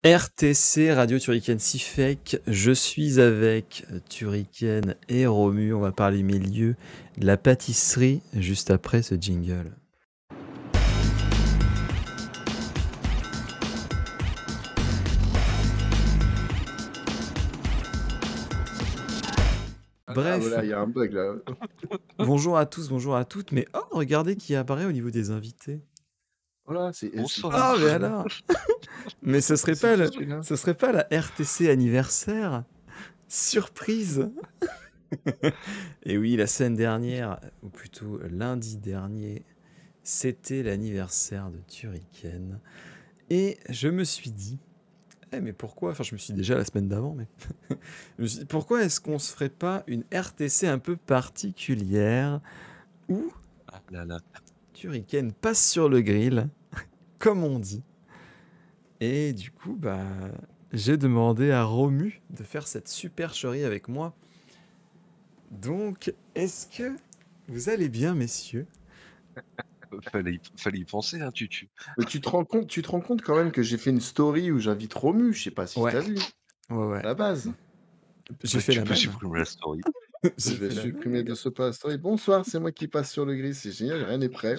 RTC, Radio Turrican Sifek, je suis avec Turrican et Romu, on va parler milieu de la pâtisserie juste après ce jingle. Bref, voilà, il y a un bug là. bonjour à tous, bonjour à toutes, mais oh, regardez qui apparaît au niveau des invités. Voilà, c'est Bonsoir Ah, à mais tous. alors Mais ce serait C'est pas qui celui-là? ce serait pas la RTC anniversaire? Surprise. Et oui, la semaine dernière, ou plutôt lundi dernier, c'était l'anniversaire de Turrican. Et je me suis dit, mais pourquoi, enfin je me suis dit déjà la semaine d'avant, mais je me suis dit, pourquoi est-ce qu'on se ferait pas une RTC un peu particulière où Ah là là. Turrican passe sur le grill, comme on dit. Et du coup, j'ai demandé à Romu de faire cette supercherie avec moi. Donc, est-ce que vous allez bien, messieurs? Fallait y penser, hein, Mais tu te rends compte quand même que j'ai fait une story où j'invite Romu, je sais pas si Ouais. t'as vu, Ouais. à la base. J'ai fait tu la peux même. supprimer la story. Je vais supprimer de ce pas la story. Bonsoir, c'est moi qui passe sur le gris, c'est génial, rien n'est prêt.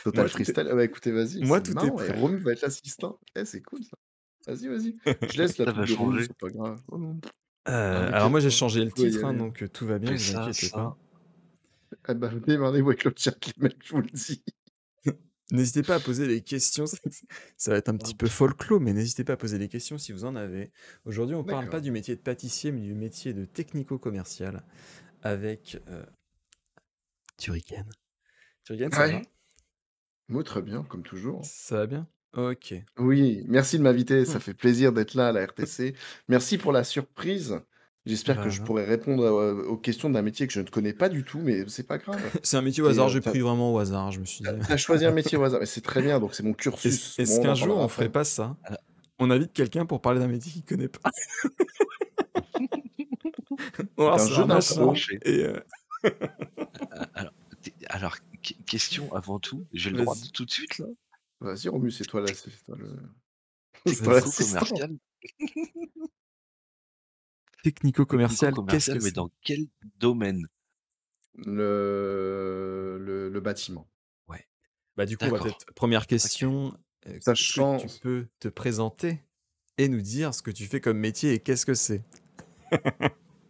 Total Moi, tout est- freestyle. Ah bah écoutez, vas-y, Moi, c'est tout est marrant. Et prêt. Romu va être l'assistant. C'est cool ça. Vas-y. Je laisse la Ça pub va de Romu, changer. c'est pas grave. Oh non, Alors t'inquiète moi, j'ai pas, changé le tout va y titre, aller. donc tout va bien, Fais vous ça, inquiétez pas. Ah bah, démerdez-vous avec le chat, les mecs, je vous le dis. N'hésitez pas à poser des questions. Ça va être un petit peu folklore, mais n'hésitez pas à poser des questions si vous en avez. Aujourd'hui, on parle pas D'accord. du métier de pâtissier, mais du métier de technico-commercial avec Turrican. Turrican, ça va? Ouais. Moi, très bien, comme toujours. Ça va bien? Ok. Oui, merci de m'inviter, ça Hmm. fait plaisir d'être là à la RTC. Merci pour la surprise. J'espère que je Non. pourrai répondre, aux questions d'un métier que je ne connais pas du tout, mais c'est pas grave. C'est un métier au Et hasard, j'ai tu pris vraiment au hasard, je me suis dit. as choisi un métier au hasard, mais c'est très bien, donc c'est mon cursus. Est-ce Bon, on qu'un en jour, parlera on ferait après. pas ça? Ah. On invite quelqu'un pour parler d'un métier qu'il connaît pas. On va voir C'est un si jeu ça marche. d'impro. Et Alors, question avant tout. J'ai le droit de vas-y, tout de suite, là? Vas-y Romu, c'est toi c'est toi l'assistant. Technico-commercial. technico-commercial, qu'est-ce que Technico-commercial, mais c'est? dans quel domaine? Le bâtiment. Ouais. Du coup, on va D'accord. peut-être première Ok. question, est-ce que tu Sachant peux te présenter et nous dire ce que tu fais comme métier et qu'est-ce que c'est?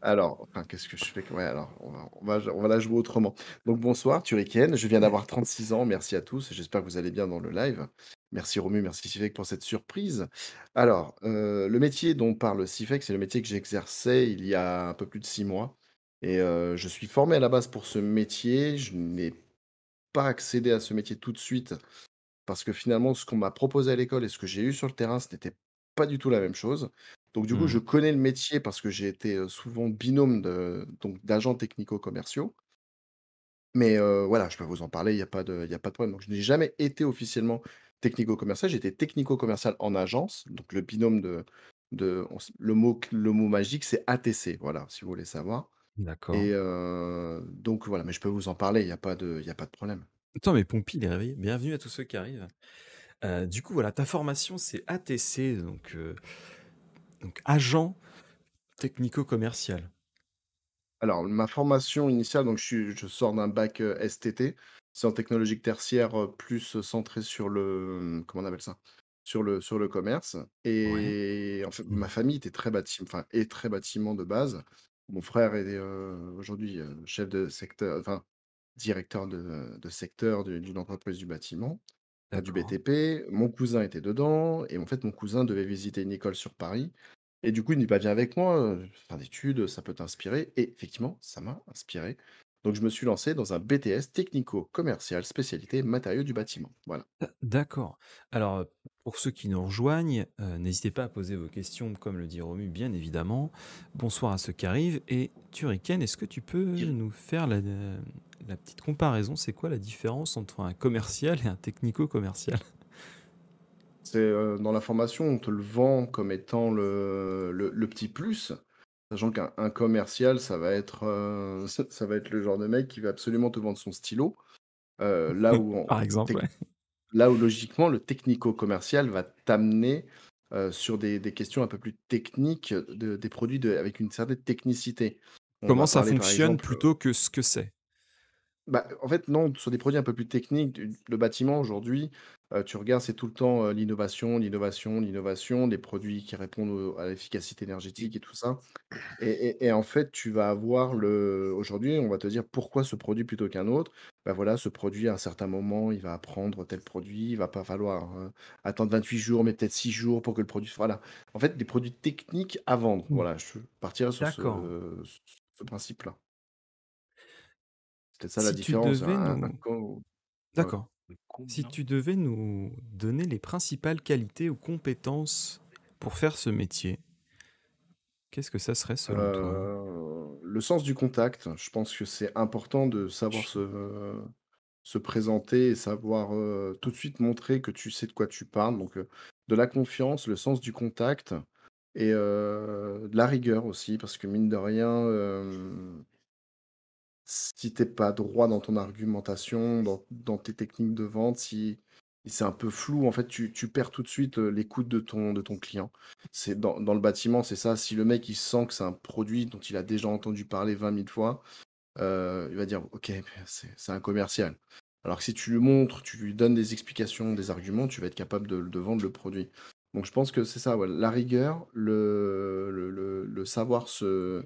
Alors, enfin, qu'est-ce que je fais? Ouais, alors, on va la jouer autrement. Donc bonsoir, Turrican, je viens d'avoir 36 ans, merci à tous, j'espère que vous allez bien dans le live. Merci Romu, merci Sifek pour cette surprise. Alors, le métier dont parle Sifek, c'est le métier que j'exerçais il y a un peu plus de 6 mois et je suis formé à la base pour ce métier. Je n'ai pas accédé à ce métier tout de suite parce que finalement, ce qu'on m'a proposé à l'école et ce que j'ai eu sur le terrain, ce n'était pas du tout la même chose. Donc du coup, je Mmh. connais le métier parce que j'ai été, souvent binôme d'agents technico-commerciaux. Mais voilà, je peux vous en parler, il y a pas de problème. Donc je n'ai jamais été officiellement technico-commercial, j'étais technico-commercial en agence, donc le binôme de on s le mot magique, c'est ATC, voilà, si vous voulez savoir. D'accord. Et donc voilà, mais je peux vous en parler, il y a pas de problème. Attends, mais Pompey, il est réveillé. Bienvenue à tous ceux qui arrivent. Du coup, voilà, ta formation, c'est ATC, donc agent technico-commercial. Alors, ma formation initiale, donc je sors d'un bac, STT, c'est en technologique tertiaire, plus centré sur comment on appelle ça? Sur le commerce Ouais. et en fait, Mmh. ma famille était est très bâtiment de base. Mon frère est, aujourd'hui, chef de secteur, enfin, directeur de secteur d'une entreprise du bâtiment, enfin du D'accord. BTP. Mon cousin était dedans et en fait, mon cousin devait visiter une école sur Paris et du coup, il me dit: «Bah, viens avec moi, faire d'études, ça peut t'inspirer» et effectivement, ça m'a inspiré. Donc je me suis lancé dans un BTS technico-commercial spécialité matériaux du bâtiment. Voilà. D'accord. Alors, pour ceux qui nous rejoignent, n'hésitez pas à poser vos questions, comme le dit Romu, bien évidemment. Bonsoir à ceux qui arrivent. Et Turrican, est-ce que tu peux nous faire la petite comparaison? C'est quoi la différence entre un commercial et un technico-commercial? C'est, dans la formation, on te le vend comme étant le petit plus, sachant qu'un commercial, ça va être, ça va être le genre de mec qui va absolument te vendre son stylo, là où Par exemple, tec ouais. là où logiquement le technico-commercial va t'amener sur des questions un peu plus techniques, des produits avec une certaine technicité. On Comment va ça parler par fonctionne exemple, plutôt que ce que c'est? bah, en fait, non, sur des produits un peu plus techniques, le bâtiment aujourd'hui, tu regardes, c'est tout le temps, l'innovation, l'innovation, l'innovation, des produits qui répondent à l'efficacité énergétique et tout ça. Et en fait, tu vas avoir aujourd'hui, on va te dire: «Pourquoi ce produit plutôt qu'un autre?» Bah, voilà, ce produit à un certain moment, il va prendre tel produit, il va pas falloir, attendre 28 jours, mais peut-être 6 jours pour que le produit voilà. En fait, des produits techniques à vendre, Mmh. voilà, je partirais sur D'accord. ce principe-là. C'est peut-être ça la Si tu différence, devais un nous co ouais. d'accord. Si Combien? tu devais nous donner les principales qualités ou compétences pour faire ce métier, qu'est-ce que ça serait selon toi? Le sens du contact, je pense que c'est important de savoir Ch se présenter et savoir, tout de suite montrer que tu sais de quoi tu parles, donc de la confiance, le sens du contact et de la rigueur aussi parce que mine de rien, si t'es pas droit dans ton argumentation, dans tes techniques de vente, si c'est un peu flou, en fait, tu perds tout de suite, l'écoute de ton client. C'est dans le bâtiment, c'est ça, si le mec, il sent que c'est un produit dont il a déjà entendu parler 20 000 fois, il va dire: «OK, c'est un commercial». Alors que si tu lui montres, tu lui donnes des explications, des arguments, tu vas être capable de vendre le produit. Donc je pense que c'est ça, ouais, la rigueur, le savoir se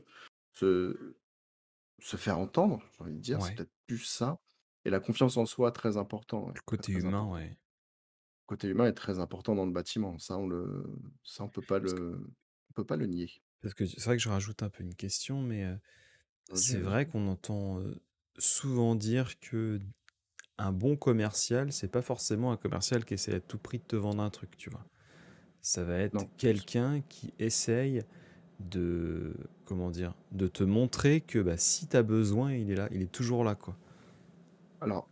se faire entendre, j'ai envie de dire, c'est Ouais, peut-être plus ça et la confiance en soi, très important, ouais, le très, côté très humain, important. ouais. Le côté humain est très important dans le bâtiment, ça Parce que on peut pas le nier. c'est vrai que je rajoute un peu une question, mais Vas-y, c'est vas-y. vrai qu'on entend, souvent dire que un bon commercial, c'est pas forcément un commercial qui essaie à tout prix de te vendre un truc, tu vois? Ça va être Non, quelqu'un qui essaye de comment dire? De te montrer que, bah, si tu as besoin, il est là, il est toujours là, quoi. alors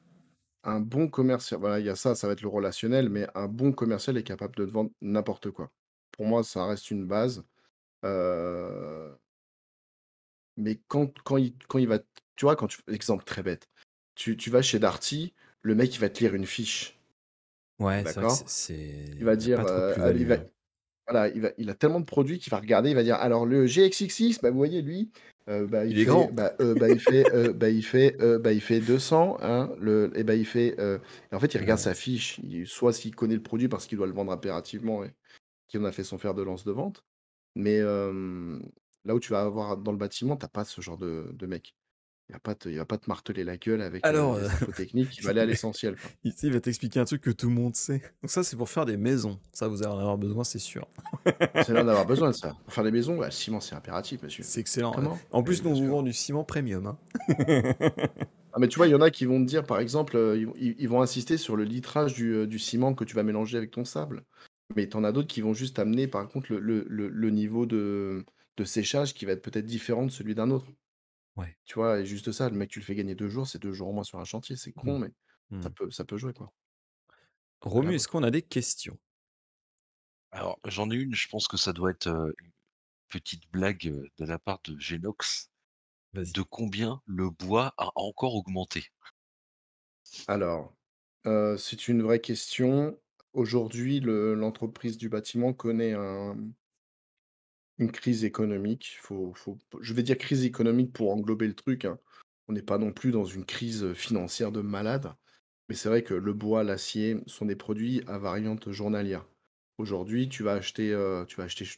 un bon commercial, voilà, il y a ça, ça va être le relationnel, mais un bon commercial est capable de te vendre n'importe quoi. Pour moi, ça reste une base, heu, mais quand il va tu vois, quand tu exemple très bête, tu vas chez Darty, le mec, il va te lire une fiche, Ouais, c'est vrai que d'accord? Il va il y a dire, pas trop de il plus-value, va hein. voilà, il a tellement de produits qu'il va regarder, il va dire: «Alors le GX66, bah, vous voyez lui, Il est grand! il fait 200 hein, il fait, et en fait, il regarde sa fiche, soit s'il connaît le produit parce qu'il doit le vendre impérativement et qu'il en a fait son fer de lance de vente, mais là où tu vas avoir dans le bâtiment, tu as pas ce genre de mec. Il va pas te marteler la gueule avec, Alors, des infos techniques, il va aller à l'essentiel, quoi. ici, il va t'expliquer un truc que tout le monde sait. Donc ça, c'est pour faire des maisons. Ça, vous allez en avoir besoin, c'est sûr. C'est là d'avoir besoin de ça. Pour faire des maisons, bah, le ciment, c'est impératif, monsieur. C'est excellent. Comment? En Oui, plus, nous, bien on vous sûr. vend du ciment premium, hein. Ah mais tu vois, il y en a qui vont te dire, par exemple, ils vont insister sur le litrage du ciment que tu vas mélanger avec ton sable. Mais tu en as d'autres qui vont juste amener, par contre, le niveau de séchage qui va être peut-être différent de celui d'un autre. Ouais. Tu vois? Et juste ça, le mec, tu le fais gagner 2 jours, c'est 2 jours en moins sur un chantier. C'est Mmh. con, mais Mmh. ça peut jouer, quoi. À la Romu, est-ce vôtre. qu'on a des questions? Alors, j'en ai une, je pense que ça doit être, une petite blague, de la part de Genox. Vas-y. De combien le bois a encore augmenté? Alors, c'est une vraie question. Aujourd'hui, l'entreprise du bâtiment connaît une crise économique. Je vais dire crise économique pour englober le truc, hein. On n'est pas non plus dans une crise, financière de malade, mais c'est vrai que le bois, l'acier sont des produits à variante journalière. Aujourd'hui, tu vas acheter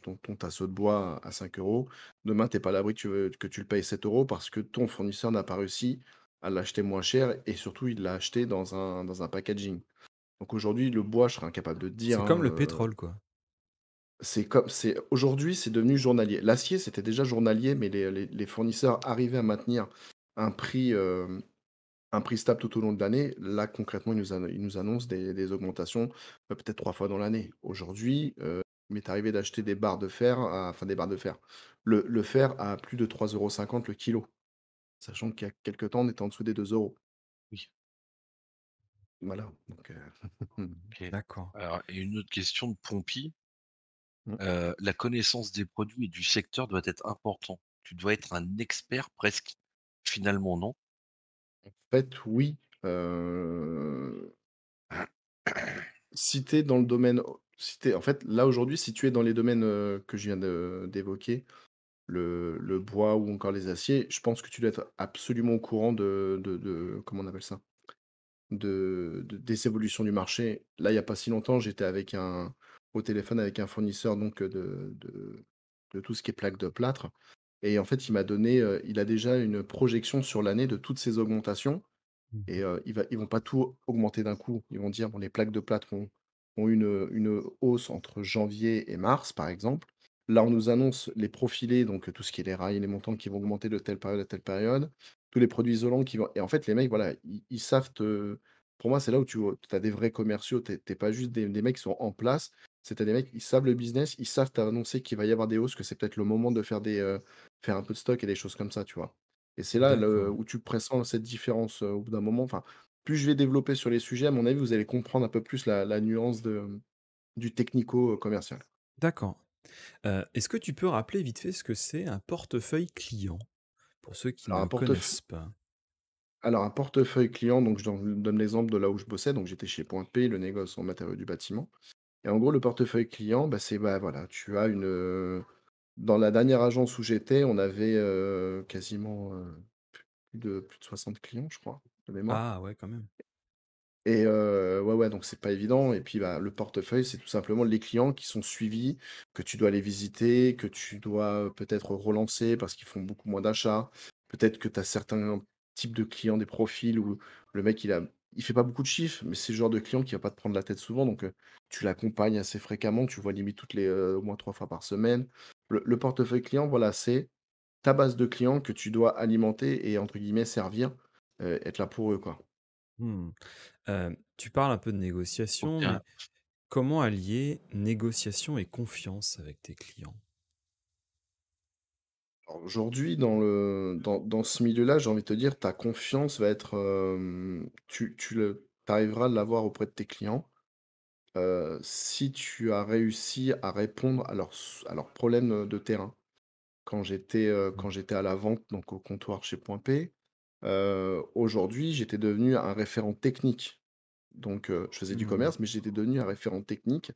ton tasseau de bois à 5 €. Demain, tu es pas à l'abri que tu le payes 7 € parce que ton fournisseur n'a pas réussi à l'acheter moins cher et surtout, il l'a acheté dans un packaging. Donc aujourd'hui, le bois, je serais incapable de te dire, C'est comme hein, le pétrole, quoi. c'est aujourd'hui, c'est devenu journalier. L'acier, c'était déjà journalier, mais les fournisseurs arrivaient à maintenir un prix, un prix stable tout au long de l'année. Là, concrètement, ils nous annoncent des augmentations, peut-être 3 fois dans l'année. Aujourd'hui, il m'est arrivé d'acheter des barres de fer des barres de fer. Le fer à plus de 3,50 € le kilo, sachant qu'il y a quelque temps, on était en dessous des 2 €. Oui, Voilà, donc OK. D'accord. Alors et une autre question de Pompi, mmh. la connaissance des produits et du secteur doit être important. Tu dois être un expert presque. Finalement, non? En fait, oui, heu si tu es dans le domaine si tu en fait, là, aujourd'hui, si tu es dans les domaines, que je viens d'évoquer, le bois ou encore les aciers, je pense que tu dois être absolument au courant de comment on appelle ça? Des évolutions du marché. Là, il y a pas si longtemps, j'étais avec un au téléphone avec un fournisseur donc, de tout ce qui est plaques de plâtre et en fait, il m'a donné, il a déjà une projection sur l'année de toutes ces augmentations et Mmh. ils vont pas tout augmenter d'un coup. Ils vont dire: «Bon, les plaques de plâtre ont une hausse entre janvier et mars», par exemple. Là, on nous annonce les profilés, donc tout ce qui est les rails, les montants qui vont augmenter de telle période à telle période, tous les produits isolants qui vont et en fait, les mecs, voilà, ils savent te pour moi, c'est là où tu as des vrais commerciaux. Tu pas juste des mecs qui sont en place, c'est tu des mecs, ils savent le business, ils savent t'annoncer qu'il va y avoir des hausses, que c'est peut-être le moment de faire faire un peu de stock et des choses comme ça, tu vois? Et c'est là le D'accord, où tu pressens cette différence, au bout d'un moment. Enfin, plus je vais développer sur les sujets, à mon avis, vous allez comprendre un peu plus la nuance du technico, commercial. d'accord. Est-ce que tu peux rappeler vite fait ce que c'est un portefeuille client? Pour ceux qui Alors un ne portefeu connaissent pas. alors un portefeuille client, donc je donne l'exemple de là où je bossais, donc j'étais chez Point P, le négoce en matériaux du bâtiment et en gros, le portefeuille client, bah, c'est, bah, voilà, tu as dans la dernière agence où j'étais, on avait, quasiment, plus de 60 clients, je crois, de mémoire. Ah ouais, quand même. Et ouais, ouais, donc c'est pas évident et puis, bah, le portefeuille, c'est tout simplement les clients qui sont suivis, que tu dois aller visiter, que tu dois, peut-être relancer parce qu'ils font beaucoup moins d'achats. Peut-être que tu as certains types de clients, des profils où le mec, il fait pas beaucoup de chiffres, mais c'est le genre de client qui va pas te prendre la tête souvent, donc tu l'accompagnes assez fréquemment, tu vois limite au moins 3 fois par semaine. Le portefeuille client, voilà, c'est ta base de clients que tu dois alimenter et entre guillemets «servir», être là pour eux, quoi. Mmh. Tu parles un peu de négociation, OK. mais comment allier négociation et confiance avec tes clients? Alors aujourd'hui, dans ce milieu-là, j'ai envie de te dire, ta confiance va être, tu arriveras à l'avoir auprès de tes clients, si tu as réussi à répondre à leurs problèmes, de terrain. Mmh. Quand j'étais à la vente, donc au comptoir chez Point P, aujourd'hui, j'étais devenu un référent technique. Donc je faisais du Mmh. commerce, mais j'étais devenu un référent technique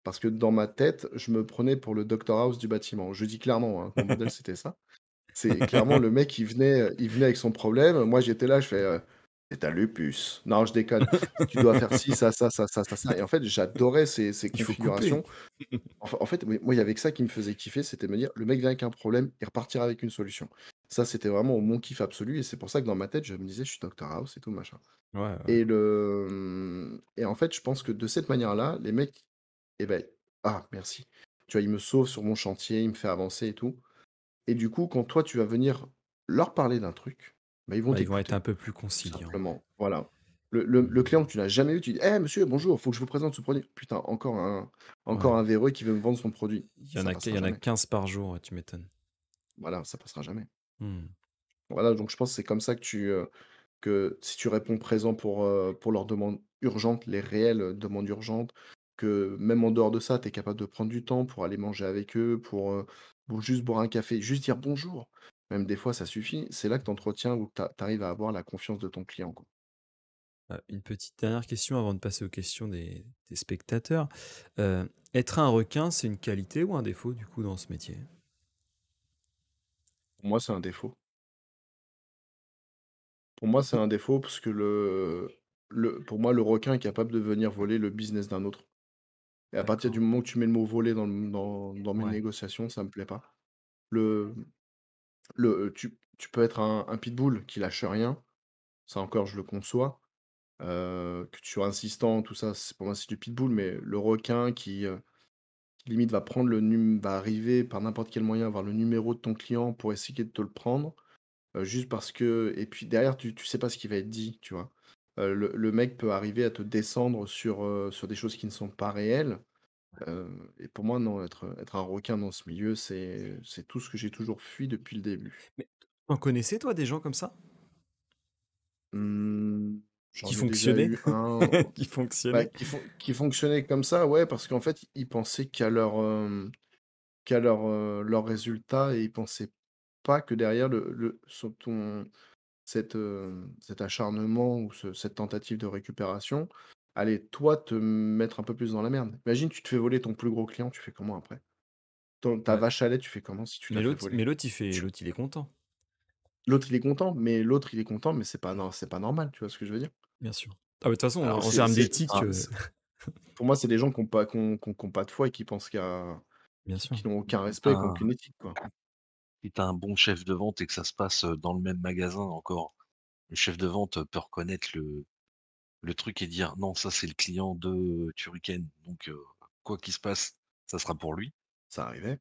parce que dans ma tête, je me prenais pour le Docteur House du bâtiment. Je dis clairement, hein, mon modèle, c'était ça. C'est clairement le mec, il venait avec son problème. Moi, j'étais là, je fais, «C'est un lupus». Non, je déconne. Tu dois faire ci, ça et en fait, j'adorais ces Il faut couper. configurations. En fait, oui, moi, il y avait que ça qui me faisait kiffer, c'était de me dire: «Le mec vient avec un problème et repartir avec une solution». Ça, c'était vraiment mon kiff absolu et c'est pour ça que dans ma tête, je me disais: «Je suis Docteur House et tout machin» Ouais, ouais. et en fait, je pense que de cette manière-là, les mecs et ben ah merci. Tu vois, il me sauve sur mon chantier, il me fait avancer et tout et du coup, quand toi, tu vas venir leur parler d'un truc, bah, ils vont Bah, ils vont être un t'écouter, peu plus tout conciliants, ouais. simplement. Voilà. Le client Mmh. que tu n'as jamais eu, tu dis: «Eh monsieur, bonjour, faut que je vous présente ce produit». Putain, Ouais. encore un véreux qui veut me vendre son produit. Ça Il passera y en a jamais. 15 par jour, ouais, tu m'étonnes. Voilà, ça passera jamais. Mmh. Voilà, donc je pense que c'est comme ça que si tu réponds présent pour leurs demandes urgentes, les réelles, demandes urgentes, que même en dehors de ça, tu es capable de prendre du temps pour aller manger avec eux, pour juste boire un café, juste dire bonjour. Même des fois, ça suffit. C'est là que tu entretiens ou que tu arrives à avoir la confiance de ton client, quoi. Une petite dernière question avant de passer aux questions des spectateurs. Être un requin, c'est une qualité ou un défaut, du coup, dans ce métier? Pour moi, c'est un défaut. Pour moi, c'est un défaut parce que pour moi, le requin est capable de venir voler le business d'un autre. Et à partir du D'accord. moment où tu mets le mot voler dans mes Ouais. négociations, ça me plaît pas. Le, tu peux être un pitbull qui lâche rien, ça encore je le conçois. Que tu sois insistant, tout ça, pour moi c'est du pitbull, mais le requin qui limite va arriver par n'importe quel moyen, avoir le numéro de ton client pour essayer de te le prendre, juste parce que et puis derrière tu sais pas ce qui va être dit, tu vois? Le mec peut arriver à te descendre sur des choses qui ne sont pas réelles, et pour moi non, être un requin dans ce milieu, c'est tout ce que j'ai toujours fui depuis le début. Mais tu en connaissais, toi, des gens comme ça? Mmh, Qui j'en ai déjà fonctionnaient? eu un. Qui Bah, fonctionnaient? qui fonctionnait comme ça, ouais, parce qu'en fait, ils pensaient qu'à leur résultat et ils pensaient pas que derrière sur cet acharnement ou cette tentative de récupération, aller toi te mettre un peu plus dans la merde. Imagine, tu te fais voler ton plus gros client, tu fais comment après? Ta Ouais. vache à lait, tu fais comment si tu te Mais la fais l'autre voler? mais l'autre, il fait Tu l'autre, il est content. l'autre il est content, mais c'est pas normal, tu vois ce que je veux dire? Bien sûr. Ah, bah, de toute façon, Alors en termes d'éthique, enfin, pour moi, c'est des gens qui ont pas qui ont pas de foi et qui pensent bien sûr. qui n'ont aucun Si respect tu et qui ont aucune éthique, quoi. un bon chef de vente et que ça se passe, dans le même magasin encore, le chef de vente, peut reconnaître le truc et dire: «Non, ça c'est le client de Turrican, donc quoi qu'il se passe, ça sera pour lui» Ça arrivait.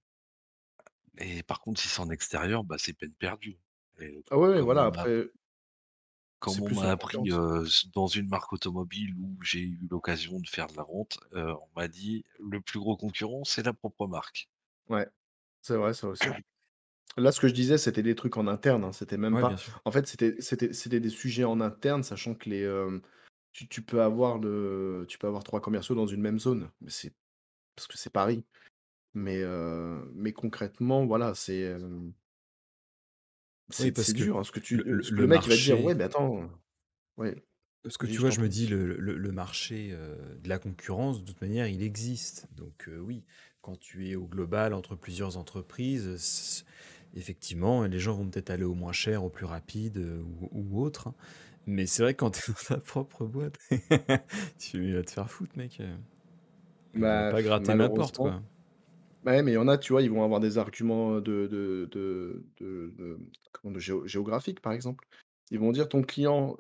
et par contre, si c'est en extérieur, bah, c'est peine perdue et Ah ouais, ouais, comme voilà, on m'a après, comme c'est on plus m'a en appris, concurrence. dans une marque automobile où j'ai eu l'occasion de faire de la vente, on m'a dit: «Le plus gros concurrent, c'est la propre marque». Ouais, c'est vrai, ça aussi. Là, ce que je disais, c'était des trucs en interne, hein, c'était même Ouais, pas bien sûr. en fait, c'était des sujets en interne, sachant que tu peux avoir 3 commerciaux dans une même zone, mais c'est parce que c'est Paris. Mais concrètement, voilà, Oui, c'est parce que dur, hein, ce que le le mec, il va te dire: «Ouais, marché mais attends» ouais, parce que vas-y, tu je vois, t'en je me prie. dis le marché, de la concurrence, de toute manière, il existe. Donc oui, quand tu es au global entre plusieurs entreprises, effectivement, les gens vont peut-être aller au moins cher, au plus rapide, ou autre, hein. Mais c'est vrai que quand tu es dans ta propre boîte, tu vas te faire foutre, mec, va Bah, pas gratter ma porte, malheureusement quoi. bah, ouais, mais il y en a, tu vois, ils vont avoir des arguments, comment? De géographiques, par exemple. Ils vont dire: «Ton client,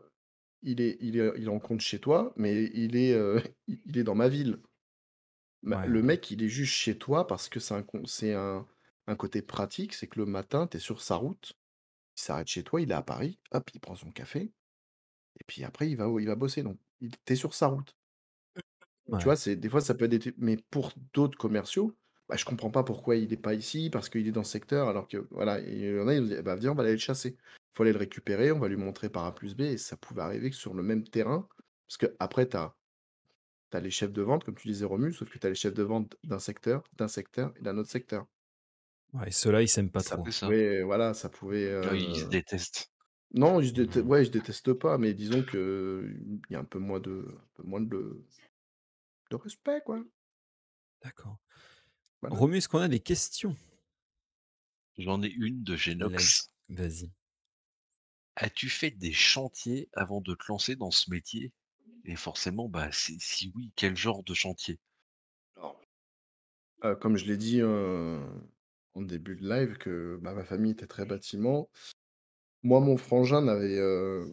il est en compte chez toi, mais il est dans ma ville». Ouais, Le ouais. mec, il est juste chez toi parce que c'est un côté pratique, c'est que le matin, tu es sur sa route, il s'arrête chez toi, il est à Paris, hop, il prend son café et puis après il va bosser donc tu es sur sa route. Tu Ouais. vois, c'est des fois ça peut être mais pour d'autres commerciaux, bah, je comprends pas pourquoi il est pas ici, parce qu'il est dans ce secteur alors que voilà, et il y en a, ils nous disent: «Bah, viens, on va aller le chasser». Faut aller le récupérer, on va lui montrer par A plus B et ça pouvait arriver que sur le même terrain, parce qu'après tu as les chefs de vente, comme tu disais Romu, sauf que tu as les chefs de vente d'un secteur et d'un autre secteur. Ouais, et ceux-là, ils s'aiment pas Ça trop. C'est ça. pouvait voilà, ça pouvait, Là, ils se détestent. non, Mmh. ouais, ils se détestent pas, mais disons que il y a un peu moins de respect, quoi. D'accord. Voilà. Romu, est-ce qu'on a des questions? J'en ai une de Genox. Vas-y. As-tu fait des chantiers avant de te lancer dans ce métier? Et forcément, bah, si oui, quel genre de chantier? Alors, comme je l'ai dit, en début de live que, bah, ma famille était très bâtiment. Moi, mon frangin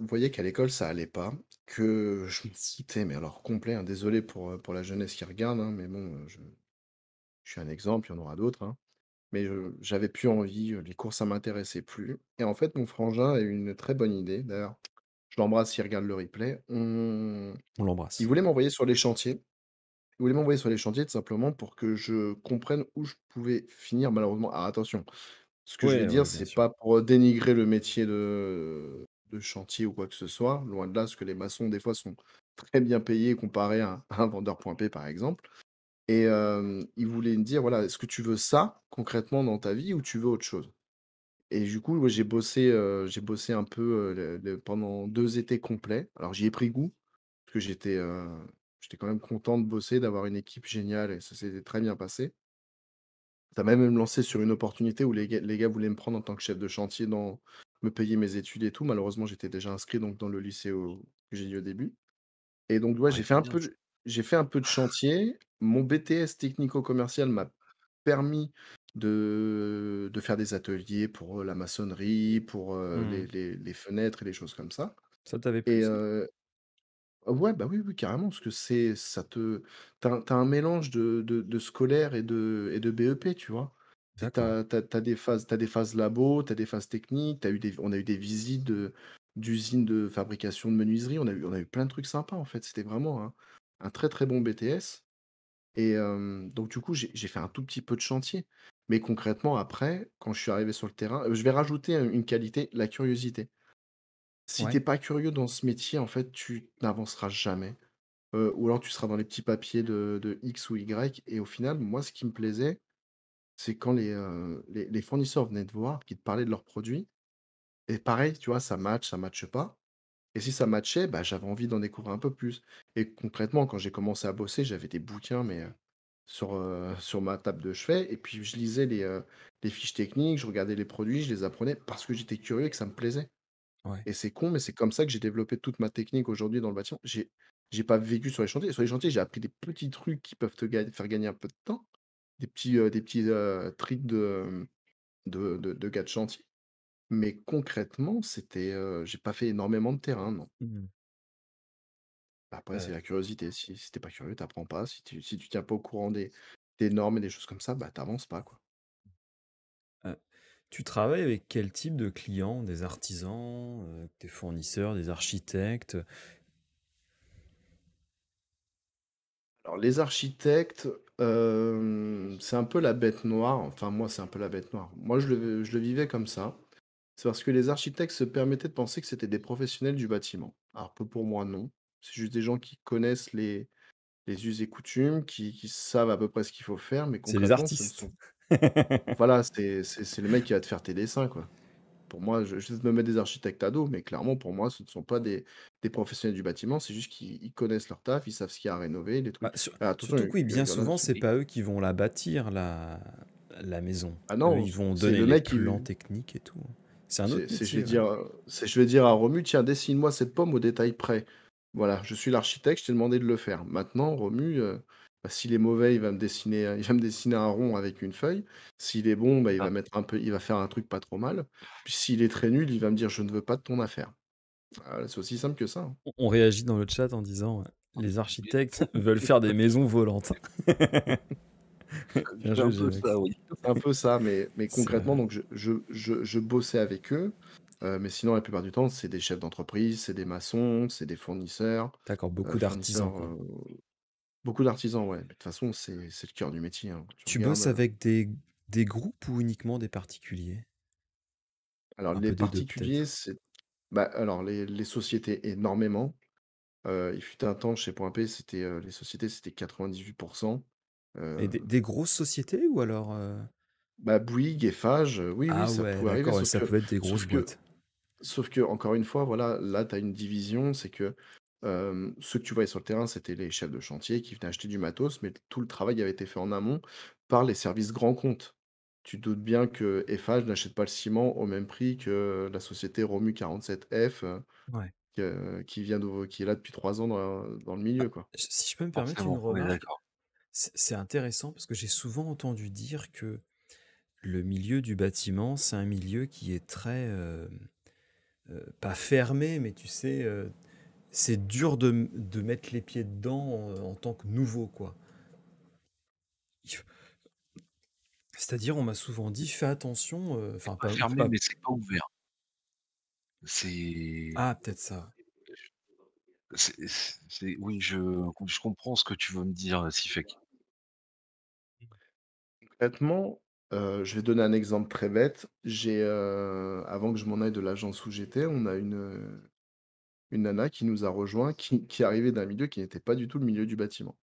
voyait qu'à l'école ça allait pas, que je me foutais, mais alors complet, hein, désolé pour la jeunesse qui regarde, hein, mais bon, je suis un exemple, il y en aura d'autres, hein. Mais j'avais plus envie, les cours ça m'intéressait plus et en fait, mon frangin a eu une très bonne idée, d'ailleurs, je l'embrasse s'il regarde le replay. On Il l'embrasse. voulait m'envoyer sur les chantiers. Il voulait m'envoyer sur les chantiers tout simplement pour que je comprenne où je pouvais finir malheureusement. Alors attention, ce que je vais Ouais, dire, ouais, bien c'est sûr. pas pour dénigrer le métier de chantier ou quoi que ce soit, loin de là, parce que les maçons, des fois, sont très bien payés comparés à un vendeur point P, par exemple. Et il voulait me dire: «Voilà, est-ce que tu veux ça concrètement dans ta vie ou tu veux autre chose?» Et du coup, ouais, j'ai bossé un peu, pendant 2 étés complets. Alors j'y ai pris goût, parce que j'étais quand même content de bosser, d'avoir une équipe géniale et ça s'était très bien passé. Ça m'a même lancé sur une opportunité où les gars voulaient me prendre en tant que chef de chantier me payer mes études et tout. Malheureusement, j'étais déjà inscrit donc dans le lycée que j'ai dit au début et donc ouais, Ouais, c'est bien. j'ai fait un peu de chantier. Mon BTS technico-commercial m'a permis de faire des ateliers pour, la maçonnerie, pour, Mmh. les fenêtres et les choses comme ça Ça t'avait plu, et ça? ouais, bah, oui, oui, carrément, parce que tu as un mélange de scolaire et de BEP, tu vois? Tu D'accord. t'as des phases labo, tu as des phases techniques, on a eu des visites d'usines de fabrication de menuiserie, on a eu plein de trucs sympas, en fait. C'était vraiment un très, très bon BTS et donc du coup, j'ai fait un tout petit peu de chantier. Mais concrètement, après, quand je suis arrivé sur le terrain, je vais rajouter, une qualité, la curiosité. Si Ouais. t'es pas curieux dans ce métier, en fait, tu n'avanceras jamais. Ou alors tu seras dans les petits papiers de X ou Y et au final, moi, ce qui me plaisait, c'est quand les fournisseurs venaient te voir, qui te parlaient de leurs produits et pareil, tu vois, ça matche pas et si ça matchait, bah, j'avais envie d'en découvrir un peu plus et concrètement, quand j'ai commencé à bosser, j'avais des bouquins, mais sur ma table de chevet et puis je lisais les fiches techniques, je regardais les produits, je les apprenais parce que j'étais curieux et que ça me plaisait Ouais. et c'est con, mais c'est comme ça que j'ai développé toute ma technique aujourd'hui dans le bâtiment. J'ai pas vécu sur les chantiers. Sur les chantiers, j'ai appris des petits trucs qui peuvent te faire gagner un peu de temps, des petits tricks de gars de chantier. Mais concrètement, j'ai pas fait énormément de terrain, non. Mmh. Après, c'est Heu la curiosité. Si tu pas curieux, t'apprends pas. Si tu tiens pas au courant des normes et des choses comme ça, bah, t'avances pas, quoi. heu, Tu travailles avec quel type de clients? Des artisans, des fournisseurs, des architectes? Alors les architectes, c'est un peu la bête noire. Enfin, moi, c'est un peu la bête noire. Moi, je le vivais comme ça. C'est parce que les architectes se permettaient de penser que c'était des professionnels du bâtiment. Alors que pour moi, non. C'est juste des gens qui connaissent les us et coutumes, qui savent à peu près ce qu'il faut faire, mais C'est les concrètement, ce ne artistes. sont voilà, c'est le mec qui va te faire tes dessins, quoi. Pour moi, je vais te me mettre des architectes à dos, mais clairement, pour moi, ce ne sont pas des professionnels du bâtiment. C'est juste qu'ils connaissent leur taf, ils savent ce qu'il y a à rénover, les Bah, trucs. Ah, attention, surtout que oui, bien il y en a, souvent, c'est Et pas eux qui vont la bâtir, la maison. ah Eux, non, ils vont c'est donner le les mec qui, plans techniques et tout. C'est un autre je métier, vais ouais. dire, je vais dire à Romu, tiens, dessine-moi cette pomme au détail près. Voilà, je suis l'architecte, je t'ai demandé de le faire. Maintenant, Romu, bah, s'il est mauvais, il va me dessiner un rond avec une feuille. S'il est bon, bah, ah, il va faire un truc pas trop mal. Puis s'il est très nul, il va me dire, je ne veux pas de ton affaire. Voilà, c'est aussi simple que ça, hein. On réagit dans le chat en disant, les architectes veulent faire des maisons volantes. Bien c'est joué, un peu Gémex. ça, oui. C'est un peu ça, mais C'est, concrètement, donc je bossais avec eux, mais sinon, la plupart du temps, c'est des chefs d'entreprise, c'est des maçons, c'est des fournisseurs, d'accord, beaucoup d'artisans, fournisseurs, quoi. beaucoup d'artisans, ouais. De toute façon, c'est le cœur du métier, hein. Tu Tu regardes, bosses avec des groupes ou uniquement des particuliers? alors Un les peu des 2 particuliers, peut-être? c'est bah, alors les sociétés énormément. Il fut un temps chez Point P, les sociétés, c'était 98. Et heu, des grosses sociétés ou alors, Bah, Bouygues, Eiffage, oui, oui, Ah ça ouais, pouvait arriver, d'accord, ouais, sauf ça que peut être des grosses sauf que boîtes. Sauf que encore une fois, voilà, là, tu as une division, c'est que, ceux que tu voyais sur le terrain, c'était les chefs de chantier qui venaient acheter du matos, mais tout le travail avait été fait en amont par les services grands comptes. Tu te doutes bien que Eiffage n'achète pas le ciment au même prix que la société Romu 47F, Ouais. qui est là depuis 3 ans dans le milieu, quoi. Si je peux me permettre une Forcément, on est remarque, d'accord. c'est intéressant parce que j'ai souvent entendu dire que le milieu du bâtiment, c'est un milieu qui est très, pas fermé, mais tu sais, c'est dur de mettre les pieds dedans en tant que nouveau, quoi. Il f C'est-à-dire, on m'a souvent dit: «Fais attention», C'est enfin pas pas fermé, pas mais c'est pas ouvert. C'est ah peut-être ça. oui, je comprends ce que tu veux me dire, Sifek. Concrètement, je vais donner un exemple très bête. Avant que je m'en aille de l'agence où j'étais, on a une nana qui nous a rejoint, qui arrivait d'un milieu qui n'était pas du tout le milieu du bâtiment.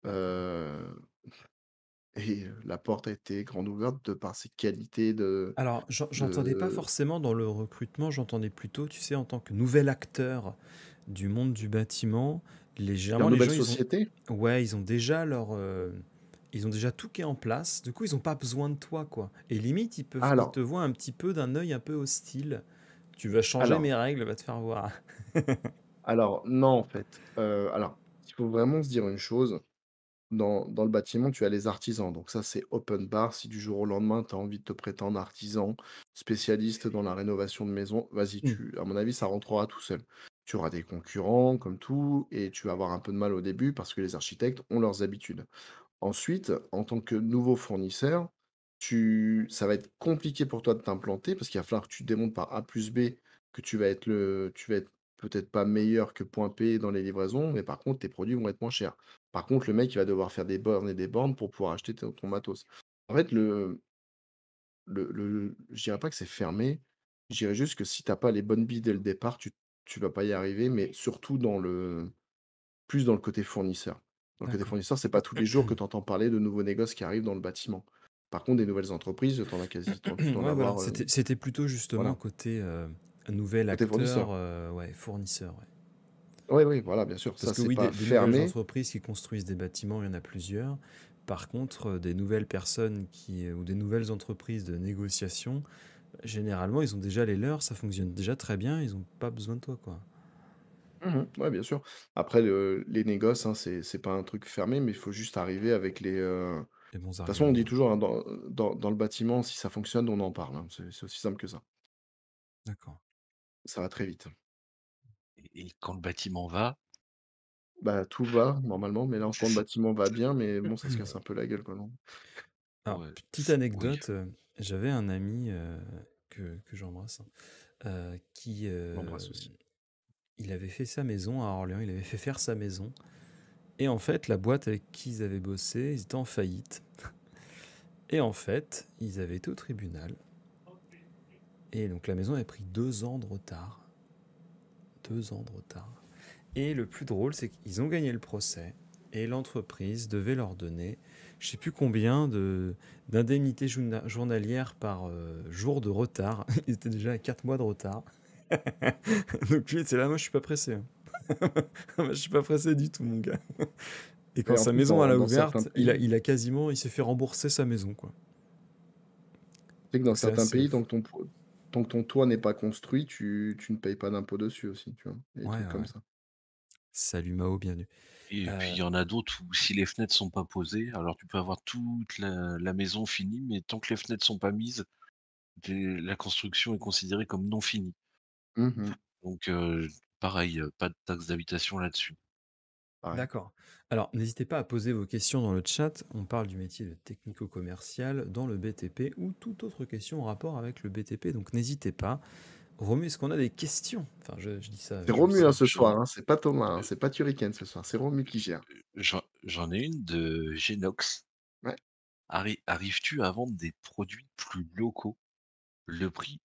D'accord. Heu et la porte a été grande ouverte de par ses qualités Alors, j'entendais pas de forcément dans le recrutement, j'entendais plutôt, tu sais, en tant que nouvel acteur du monde du bâtiment, dire généralement les nouvelle gens, société? ouais, ils ont déjà tout qui est en place. Du coup, ils ont pas besoin de toi, quoi. Et limite, ils te Alors voient un petit peu d'un œil un peu hostile. Tu vas changer alors mes règles, va te faire voir. alors non, en fait, alors, il faut vraiment se dire une chose. Dans le bâtiment, tu as les artisans, donc ça, c'est open bar. Si du jour au lendemain, tu as envie de te prétendre artisan, spécialiste dans la rénovation de maison, vas-y, Hmm. à mon avis, ça rentrera tout seul. Tu auras des concurrents comme tout et tu vas avoir un peu de mal au début parce que les architectes ont leurs habitudes. Ensuite, en tant que nouveau fournisseur, ça va être compliqué pour toi de t'implanter parce qu'il va falloir que tu démontres par A plus B que tu vas être peut-être pas meilleur que point P dans les livraisons, mais par contre, tes produits vont être moins chers. Par contre, le mec, il va devoir faire des bornes et des bornes pour pouvoir acheter ton matos. En fait, je dirais pas que c'est fermé, je dirais juste que si t'as pas les bonnes billes dès le départ, tu vas pas y arriver, mais surtout plus dans le côté fournisseur. Dans le côté D'accord. fournisseur, c'est pas tous les jours que tu entends parler de nouveaux négoces qui arrivent dans le bâtiment. Par contre, des nouvelles entreprises, tu en as quasi tu dois en Ouais, voilà, avoir, c'était plutôt justement voilà. côté, Un nouvel Côté acteur, fournisseur. ouais, fournisseur, ouais. Oui, oui, voilà, bien sûr. Parce Ça, que c'est oui, pas des nouvelles fermé. entreprises qui construisent des bâtiments, il y en a plusieurs. Par contre, des nouvelles personnes ou des nouvelles entreprises de négociation, généralement, ils ont déjà les leurs, ça fonctionne déjà très bien, ils n'ont pas besoin de toi, quoi. Ouais, bien sûr. Après, les négoces, hein, c'est pas un truc fermé, mais il faut juste arriver avec les. De Les bons toute façon, on dit arguments, ouais. toujours, hein, dans le bâtiment, si ça fonctionne, on en parle, hein. C'est aussi simple que ça. D'accord. Ça va très vite. Et quand le bâtiment va, Bah, tout va normalement, mais là, en ce c'est moment, le ça. bâtiment va bien, mais bon, ça se casse un peu la gueule, quoi, non? Alors, Ouais, petite oui, anecdote, j'avais un ami que j'embrasse, hein, qui J'embrasse aussi. il avait fait sa maison à Orléans, il avait fait faire sa maison. Et en fait, la boîte avec qui ils avaient bossé, ils étaient en faillite. Et en fait, ils avaient été au tribunal. Et donc la maison avait pris 2 ans de retard. 2 ans de retard. Et le plus drôle, c'est qu'ils ont gagné le procès. Et l'entreprise devait leur donner, je sais plus combien d'indemnités journalières par jour de retard. Ils étaient déjà à 4 mois de retard. Donc lui, c'est là, moi je suis pas pressé, hein. Moi, je suis pas pressé du tout, mon gars. Et quand Et en sa plus, maison elle a dans certains ouverte, pays, il s'est fait rembourser sa maison, quoi. tu sais que dans Donc c'est certains assez pays, fou. tant que ton toit n'est pas construit, tu ne payes pas d'impôt dessus aussi, tu vois? Il y a des Ouais, trucs ouais, comme ouais. ça. Salut Mao, bienvenue. et puis Euh, il y en a d'autres où si les fenêtres sont pas posées, alors tu peux avoir toute la maison finie, mais tant que les fenêtres sont pas mises, la construction est considérée comme non finie. Mmh. Donc pareil, pas de taxe d'habitation là-dessus. Pareil. D'accord. Alors, n'hésitez pas à poser vos questions dans le chat. On parle du métier de technico-commercial dans le BTP ou toute autre question en rapport avec le BTP. Donc, n'hésitez pas. Romu, est-ce qu'on a des questions? Enfin, je dis ça, C'est je le Romu, sais, hein, hein. ce J'en soir, hein, c'est pas Thomas, hein, euh, c'est pas Turrican ce soir, c'est Romu qui gère. j'en ai une de Genox. Ouais. Arrives-tu à vendre des produits plus locaux? Le prix,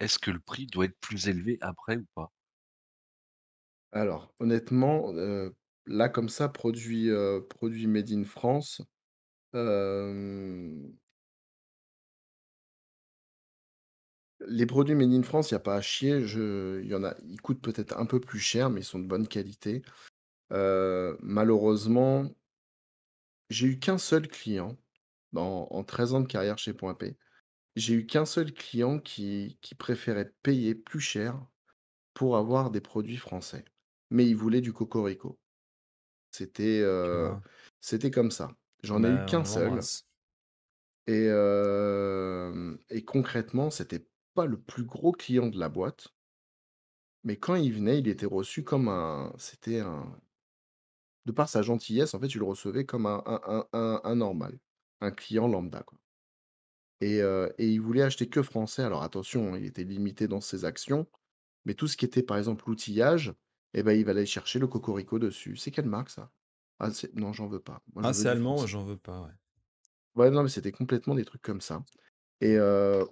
est-ce que le prix doit être plus élevé après ou pas? Alors, honnêtement, là, comme ça, produit made in France, hem, les produits made in France, il y a pas à chier. Il y en a, ils coûtent peut-être un peu plus cher, mais ils sont de bonne qualité. Malheureusement, j'ai eu qu'un seul client en 13 ans de carrière chez Point P. J'ai eu qu'un seul client qui préférait payer plus cher pour avoir des produits français. Mais il voulait du cocorico. C'était, Tu heu, vois? c'était comme ça. Ah J'en ai eu bah, qu'un on seul l'embrasse. et concrètement, c'était pas le plus gros client de la boîte, mais quand il venait, il était reçu comme un de par sa gentillesse, en fait, tu le recevais comme un normal, un client lambda, quoi. Et il voulait acheter que français. Alors attention, hein, il était limité dans ses actions, mais tout ce qui était, par exemple, l'outillage, eh ben, il va aller chercher le cocorico dessus. «C'est quelle marque ça?» «Ah c'est non, j'en veux pas. Moi, je Ah, veux c'est du allemand, français». j'en veux pas, ouais. Ouais, non, mais c'était complètement des trucs comme ça. Et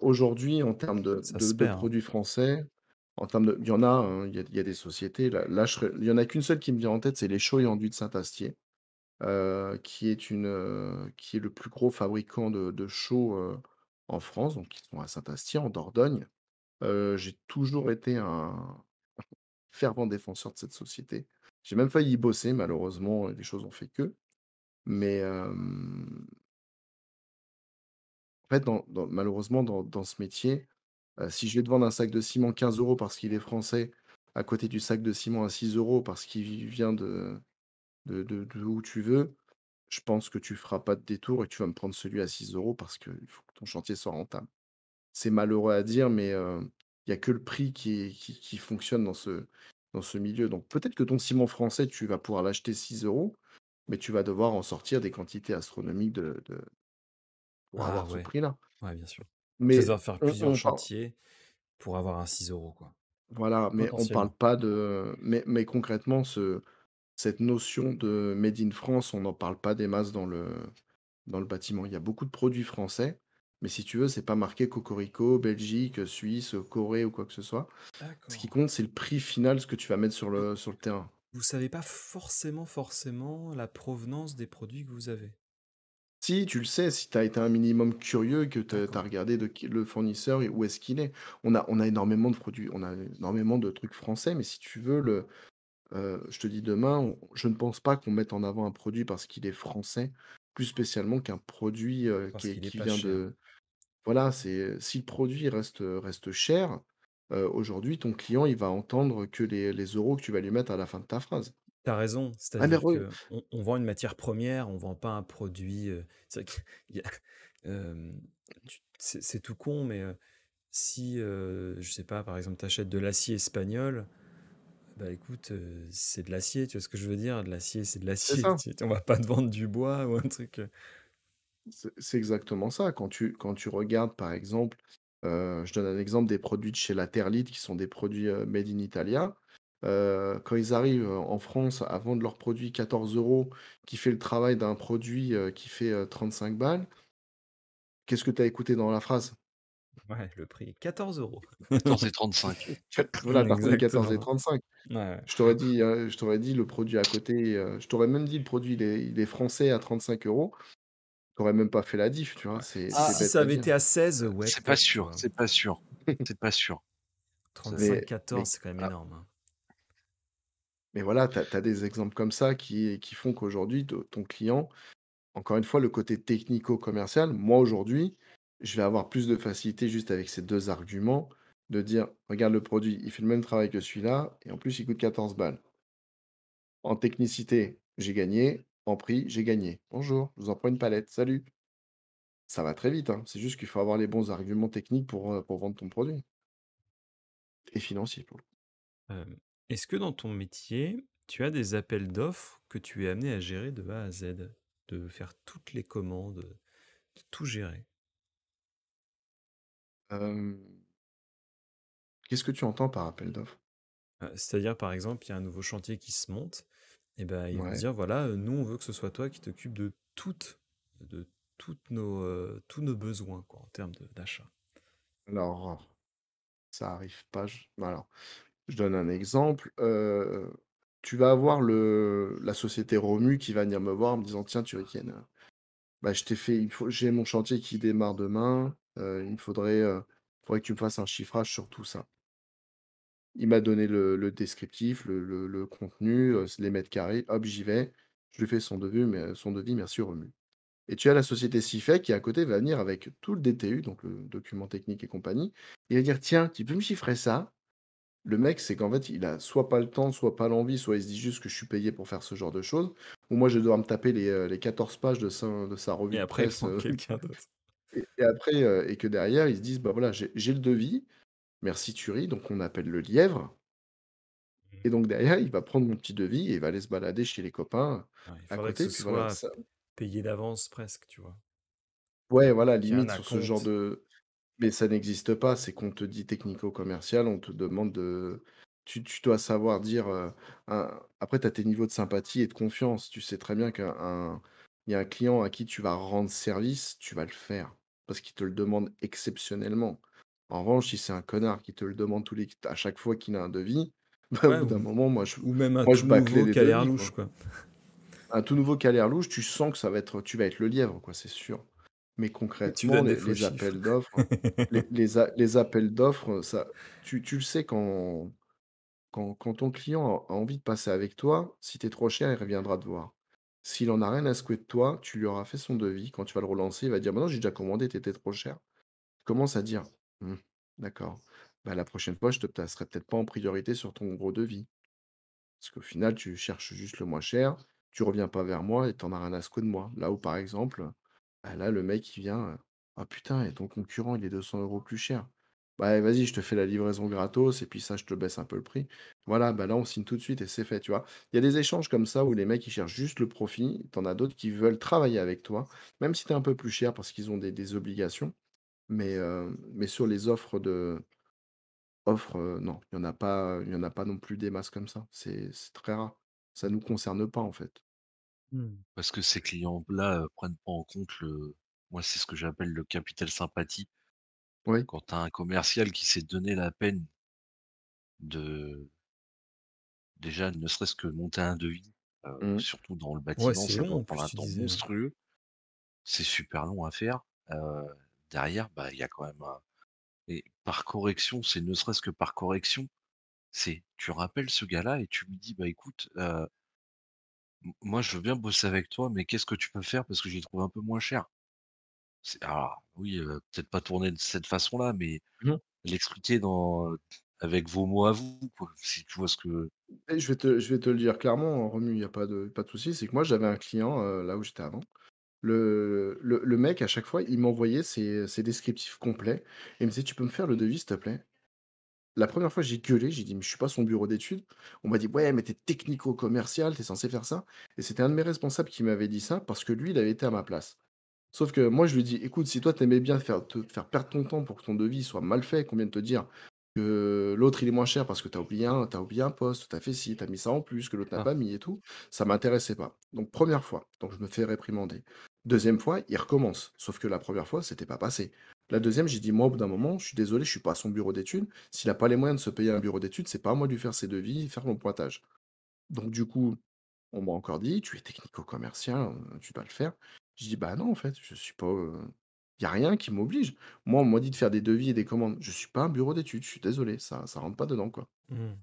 aujourd'hui, en termes de Ça de se de perd, hein. produits français, en termes de il y en a, hein, il y a des sociétés, là, il y en a qu'une seule qui me vient en tête, c'est les Chaux et Enduits de Saint-Astier, qui est le plus gros fabricant de chaux, en France, donc ils sont à Saint-Astier, en Dordogne. J'ai toujours été un fervent défenseur de cette société. J'ai même failli y bosser, malheureusement, les choses ont fait que. Mais, en fait, malheureusement, dans ce métier, si je vais te vendre un sac de ciment 15 € parce qu'il est français, à côté du sac de ciment à 6 € parce qu'il vient de où tu veux, je pense que tu feras pas de détour et tu vas me prendre celui à 6 € parce qu'il faut que ton chantier soit rentable. C'est malheureux à dire, mais il y a que le prix qui fonctionne dans ce milieu. Donc peut-être que ton ciment français, tu vas pouvoir l'acheter 6 €, mais tu vas devoir en sortir des quantités astronomiques pour Ah avoir ce ouais, prix-là. ouais, bien sûr. Tu vas Mais devoir faire on plusieurs on parle chantiers pour avoir un 6 €, quoi. voilà, mais on parle Potentiellement. pas de mais concrètement, cette notion de made in France, on n'en parle pas des masses dans le bâtiment. Il y a beaucoup de produits français, mais si tu veux, c'est pas marqué cocorico, Belgique, Suisse, Corée ou quoi que ce soit. Ce qui D'accord. compte, c'est le prix final, ce que tu vas mettre sur Donc, le terrain. vous savez pas forcément la provenance des produits que vous avez. Si, tu le sais, si tu as été un minimum curieux et que tu as D'accord. regardé de qui le fournisseur et où est-ce qu'il est. On a énormément de produits, on a énormément de trucs français, mais si tu veux je te dis demain, je ne pense pas qu'on mette en avant un produit parce qu'il est français, plus spécialement qu'un produit, Parce qu'il est qui pas vient cher. de voilà, si le produit reste cher, aujourd'hui, ton client, il va entendre que les euros que tu vas lui mettre à la fin de ta phrase. T'as raison, «Ah mais c'est-à-dire re» qu'on vend une matière première, on vend pas un produit, c'est vrai qu'il y a, c'est tout con, mais si, je sais pas, par exemple, tu achètes de l'acier espagnol, bah écoute, c'est de l'acier, tu vois ce que je veux dire? De l'acier, c'est de c'est l'acier. ça. On va pas te vendre du bois ou un truc. C'est exactement ça. Quand tu regardes, par exemple, je donne un exemple des produits de chez Laterlite qui sont des produits, made in Italia. Quand ils arrivent, en France à vendre leurs produits 14 €, qui fait le travail d'un produit, qui fait, 35 balles, qu'est-ce que tu as écouté dans la phrase? Ouais, le prix, 14 €. 14,35 €. Voilà, tu as reconnu Exactement. 14,35. Ouais, ouais. Je t'aurais dit le produit à côté, je t'aurais même dit le produit il est français à 35 €. Tu aurais même pas fait la diff, tu vois? Ouais. C'est Ah, Si bête ça à avait dire. été à 16, ouais, c'est pas peut-être, tu sûr, vois. c'est pas sûr, c'est pas sûr. Ça, Trente-cinq, Mais 14, mais c'est quand même ah énorme, hein. Mais voilà, tu as des exemples comme ça qui font qu'aujourd'hui, ton client, encore une fois, le côté technico-commercial, moi aujourd'hui, je vais avoir plus de facilité juste avec ces 2 arguments, de dire: «Regarde le produit, il fait le même travail que celui-là et en plus il coûte 14 balles. En technicité, j'ai gagné, en prix, j'ai gagné. Bonjour, je vous en prends une palette, salut». Ça va très vite, hein, c'est juste qu'il faut avoir les bons arguments techniques pour vendre ton produit et financiers pour le coup. Hem, est-ce que dans ton métier, tu as des appels d'offres que tu es amené à gérer de A à Z? De faire toutes les commandes, de tout gérer? Hem, Qu'est-ce que tu entends par appel d'offres? C'est-à-dire, par exemple, il y a un nouveau chantier qui se monte, et ben, ils vont se Ouais, dire: «Voilà, nous, on veut que ce soit toi qui t'occupes de tous nos besoins, quoi, en termes d'achat». alors ça arrive pas, alors je donne un exemple, tu vas avoir la société Romu qui va venir me voir en me disant: «Tiens Turrican, bah, j'ai mon chantier qui démarre demain, il me faudrait que tu me fasses un chiffrage sur tout ça». Il m'a donné le descriptif, le contenu, les mètres carrés, hop, j'y vais. Je lui fais son devis, merci Romu. Et tu as la société Cifec qui à côté va venir avec tout le DTU, donc le document technique et compagnie. Il va dire: «Tiens, tu peux me chiffrer ça?» Le mec, c'est qu'en fait, il a soit pas le temps, soit pas l'envie, soit il se dit juste que je suis payé pour faire ce genre de choses, ou moi je dois me taper les 14 pages de sa revue Et de après, il presse, prend quelqu'un d'autre. et après, et que derrière, ils se disent: «Bah, voilà, j'ai le devis, merci Turi», donc on appelle le lièvre et donc derrière, il va prendre mon petit devis et il va aller se balader chez les copains, Ouais, il à faudrait que côté, ce puis voilà, soit ça payé d'avance presque, tu vois? ouais, voilà, Qu'il y ait un limite sur ce genre acompte. mais ça n'existe pas, c'est qu'on te dit technico-commercial, on te demande de tu dois savoir dire, après tu as tes niveaux de sympathie et de confiance. Tu sais très bien il y a un client à qui tu vas rendre service, tu vas le faire, parce qu'il te le demande exceptionnellement. En revanche, si c'est un connard qui te le demande à chaque fois qu'il a un devis, bah, au Ouais, bout d'un moment, ou même un moi je tout bâclais nouveau les qui a l'air devis, louche, quoi. quoi. Un tout nouveau qui a l'air louche, tu sens que tu vas être le lièvre, quoi, c'est sûr. Mais Tu concrètement, donnes des les faux les chiffres. appels d'offres les appels d'offres, ça tu le sais quand ton client a envie de passer avec toi, si tu es trop cher, il reviendra te voir. S'il en a rien à secouer de toi, tu lui auras fait son devis, quand tu vas le relancer, il va dire: «Bah non, j'ai déjà commandé, tu étais trop cher». Tu commences à dire: «Mmh, d'accord, bah, la prochaine fois, je te placerai peut-être pas en priorité sur ton gros devis». Parce qu'au final, tu cherches juste le moins cher, tu reviens pas vers moi et tu en as rien à secouer de moi. Là où, par exemple, bah, là, le mec, il vient, «Ah putain et ton concurrent, il est 200 € plus cher». «Bah, vas-y, je te fais la livraison gratos et puis ça, je te baisse un peu le prix». Voilà, bah, là, on signe tout de suite et c'est fait, tu vois? Il y a des échanges comme ça où les mecs, ils cherchent juste le profit. Tu en as d'autres qui veulent travailler avec toi, même si tu es un peu plus cher parce qu'ils ont des obligations. Mais sur les offres, non, il y en a pas non plus des masses comme ça. C'est très rare. Ça nous concerne pas, en fait. Mmh. Parce que ces clients-là, prennent pas en compte moi, c'est ce que j'appelle le capital sympathie. Oui. Quand tu as un commercial qui s'est donné la peine de déjà, ne serait-ce que monter un devis, Mmh. surtout dans le Ouais, bâtiment, c'est ça long doit en prendre plus, un tu temps disais, hein. monstrueux. c'est super long à faire. Derrière, bah, il y a quand même un et par correction, c'est ne serait-ce que par correction, c'est tu rappelles ce gars-là et tu lui dis: «Bah, écoute, moi je veux bien bosser avec toi, mais qu'est-ce que tu peux faire? Parce que j'ai trouvé un peu moins cher». C'est alors oui, peut-être pas tourner de cette façon-là, mais Mmh. l'expliquer avec vos mots à vous, quoi, si tu vois ce que Et je vais te le dire clairement, Romu, il y a pas de souci, c'est que moi j'avais un client, là où j'étais avant. Le mec à chaque fois, il m'envoyait ses descriptifs complets et il me disait: «Tu peux me faire le devis s'il te plaît?» La première fois, j'ai gueulé, j'ai dit: «Mais je suis pas son bureau d'études». On m'a dit: «Ouais, mais tu es technico-commercial, tu es censé faire ça». Et c'était un de mes responsables qui m'avait dit ça parce que lui, il avait été à ma place. Sauf que moi, je lui dis: «Écoute, si toi, tu aimais bien te faire perdre ton temps pour que ton devis soit mal fait, qu'on vienne te dire que l'autre, il est moins cher parce que tu as oublié un poste, tu as fait ci, tu as mis ça en plus, que l'autre n'a ah, pas mis et tout», ça m'intéressait pas. Donc première fois, donc je me fais réprimander. Deuxième fois, il recommence, sauf que la première fois, c'était pas passé. La deuxième, j'ai dit: «Moi, au bout d'un moment, je suis désolé, je suis pas à son bureau d'études. S'il a pas les moyens de se payer un bureau d'études, c'est pas à moi de lui faire ses devis et faire mon pointage». Donc du coup, on m'a encore dit: «Tu es technico-commercial, tu dois le faire». Je dis: «Bah non, en fait, je suis pas, il y a rien qui m'oblige. Moi, on m'a dit de faire des devis et des commandes. Je suis pas un bureau d'études, je suis désolé, ça rentre pas dedans, quoi». Mmh.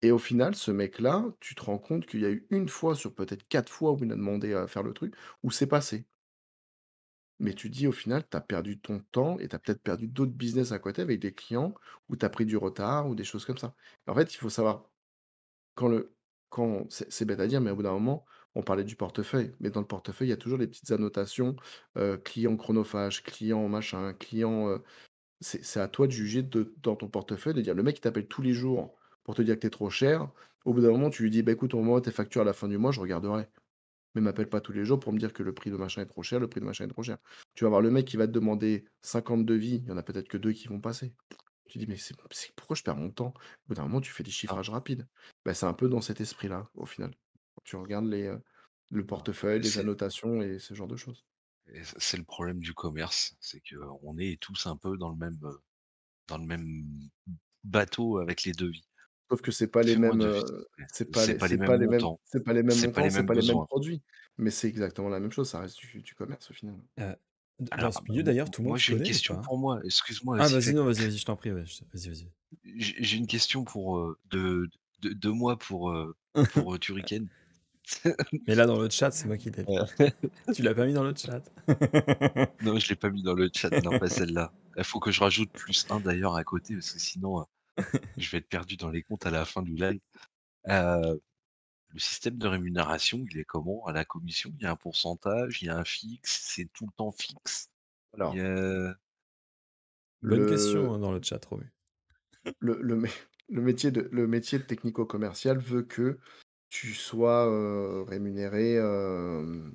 Et au final, ce mec-là, tu te rends compte qu'il y a eu une fois sur peut-être 4 fois où il a demandé à faire le truc, où c'est passé. Mais tu dis au final, tu as perdu ton temps et tu as peut-être perdu d'autres business à côté avec des clients où tu as pris du retard ou des choses comme ça. En fait, il faut savoir quand le quand c'est bête à dire, mais au bout d'un moment, on parlait du portefeuille, mais dans le portefeuille, il y a toujours les petites annotations, client chronophage, client machin, client, c'est à toi de juger dans ton portefeuille, de dire le mec il t'appelle tous les jours pour te dire que tu es trop cher. Au bout d'un moment, tu lui dis: «Bah, écoute, envoie-moi tes factures à la fin du mois, je regarderai. Mais m'appelle pas tous les jours pour me dire que le prix de machin est trop cher, le prix de machin est trop cher». Tu vas voir le mec qui va te demander 50 devis, il y en a peut-être que 2 qui vont passer. Tu dis: «Mais pourquoi je perds mon temps?» Au bout d'un moment, tu fais des ah, chiffrages rapides. Bah, c'est un peu dans cet esprit-là, au final. Quand tu regardes le ah, portefeuille, les c'est annotations et ce genre de choses. c'est le problème du commerce, c'est qu'on est tous un peu dans le même bateau avec les devis. Sauf que c'est pas les Fais-moi un mêmes, devis, s'il te plaît. c'est pas C'est les pas les c'est mêmes pas les mêmes montants, c'est pas les mêmes c'est pas montants, les c'est mêmes pas les mêmes besoins. produits. Mais c'est exactement la même chose, ça reste du commerce, au final. Heu, d dans Alors, ce bah, milieu d'ailleurs, tout le monde moi se j'ai une connaît ou question pas? pour moi, excuse-moi Ah si vas-y, fait non, vas-y, je t'en prie, ouais, je vas-y, vas-y. j'ai une question pour, de moi pour, Turrican. Mais là, dans le chat, c'est moi qui l'ai mis. Tu l'as pas mis dans le chat? Non, je l'ai pas mis dans le chat, non, pas celle-là. Il faut que je rajoute +1 d'ailleurs à côté parce que sinon, je vais être perdu dans les comptes à la fin du live. Heu, le système de rémunération, il est comment? À la commission, il y a un pourcentage, il y a un fixe, c'est tout le temps fixe? Il y Alors, a Bonne le question, hein, dans le chat, Romu. le métier de technico-commercial veut que tu sois, rémunéré, je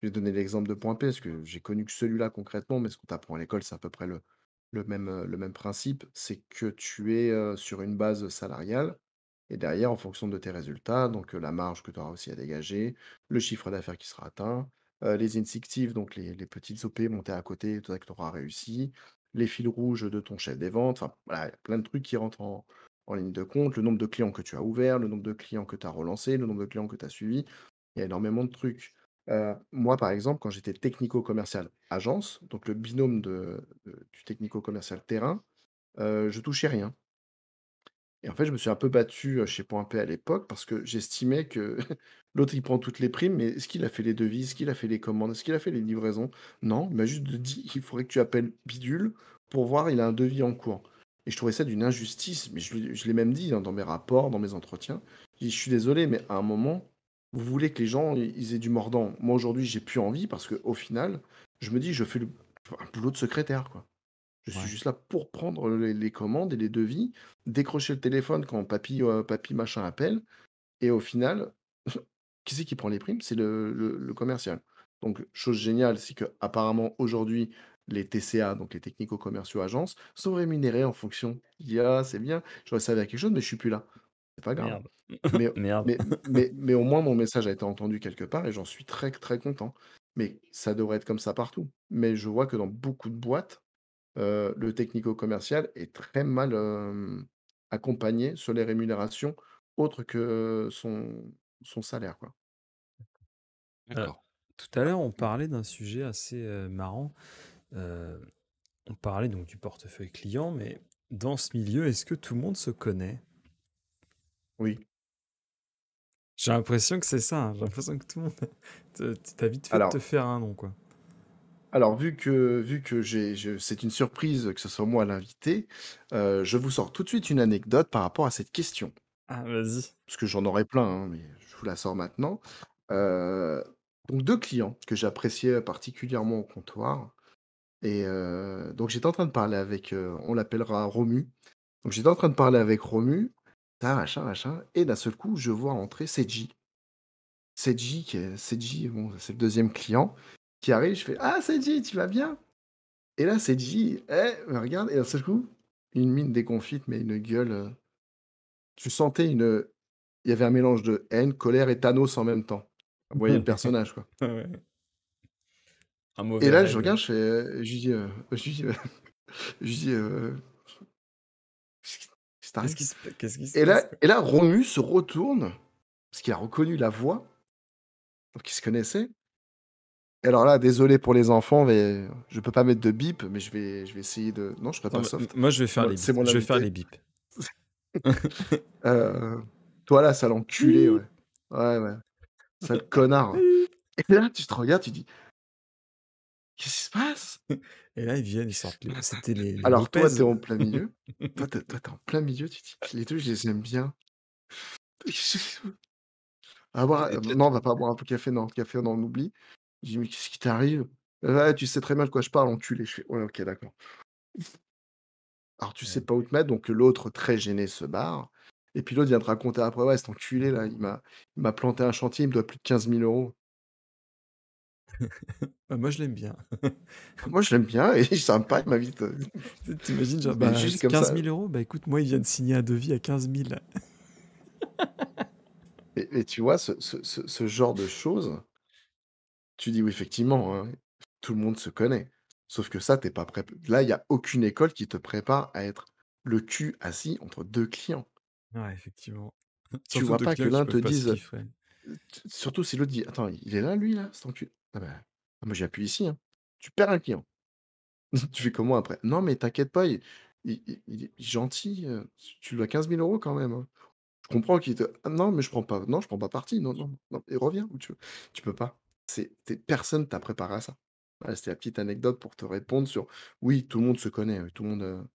vais donner l'exemple de Point P, parce que j'ai connu que celui-là concrètement, mais ce qu'on t'apprend à l'école, c'est à peu près le même principe. C'est que tu es, sur une base salariale et derrière, en fonction de tes résultats, donc la marge que tu auras aussi à dégager, le chiffre d'affaires qui sera atteint, les incentives, donc les petites OP montées à côté, tout ça que tu auras réussi, les fils rouges de ton chef des ventes, enfin, voilà, il y a plein de trucs qui rentrent en ligne de compte, le nombre de clients que tu as ouverts, le nombre de clients que tu as relancés, le nombre de clients que tu as suivis. Il y a énormément de trucs. Moi, par exemple, quand j'étais technico-commercial agence, donc le binôme du technico-commercial terrain, je touchais rien. Et en fait, je me suis un peu battu, chez Point P à l'époque parce que j'estimais que l'autre, il prend toutes les primes, mais est-ce qu'il a fait les devis? Est-ce qu'il a fait les commandes? Est-ce qu'il a fait les livraisons? Non, il m'a juste dit: «Il faudrait que tu appelles bidule pour voir, il a un devis en cours». Et je trouvais ça d'une injustice, mais je l'ai même dit, hein, dans mes rapports, dans mes entretiens. J'ai dit: «Je suis désolé, mais à un moment, vous voulez que les gens, ils aient du mordant». Moi, aujourd'hui, j'ai plus envie parce qu'au final, je me dis: «Je fais un boulot de secrétaire, quoi». Je suis ouais, juste là pour prendre les commandes et les devis, décrocher le téléphone quand papy machin appelle et au final, qui c'est qui prend les primes? C'est le commercial. Donc chose géniale, c'est qu'apparemment aujourd'hui, les TCA, donc les technico-commerciaux agences, sont rémunérés en fonction. Je dis: «Ah, c'est bien, j'aurais servi à quelque chose, mais je suis plus là». C'est pas grave. Merde. Mais Merde. mais au moins mon message a été entendu quelque part et j'en suis très, très content. Mais ça devrait être comme ça partout. Mais je vois que dans beaucoup de boîtes, le technico-commercial est très mal, accompagné sur les rémunérations autres que son salaire, quoi. Heu, d'accord. Tout à l'heure, on parlait d'un sujet assez marrant. Euh, on parlait donc du portefeuille client, mais dans ce milieu, est-ce que tout le monde se connaît? Oui. J'ai l'impression que c'est ça, hein. J'ai l'impression que tout le monde... T'as vite fait de te Alors, faire un nom, quoi. alors vu que c'est une surprise que ce soit moi l'invité, je vous sors tout de suite une anecdote par rapport à cette question. Ah, vas-y. Parce que j'en aurais plein, hein, mais je vous la sors maintenant. Heu, donc 2 clients que j'appréciais particulièrement au comptoir et donc j'étais en train de parler avec, on l'appellera Romu. Donc j'étais en train de parler avec Romu, ça machin, machin et d'un seul coup, je vois entrer Seiji. Seiji, bon, c'est le deuxième client qui arrive, je fais: «Ah Seiji, tu vas bien?» Et là Seiji, me regarde et d'un seul coup, une mine déconfite, mais une gueule, tu sentais il y avait un mélange de haine, colère et Thanos en même temps. Vous voyez le personnage, quoi. Ouais. Un Et mauvais là, je rêve. regarde, je fais, je lui dis, je lui dis, je lui dis, «Qu'est-ce qui t'arrive?» Qu'est-ce qui se Et passe, là quoi? et là, Romu se retourne, parce qu'il a reconnu la voix, donc il se connaissait. Et alors là, désolé pour les enfants, mais je peux pas mettre de bip, mais je vais essayer de non, je serai Attends, pas soft. moi, je vais C'est faire moi les c'est bips. moi Je vais faire l'invité. les bips. Heu, Toi là, sale enculé, Bip, ouais. Ouais, ouais, sale connard. bip. Et là, tu te regardes, tu dis: «Qu'est-ce qui se passe?» Et là, ils viennent, ils sortent les... C'était les Alors toi, Lopez. t'es en plein milieu. Toi, tu en plein milieu, tu te dis: «Les 2, je les aime bien». Ah bah, Et toi, non, on va pas boire un peu de café, non, le café, non, on oublie. Je dis: «Mais qu'est-ce qui t'arrive?» «Ouais, tu sais très bien de quoi je parle, enculé». Je fais: «Ouais, OK, d'accord». Alors tu sais Ouais. pas où te mettre, donc l'autre, très gêné, se barre et puis l'autre vient te raconter après: «Ouais, cet enculé là, il m'a planté un chantier, il me doit plus de 15 000 €». Bah, moi, je l'aime bien. Moi, je l'aime bien et il est sympa, il m'invite, T'imagines, genre, mais bah, juste c'est comme 15 ça. 000 euros. Bah, écoute, moi, il vient de signer un devis à 15 000. Et tu vois, ce genre de choses, tu dis: «Oui, effectivement, hein, tout le monde se connaît». Sauf que ça, tu pas prép là, il y a aucune école qui te prépare à être le cul assis entre 2 clients. Ouais, effectivement. Tu Surtout vois deux pas que clients qui l'un te peuvent pas se dise, chiffrer. surtout si l'autre dit: «Attends, il est là lui là, cet enculé?» «Ah bah, moi j'appuie ici, hein». Tu perds un client. Tu fais comment après? «Non mais t'inquiète pas, il est gentil, tu lui dois 15 000 € quand même, hein». Je comprends qu'il te «Ah non mais je prends pas, non je prends pas parti, non, non, non et reviens où tu veux». Tu peux pas. Personne t'a préparé à ça. Voilà, c'était la petite anecdote pour te répondre sur oui, tout le monde se connaît, tout le monde,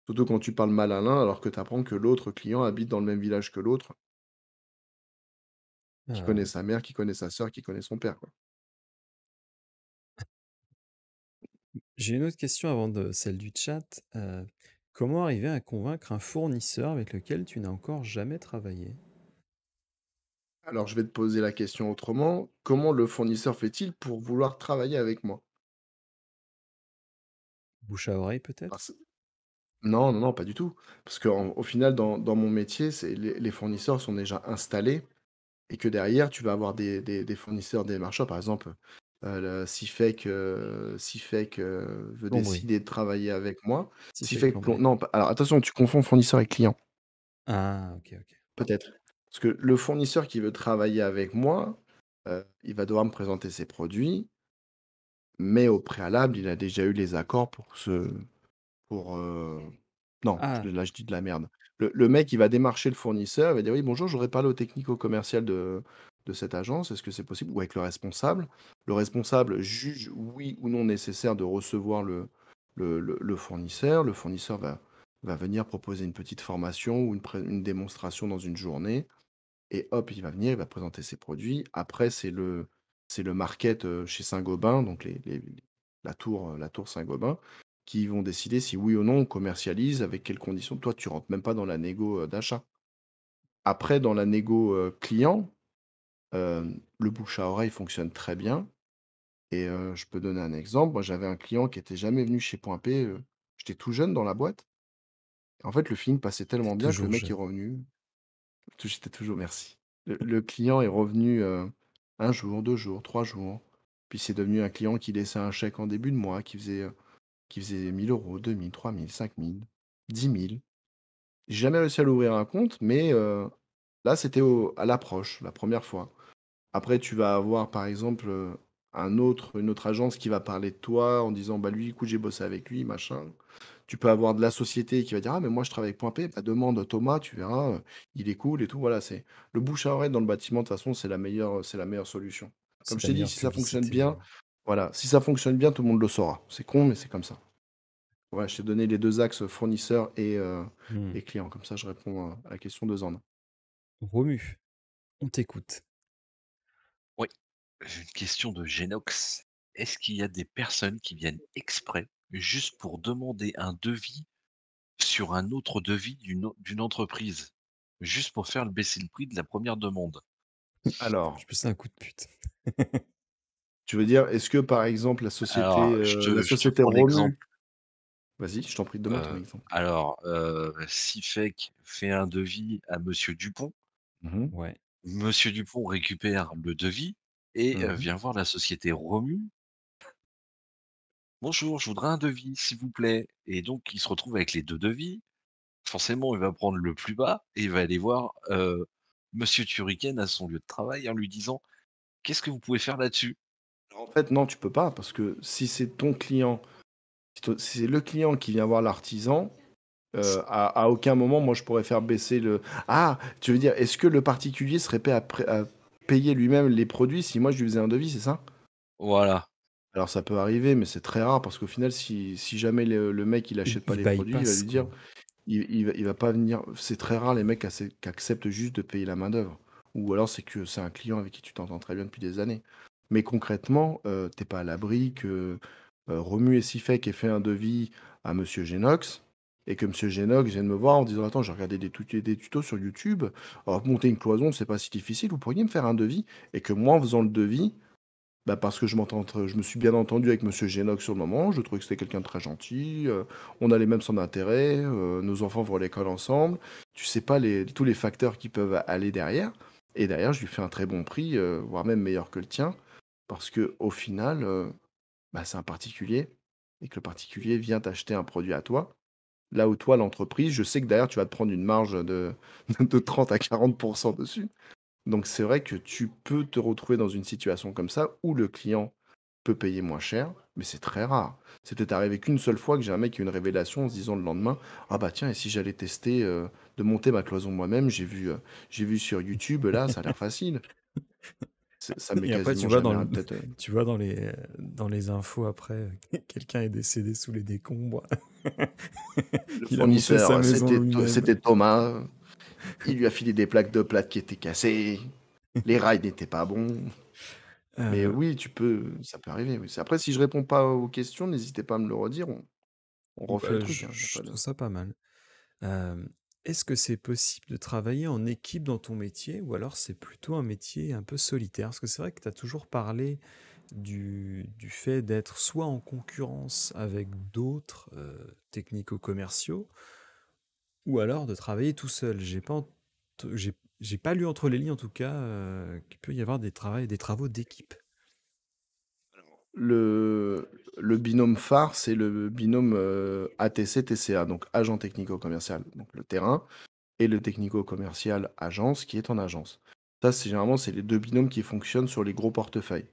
surtout quand tu parles mal à l'un alors que tu apprends que l'autre client habite dans le même village que l'autre, qui Ah, connaît sa mère, qui connaît sa sœur, qui connaît son père, quoi. j'ai une autre question avant celle du chat. Comment arriver à convaincre un fournisseur avec lequel tu n'as encore jamais travaillé? Alors je vais te poser la question autrement, comment le fournisseur fait-il pour vouloir travailler avec moi? Bouche à oreille, peut-être? Parce non, non, non, pas du tout. Parce qu'au final dans mon métier, c'est les fournisseurs sont déjà installés et que derrière tu vas avoir des fournisseurs, des marchands. Par exemple, le Sifec, veut Plomberie. décider de travailler avec moi. Si fait Sifec plom plomberie. non, pas alors attention, tu confonds fournisseur et client, Ah, ok, ok. peut-être. Parce que le fournisseur qui veut travailler avec moi, il va devoir me présenter ses produits, mais au préalable, il a déjà eu les accords pour, non, Ah, je dis de la merde. Le mec, il va démarcher le fournisseur, il va dire: «Oui, bonjour, j'aurais parlé au technico-commercial de cette agence, est-ce que c'est possible?» Ou avec le responsable. Le responsable juge oui ou non nécessaire de recevoir le fournisseur. Le fournisseur va venir proposer une petite formation ou une démonstration dans une journée et hop, il va venir, il va présenter ses produits. Après, c'est le market, chez Saint-Gobain, donc la tour Saint-Gobain, qui vont décider si oui ou non on commercialise, avec quelles conditions. Toi, tu rentres même pas dans la négo, d'achat. Après, dans la négo, client, le bouche à oreille fonctionne très bien et je peux donner un exemple. Moi, j'avais un client qui était jamais venu chez Point P, j'étais tout jeune dans la boîte. En fait, le feeling passait t'es tellement bien que le toujours mec est jeune. revenu. J'étais toujours merci. Le client est revenu, 1 jour, 2 jours, 3 jours. Puis c'est devenu un client qui laissait un chèque en début de mois, qui faisait 1 000 €, 2 000, 3 000, 5 000, 10 000. J'ai jamais réussi à l'ouvrir un compte, mais là, c'était à l'approche, la première fois. Après, tu vas avoir, par exemple, une autre agence qui va parler de toi en disant, bah lui, écoute, j'ai bossé avec lui, machin. Tu peux avoir de la société qui va dire, ah, mais moi, je travaille avec Point P, bah, demande Thomas, tu verras, il est cool et tout. Voilà, c'est le bouche à oreille dans le bâtiment, de toute façon, c'est la meilleure solution. Comme C'est je la t'ai dit, meilleure si ça fonctionne publicité. bien, voilà, si ça fonctionne bien, tout le monde le saura. C'est con, mais c'est comme ça. Voilà, je t'ai donné les deux axes fournisseurs Hmm. et clients. Comme ça, je réponds à la question deux en un. Romu, on t'écoute. Oui, j'ai une question de Genox. Est-ce qu'il y a des personnes qui viennent exprès juste pour demander un devis sur un autre devis d'une entreprise? Juste pour faire baisser le prix de la première demande? Je Alors, peux ça un coup de pute. tu veux dire, est-ce que par exemple Alors, la je te société prends l'exemple. Romu, vas-y, je t'en prie, donne-moi ton exemple. Sifek fait un devis à Monsieur Dupont. Mhm, Ouais. Monsieur Dupont récupère le devis et mhm. vient voir la société Romu. «Bonjour, je voudrais un devis, s'il vous plaît», et donc il se retrouve avec les 2 devis. Forcément, il va prendre le plus bas et il va aller voir, Monsieur Turrican à son lieu de travail en lui disant: «Qu'est-ce que vous pouvez faire là-dessus?» En fait, non, tu peux pas, parce que si c'est ton client, si c'est le client qui vient voir l'artisan, à aucun moment, moi, je pourrais faire baisser le... Ah, tu veux dire, est-ce que le particulier serait prêt à payer lui-même les produits si moi, je lui faisais un devis, c'est ça? Voilà, Alors ça peut arriver, mais c'est très rare parce qu'au final, si jamais le mec il achète pas Il les produits, il va bypass, lui dire, quoi. il va pas venir. C'est très rare les mecs qui acceptent juste de payer la main-d'œuvre. Ou alors c'est que c'est un client avec qui tu t'entends très bien depuis des années. Mais concrètement, t'es pas à l'abri que Romu et Sifek aient fait un devis à Monsieur Genox et que Monsieur Genox vienne me voir en disant, attends, j'ai regardé des tutos sur YouTube. Alors, monter une cloison, c'est pas si difficile. Vous pourriez me faire un devis et que moi, en faisant le devis, bah parce que je me suis bien entendu avec Monsieur Génox sur le moment, je trouvais que c'était quelqu'un de très gentil, on a les mêmes centres d'intérêt, nos enfants vont à l'école ensemble, tu sais pas tous les facteurs qui peuvent aller derrière, et derrière je lui fais un très bon prix, voire même meilleur que le tien, parce que au final, bah, c'est un particulier, et que le particulier vient t'acheter un produit à toi, là où toi, l'entreprise, je sais que derrière tu vas te prendre une marge de 30 à 40% dessus, donc c'est vrai que tu peux te retrouver dans une situation comme ça où le client peut payer moins cher, mais c'est très rare. C'est peut-être arrivé qu'une seule fois que j'ai un mec qui a eu une révélation en se disant le lendemain, ah bah tiens, et si j'allais tester de monter ma cloison moi-même, j'ai vu sur YouTube, là, ça a l'air facile. Ça m'est Et après, quasiment jamais peut-être. tu vois dans les infos après, quelqu'un est décédé sous les décombres. Le Il a monté sa fournisseur, maison lui-même. c'était Thomas. Il lui a filé des plaques de plate qui étaient cassées. Les rails n'étaient pas bons. Mais Euh, oui, ça peut arriver. Oui. Après, si je réponds pas aux questions, n'hésitez pas à me le redire. On refait le bah, truc. Hein, y a je pas de... trouve ça pas mal. Est-ce que c'est possible de travailler en équipe dans ton métier ou alors c'est plutôt un métier un peu solitaire? Parce que c'est vrai que tu as toujours parlé du fait d'être soit en concurrence avec d'autres technico-commerciaux ou alors de travailler tout seul. J'ai pas lu entre les lignes en tout cas qu'il peut y avoir des travaux d'équipe. Le, le binôme phare, c'est le binôme ATC-TCA, donc agent technico-commercial, donc le terrain, et le technico-commercial agence qui est en agence. Ça, généralement, c'est les deux binômes qui fonctionnent sur les gros portefeuilles.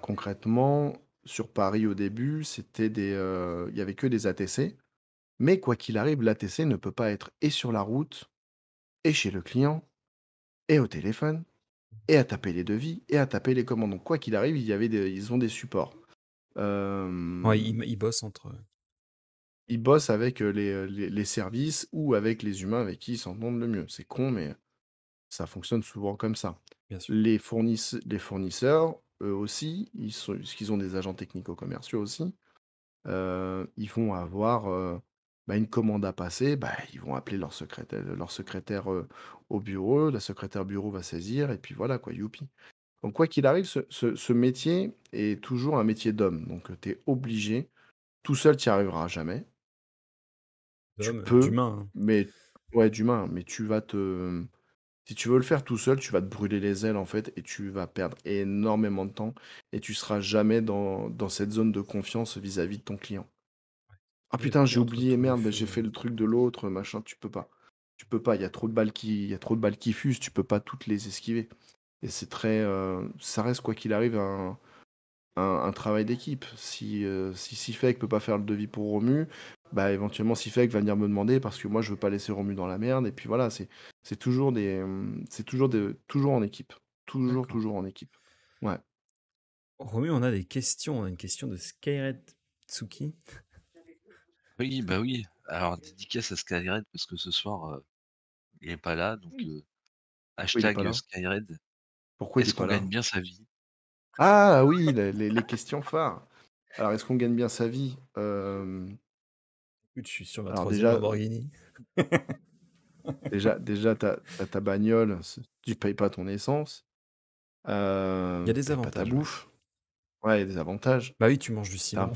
Concrètement, sur Paris au début, il y avait que des ATC, mais quoi qu'il arrive, l'ATC ne peut pas être et sur la route, et chez le client, et au téléphone, et à taper les devis, et à taper les commandes. Donc quoi qu'il arrive, ils ont des supports. Ouais, Euh, ils bossent entre eux, Ils bossent avec les services ou avec les humains avec qui ils s'entendent le mieux. C'est con, mais ça fonctionne souvent comme ça. bien sûr. Les fournisseurs, eux aussi, puisqu'ils ont des agents technico-commerciaux aussi, ils vont avoir bah, une commande à passer, bah, ils vont appeler leur secrétaire au bureau, la secrétaire bureau va saisir, et puis voilà, quoi, youpi. Donc quoi qu'il arrive, ce métier est toujours un métier d'homme. Donc tu es obligé, tout seul, tu n'y arriveras jamais. Tu peux, D'humain, hein. mais ouais, d'humain, mais si tu veux le faire tout seul, tu vas te brûler les ailes en fait et tu vas perdre énormément de temps et tu seras jamais dans cette zone de confiance vis-à-vis de ton client. Ah Il y a putain, le nez j'ai entre oublié, tous les merde, bah, feux. j'ai fait le truc de l'autre, machin, tu peux pas. Tu peux pas, il y a trop de balles qui fusent, tu peux pas toutes les esquiver. Et c'est très, ça reste quoi qu'il arrive un travail d'équipe. Si Sifek peut pas faire le devis pour Romu, bah, éventuellement Sifek va venir me demander parce que moi je veux pas laisser Romu dans la merde et puis voilà, c'est toujours toujours en équipe. Toujours, D'accord. toujours en équipe. Ouais. Romu, on a des questions. On a une question de Skyred Tsuki. Oui, bah oui. Alors, dédicace à Skyred parce que ce soir, il est pas là, donc Pourquoi il est pas hashtag là? Skyred. Pourquoi il est Est-ce pas qu'on là? gagne bien sa vie? Ah oui, les questions phares. Alors, est-ce qu'on gagne bien sa vie? Écoute, je suis sur ma Alors troisième déjà, Lamborghini. déjà, t'as ta bagnole, tu payes pas ton essence, Il y a des payes pas ta avantages, ouais. bouffe. Ouais, il y a des avantages. Bah oui, tu manges du T'as ciment.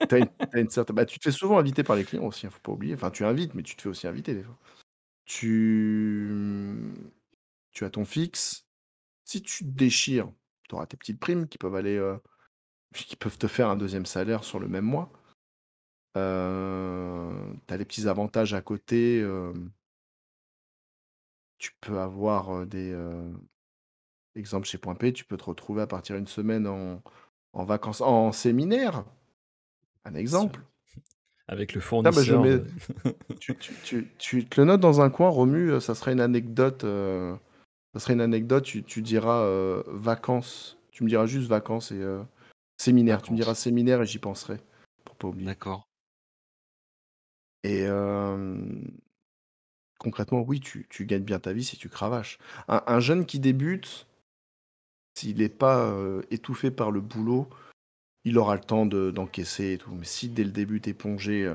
t'as une certaine bah, tu te fais souvent inviter par les clients aussi, hein, faut pas oublier. Enfin, tu invites, mais tu te fais aussi inviter des fois. Tu, tu as ton fixe. Si tu te déchires, tu auras tes petites primes qui peuvent te faire un deuxième salaire sur le même mois. Tu as les petits avantages à côté. Tu peux avoir exemple chez Point P, tu peux te retrouver à partir une semaine en vacances, en séminaire. Un Sûr. exemple. Avec le Tiens, bah, fournisseur de... tu te le notes dans un coin, Romu, ça serait une anecdote. Ça serait une anecdote, tu diras vacances. Tu me diras juste vacances et séminaire. Tu me diras Vacances. séminaire et j'y penserai. Pour pas oublier. D'accord. Et concrètement, oui, tu gagnes bien ta vie si tu cravaches. Un jeune qui débute, s'il n'est pas étouffé par le boulot, il aura le temps d'encaisser et tout. Mais si dès le début, t'es plongé,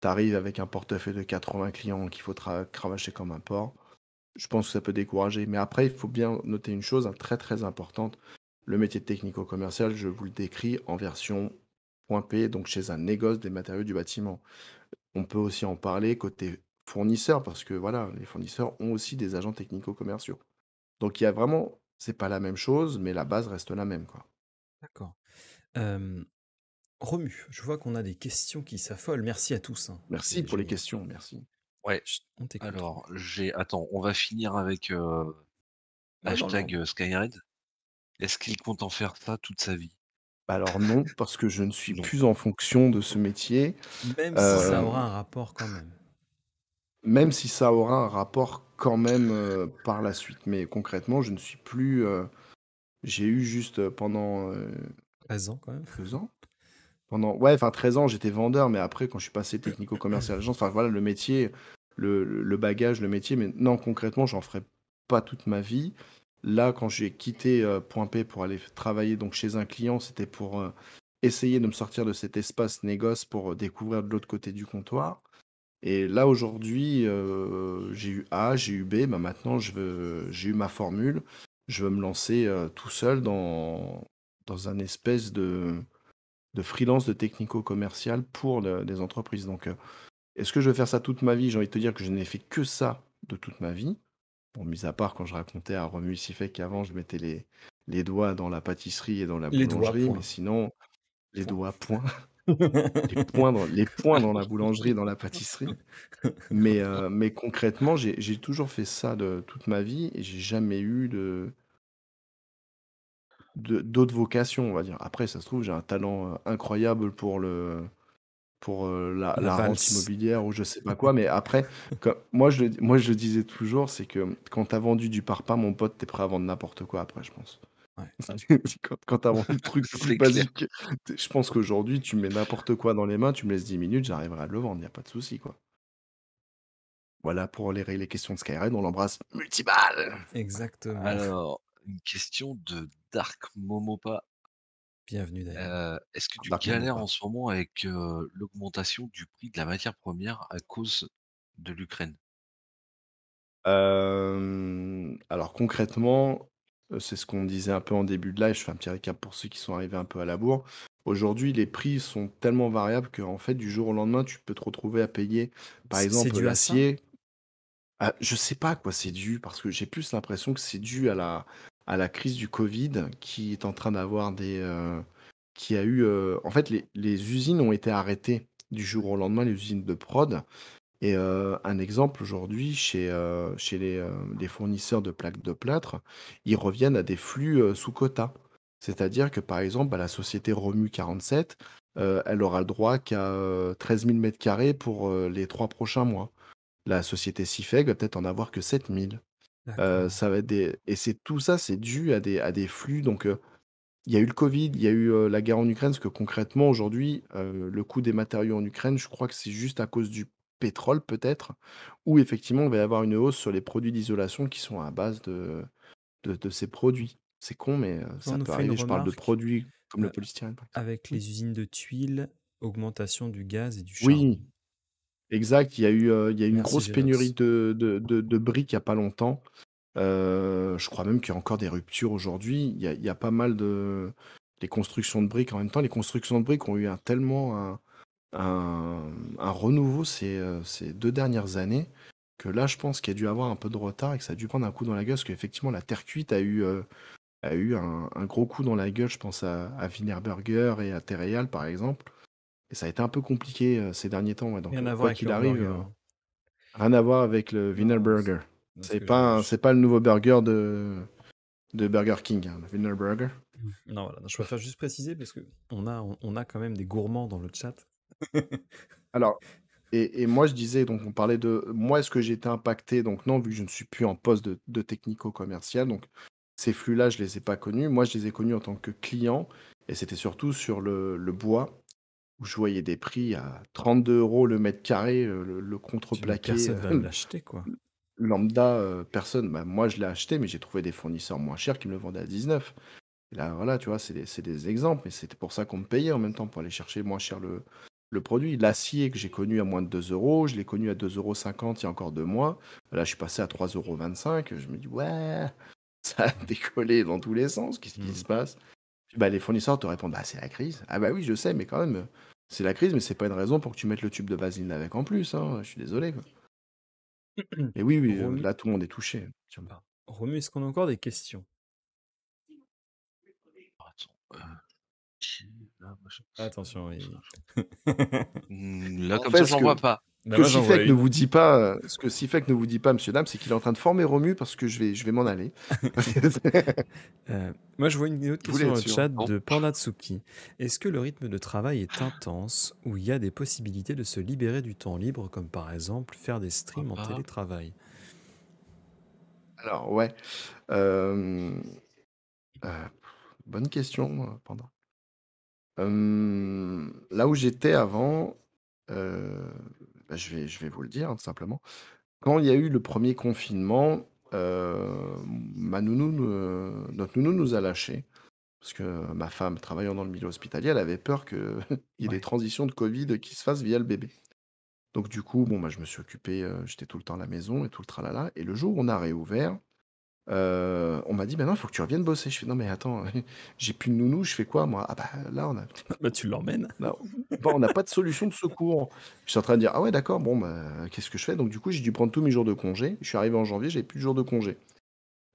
t'arrives avec un portefeuille de 80 clients qu'il faut cravacher comme un porc, je pense que ça peut décourager. Mais après, il faut bien noter une chose très très importante. Le métier de technico-commercial, je vous le décris en version point P, donc chez un négoce des matériaux du bâtiment. On peut aussi en parler côté fournisseur, parce que voilà, les fournisseurs ont aussi des agents technico-commerciaux. Donc il y a vraiment, c'est pas la même chose, mais la base reste la même, quoi. D'accord. Romu, je vois qu'on a des questions qui s'affolent. Merci à tous, hein. Merci C'est pour les génial. questions, merci. Ouais. On t'écoute, Romu. Alors, attends, on va finir avec Ouais, dans hashtag l'ordre. Skyred. Est-ce qu'il compte en faire ça toute sa vie? Alors non, parce que je ne suis Non. plus en fonction de ce métier. Même si ça Euh, aura un rapport quand même. Même si ça aura un rapport quand même par la suite. Mais concrètement, je ne suis plus. J'ai eu juste pendant 13 ans quand même. 2 ans. Ouais, enfin 13 ans, j'étais vendeur, mais après, quand je suis passé technico-commercial agence, enfin voilà, le métier, le bagage, le métier, mais non, concrètement, j'en ferai pas toute ma vie. Là, quand j'ai quitté Point P pour aller travailler donc chez un client, c'était pour essayer de me sortir de cet espace négoce pour découvrir de l'autre côté du comptoir. Et là, aujourd'hui, j'ai eu A, j'ai eu B, bah maintenant, j'ai eu ma formule. Je veux me lancer tout seul dans un espèce de freelance de technico-commercial pour des entreprises. Donc, est-ce que je vais faire ça toute ma vie? J'ai envie de te dire que je n'ai fait que ça de toute ma vie. Bon, mis à part quand je racontais à Romu Sifek qu'avant, je mettais les doigts dans la pâtisserie et dans la Les doigts, boulangerie, mais point. sinon, les Point. doigts, point. Les points dans la boulangerie et dans la pâtisserie. Mais concrètement, j'ai toujours fait ça de toute ma vie et j'ai jamais eu d'autres vocations, on va dire. Après, ça se trouve, j'ai un talent incroyable pour La la rente valse. immobilière ou je sais pas quoi. Mais après, moi, je le disais toujours, c'est que quand tu as vendu du parpaing, mon pote, tu es prêt à vendre n'importe quoi après, je pense. Ouais. Quand tu as vendu le truc le plus C'est clair. basique, je pense qu'aujourd'hui, tu me mets n'importe quoi dans les mains, tu me laisses 10 minutes, j'arriverai à le vendre, il n'y a pas de souci, quoi. Voilà pour les questions de Skyrim, on l'embrasse multiball. Exactement. Alors, une question de Dark Momopa. Bienvenue d'ailleurs. Est-ce que tu Dark Momo galères pas. en ce moment avec l'augmentation du prix de la matière première à cause de l'Ukraine? Alors concrètement, c'est ce qu'on disait un peu en début de live, je fais un petit récap pour ceux qui sont arrivés un peu à la bourre. Aujourd'hui, les prix sont tellement variables qu'en fait, du jour au lendemain, tu peux te retrouver à payer, par C'est exemple, dû à ça? l'acier. Je sais pas à quoi c'est dû, parce que j'ai plus l'impression que c'est dû à la crise du Covid qui est en train d'avoir qui a eu... En fait, les usines ont été arrêtées du jour au lendemain, les usines de prod. Et un exemple aujourd'hui, chez les fournisseurs de plaques de plâtre, ils reviennent à des flux sous quota. C'est-à-dire que, par exemple, la société Romu 47, elle aura le droit qu'à 13 000 mètres carrés pour les 3 prochains mois. La société Cifeg va peut-être en avoir que 7 000. D'accord. Ça va être et c'est tout ça, c'est dû à des flux. Donc, il y a eu le Covid, il y a eu la guerre en Ukraine, parce que concrètement, aujourd'hui, le coût des matériaux en Ukraine, je crois que c'est juste à cause du pétrole, peut-être, ou effectivement, il va y avoir une hausse sur les produits d'isolation qui sont à base de ces produits. C'est con, mais On ça nous peut fait une arriver. Je parle de remarque produits comme le euh, polystyrène, par exemple. avec les usines de tuiles, augmentation du gaz et du charbon. Oui, exact. Il y a eu une Merci grosse pénurie Génox. de briques il y a pas longtemps. Je crois même qu'il y a encore des ruptures aujourd'hui. Il y a pas mal de les constructions de briques en même temps. Les constructions de briques ont eu un renouveau ces 2 dernières années, que là, je pense qu'il y a dû avoir un peu de retard et que ça a dû prendre un coup dans la gueule, parce qu'effectivement, la terre cuite a eu un gros coup dans la gueule. Je pense à Wienerberger et à Terreal, par exemple. Et ça a été un peu compliqué ces derniers temps. Ouais. Donc, Rien à voir quoi avec le qu'il arrive, hamburger, hein. rien à voir avec le Non, Wienerberger. parce que je... C'est pas le nouveau burger de Burger King, hein, le Wienerberger. Non, voilà. Je préfère juste préciser parce que on a quand même des gourmands dans le chat. Alors, et moi, je disais, donc on parlait de moi, est-ce que j'ai été impacté? Donc non, vu que je ne suis plus en poste de technico-commercial, donc ces flux-là, je les ai pas connus. Moi, je les ai connus en tant que client, et c'était surtout sur le bois, où je voyais des prix à 32 € le mètre carré, le Mais contreplaqué personne va l'acheter, quoi. lambda, personne. Bah, moi, je l'ai acheté, mais j'ai trouvé des fournisseurs moins chers qui me le vendaient à 19. Et là, voilà, tu vois, c'est des exemples, et c'était pour ça qu'on me payait en même temps, pour aller chercher moins cher le produit. L'acier que j'ai connu à moins de 2 euros, je l'ai connu à 2,50 € il y a encore 2 mois. Là, je suis passé à 3,25 €. Je me dis, ouais, ça a décollé dans tous les sens. Qu'est-ce qui Hmm. se passe? Puis, bah, les fournisseurs te répondent, bah, c'est la crise. Ah, bah oui, je sais, mais quand même, c'est la crise, mais c'est pas une raison pour que tu mettes le tube de vaseline avec en plus, hein. Je suis désolé, quoi. Mais oui, oui, Romu, là, tout le monde est touché. Romu, est-ce qu'on a encore des questions? Attends, là, machin. Attention, Là, En comme fait, ça, j'en vois pas. Bah moi j'en vois une. Ce que Sifek ne vous dit pas, monsieur, dame, c'est qu'il est en train de former Romu parce que je vais m'en aller. Moi je vois une autre Je voulais question dans être le sûr. chat Bon, de Pandatsuki. Est-ce que le rythme de travail est intense ou il y a des possibilités de se libérer du temps libre, comme par exemple faire des streams en pourquoi pas. télétravail? Alors, ouais. euh, euh, bonne question, Panda. Là où j'étais avant, euh, bah, je vais vous le dire, hein, tout simplement. Quand il y a eu le premier confinement, notre nounou nous a lâchés. Parce que ma femme, travaillant dans le milieu hospitalier, elle avait peur qu'il y ait des Ouais. transitions de Covid qui se fassent via le bébé. Donc du coup, bon, bah, je me suis occupé, j'étais tout le temps à la maison et tout le tralala. Et le jour où on a réouvert, on m'a dit: «Maintenant, il faut que tu reviennes bosser». Je fais: «Non mais attends, j'ai plus de nounou, je fais quoi moi?» «Ah bah là, Bah tu l'emmènes. on n'a pas de solution de secours». Je suis en train de dire: «Ah ouais d'accord, bon bah, qu'est-ce que je fais?» Donc du coup, j'ai dû prendre tous mes jours de congé. Je suis arrivé en janvier, j'avais plus de jours de congé.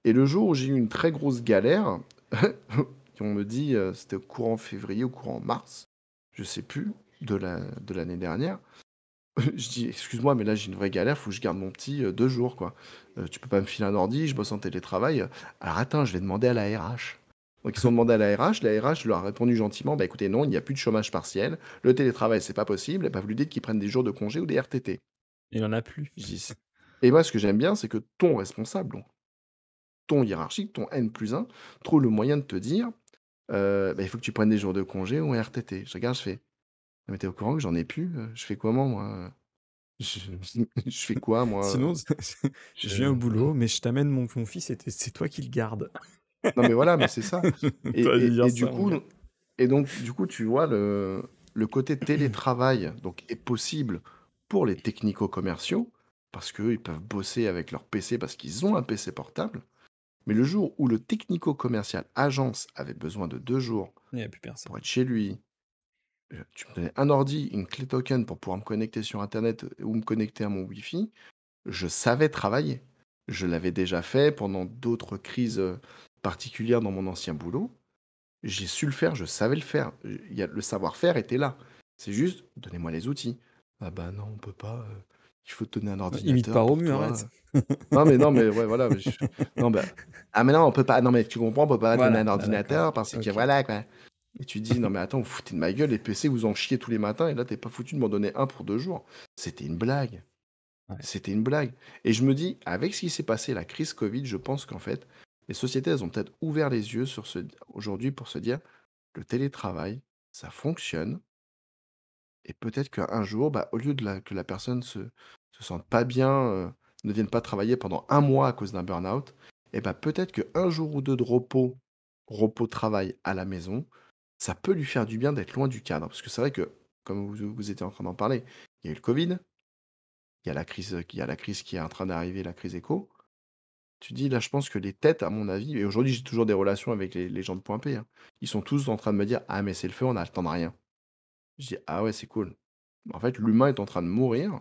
Et le jour où j'ai eu une très grosse galère, on me dit, c'était au courant février ou courant mars, je sais plus, de l'année dernière. Je dis: «Excuse-moi, mais là, j'ai une vraie galère, faut que je garde mon petit, 2 jours, quoi. Tu peux pas me filer un ordi, je bosse en télétravail». Alors attends, je vais demander à la RH. Donc ils ont demandé à la RH je leur a répondu gentiment: «Bah écoutez, non, il n'y a plus de chômage partiel, le télétravail, c'est pas possible, et bah vous lui dites qu'ils prennent des jours de congé ou des RTT». Il en a plus. Je dis: «C» Et moi, ce que j'aime bien, c'est que ton responsable, donc ton hiérarchique, ton N+1, trouve le moyen de te dire: «Bah, il faut que tu prennes des jours de congé ou un RTT». Je regarde, je fais: «Ah mais tu au courant que j'en ai plus? Je fais comment moi? Je je fais quoi moi, Sinon, je viens au Je boulot, mais je t'amène mon fils et c'est toi qui le garde. non mais voilà, mais c'est ça. T'aurais dû dire Et du ça, mon coup gars. donc du coup, tu vois le côté télétravail donc est possible pour les technico-commerciaux, parce qu'eux, ils peuvent bosser avec leur PC parce qu'ils ont un PC portable. Mais le jour où le technico-commercial agence avait besoin de 2 jours Il n'y a plus personne. pour être chez lui, tu me donnais un ordi, une clé token pour pouvoir me connecter sur internet ou me connecter à mon Wi-Fi, je savais travailler. Je l'avais déjà fait pendant d'autres crises, particulières dans mon ancien boulot. J'ai su le faire, je savais le faire. Le savoir-faire était là. C'est juste: «Donnez-moi les outils». «Ah bah non, on peut pas, Il faut te donner un Imite pas ordinateur pour Romu, arrête. toi. Non, mais ouais, voilà. Non, bah... Ah, mais non, on peut pas. Non, mais tu comprends, on peut pas te donner Voilà, un bah d'accord. ordinateur parce que Ok. voilà, quoi. Et tu dis, non, mais attends, vous foutez de ma gueule, les PC, vous en chiez tous les matins, et là, t'es pas foutu de m'en donner un pour 2 jours. C'était une blague. Ouais. C'était une blague. Et je me dis, avec ce qui s'est passé, la crise Covid, je pense qu'en fait, les sociétés, elles ont peut-être ouvert les yeux aujourd'hui pour se dire, le télétravail, ça fonctionne. Et peut-être qu'un jour, bah, au lieu que la personne se sente pas bien, ne vienne pas travailler pendant un mois à cause d'un burn-out, et bah, peut-être qu'un jour ou deux de repos travail à la maison, ça peut lui faire du bien d'être loin du cadre. Parce que c'est vrai que, comme vous étiez en train d'en parler, il y a eu le Covid, il y a la crise qui est en train d'arriver, la crise éco. Tu dis, là, je pense que les têtes, à mon avis, et aujourd'hui, j'ai toujours des relations avec les gens de Point P, hein, ils sont tous en train de me dire, ah, mais c'est le feu, on a le temps de rien. Je dis, ah ouais, c'est cool. En fait, l'humain est en train de mourir,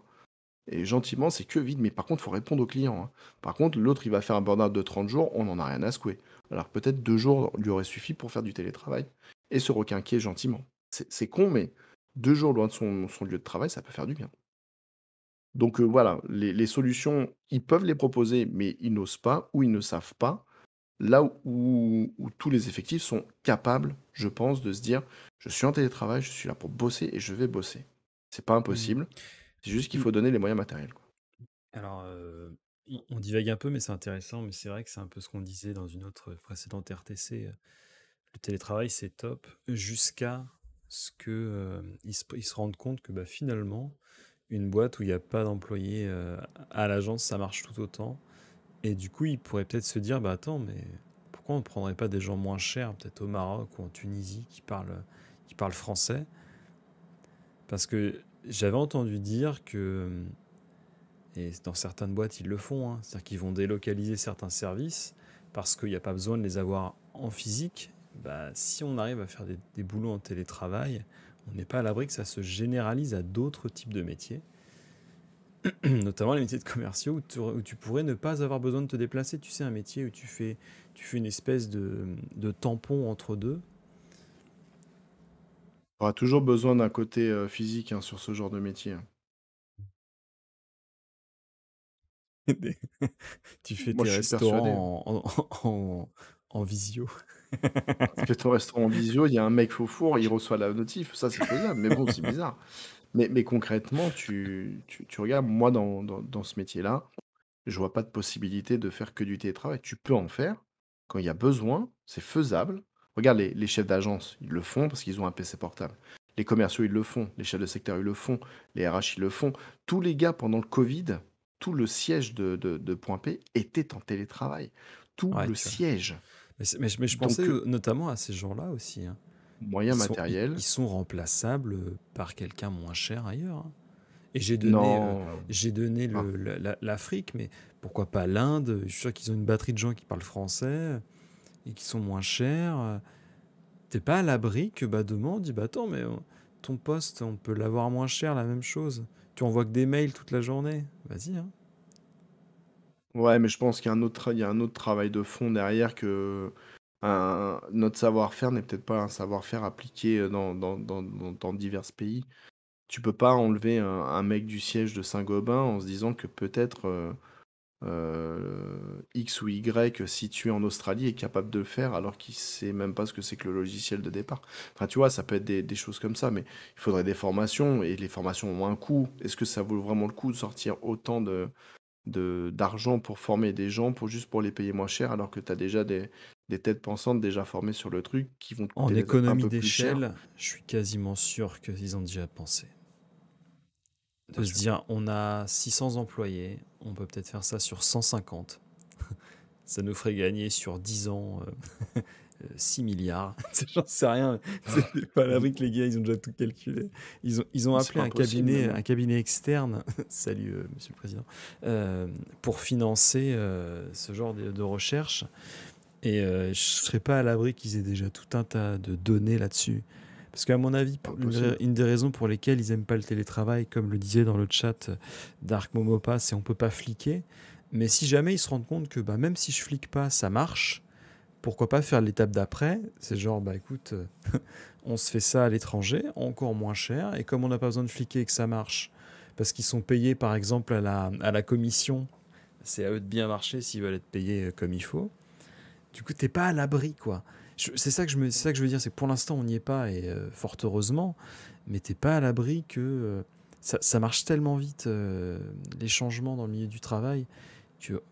et gentiment, c'est que vide, mais par contre, il faut répondre aux clients, hein. Par contre, l'autre, il va faire un burn-out de 30 jours, on n'en a rien à secouer. Alors peut-être 2 jours lui auraient suffi pour faire du télétravail et se requinquer gentiment. C'est con, mais 2 jours loin de son lieu de travail, ça peut faire du bien. Donc voilà, les solutions, ils peuvent les proposer, mais ils n'osent pas ou ils ne savent pas. Là où tous les effectifs sont capables, je pense, de se dire, je suis en télétravail, je suis là pour bosser et je vais bosser. C'est pas Hmm. impossible, c'est juste qu'il Hmm. faut donner les moyens matériels, quoi. Alors, on divague un peu, mais c'est intéressant. Mais c'est vrai que c'est un peu ce qu'on disait dans une autre précédente RTC. Le télétravail, c'est top, jusqu'à ce que ils se rendent compte que bah, finalement, une boîte où il n'y a pas d'employés à l'agence, ça marche tout autant. Et du coup, ils pourraient peut-être se dire, bah attends, mais pourquoi on ne prendrait pas des gens moins chers, peut-être au Maroc ou en Tunisie, qui parlent français? Parce que j'avais entendu dire que, et dans certaines boîtes, ils le font, hein, c'est-à-dire qu'ils vont délocaliser certains services parce qu'il n'y a pas besoin de les avoir en physique. Bah, si on arrive à faire des boulots en télétravail, on n'est pas à l'abri que ça se généralise à d'autres types de métiers, notamment les métiers de commerciaux où tu pourrais ne pas avoir besoin de te déplacer. Tu sais, un métier où tu fais une espèce de tampon entre deux. On aura toujours besoin d'un côté physique, hein, sur ce genre de métier, hein. Tu fais Moi, tes je suis persuadé, hein. restaurants en visio. Tu fais ton restaurant en visio, il y a un mec au four, il reçoit la notif, ça c'est faisable, mais bon, c'est bizarre. Mais concrètement, tu regardes, moi, dans ce métier-là, je vois pas de possibilité de faire que du télétravail. Tu peux en faire quand il y a besoin, c'est faisable. Regarde, les chefs d'agence, ils le font parce qu'ils ont un PC portable. Les commerciaux, ils le font. Les chefs de secteur, ils le font. Les RH, ils le font. Tous les gars, pendant le Covid, tout le siège de Point P était en télétravail. Tout Ouais, le tu vois. siège. Mais je pensais Donc, notamment à ces gens-là aussi, hein. moyens matériels. Ils sont remplaçables par quelqu'un moins cher ailleurs, hein. Et Non. j'ai donné Ah. l'Afrique, mais pourquoi pas l'Inde? Je suis sûr qu'ils ont une batterie de gens qui parlent français et qui sont moins chers. T'es pas à l'abri que bah, demain on dit bah attends, mais ton poste, on peut l'avoir moins cher, la même chose. Tu envoies que des mails toute la journée. Vas-y, hein. Ouais, mais je pense qu'il y a il y a un autre travail de fond derrière que notre savoir-faire n'est peut-être pas un savoir-faire appliqué dans divers pays. Tu peux pas enlever un mec du siège de Saint-Gobain en se disant que peut-être X ou Y situé en Australie est capable de le faire alors qu'il sait même pas ce que c'est que le logiciel de départ. Enfin, tu vois, ça peut être des choses comme ça, mais il faudrait des formations et les formations ont un coût. Est-ce que ça vaut vraiment le coup de sortir autant d'argent pour former des gens juste pour les payer moins cher alors que tu as déjà des têtes pensantes déjà formées sur le truc qui vont te En coûter un économie peu plus cher? d'échelle, je suis quasiment sûr qu'ils ont déjà pensé. Pas De se sûr. dire, on a 600 employés, on peut peut-être faire ça sur 150. Ça nous ferait gagner sur 10 ans 6 milliards. J'en sais rien. C'est pas à l'abri que les gars, ils ont déjà tout calculé. Ils ont C'est appelé pas impossible, mais bon. un cabinet externe, salut monsieur le président, pour financer ce genre de recherche. Et je serais pas à l'abri qu'ils aient déjà tout un tas de données là-dessus. Parce qu'à mon avis, Pas impossible. une des raisons pour lesquelles ils aiment pas le télétravail, comme le disait dans le chat Dark Momopa, c'est on peut pas fliquer. Mais si jamais ils se rendent compte que bah, même si je flique pas, ça marche, pourquoi pas faire l'étape d'après? C'est genre, bah écoute, on se fait ça à l'étranger, encore moins cher, et comme on n'a pas besoin de fliquer et que ça marche, parce qu'ils sont payés par exemple à la commission. C'est à eux de bien marcher s'ils veulent être payés comme il faut. Du coup, t'es pas à l'abri, quoi. C'est ça que je veux dire, c'est que pour l'instant, on n'y est pas, et fort heureusement, mais t'es pas à l'abri que ça marche tellement vite, les changements dans le milieu du travail, que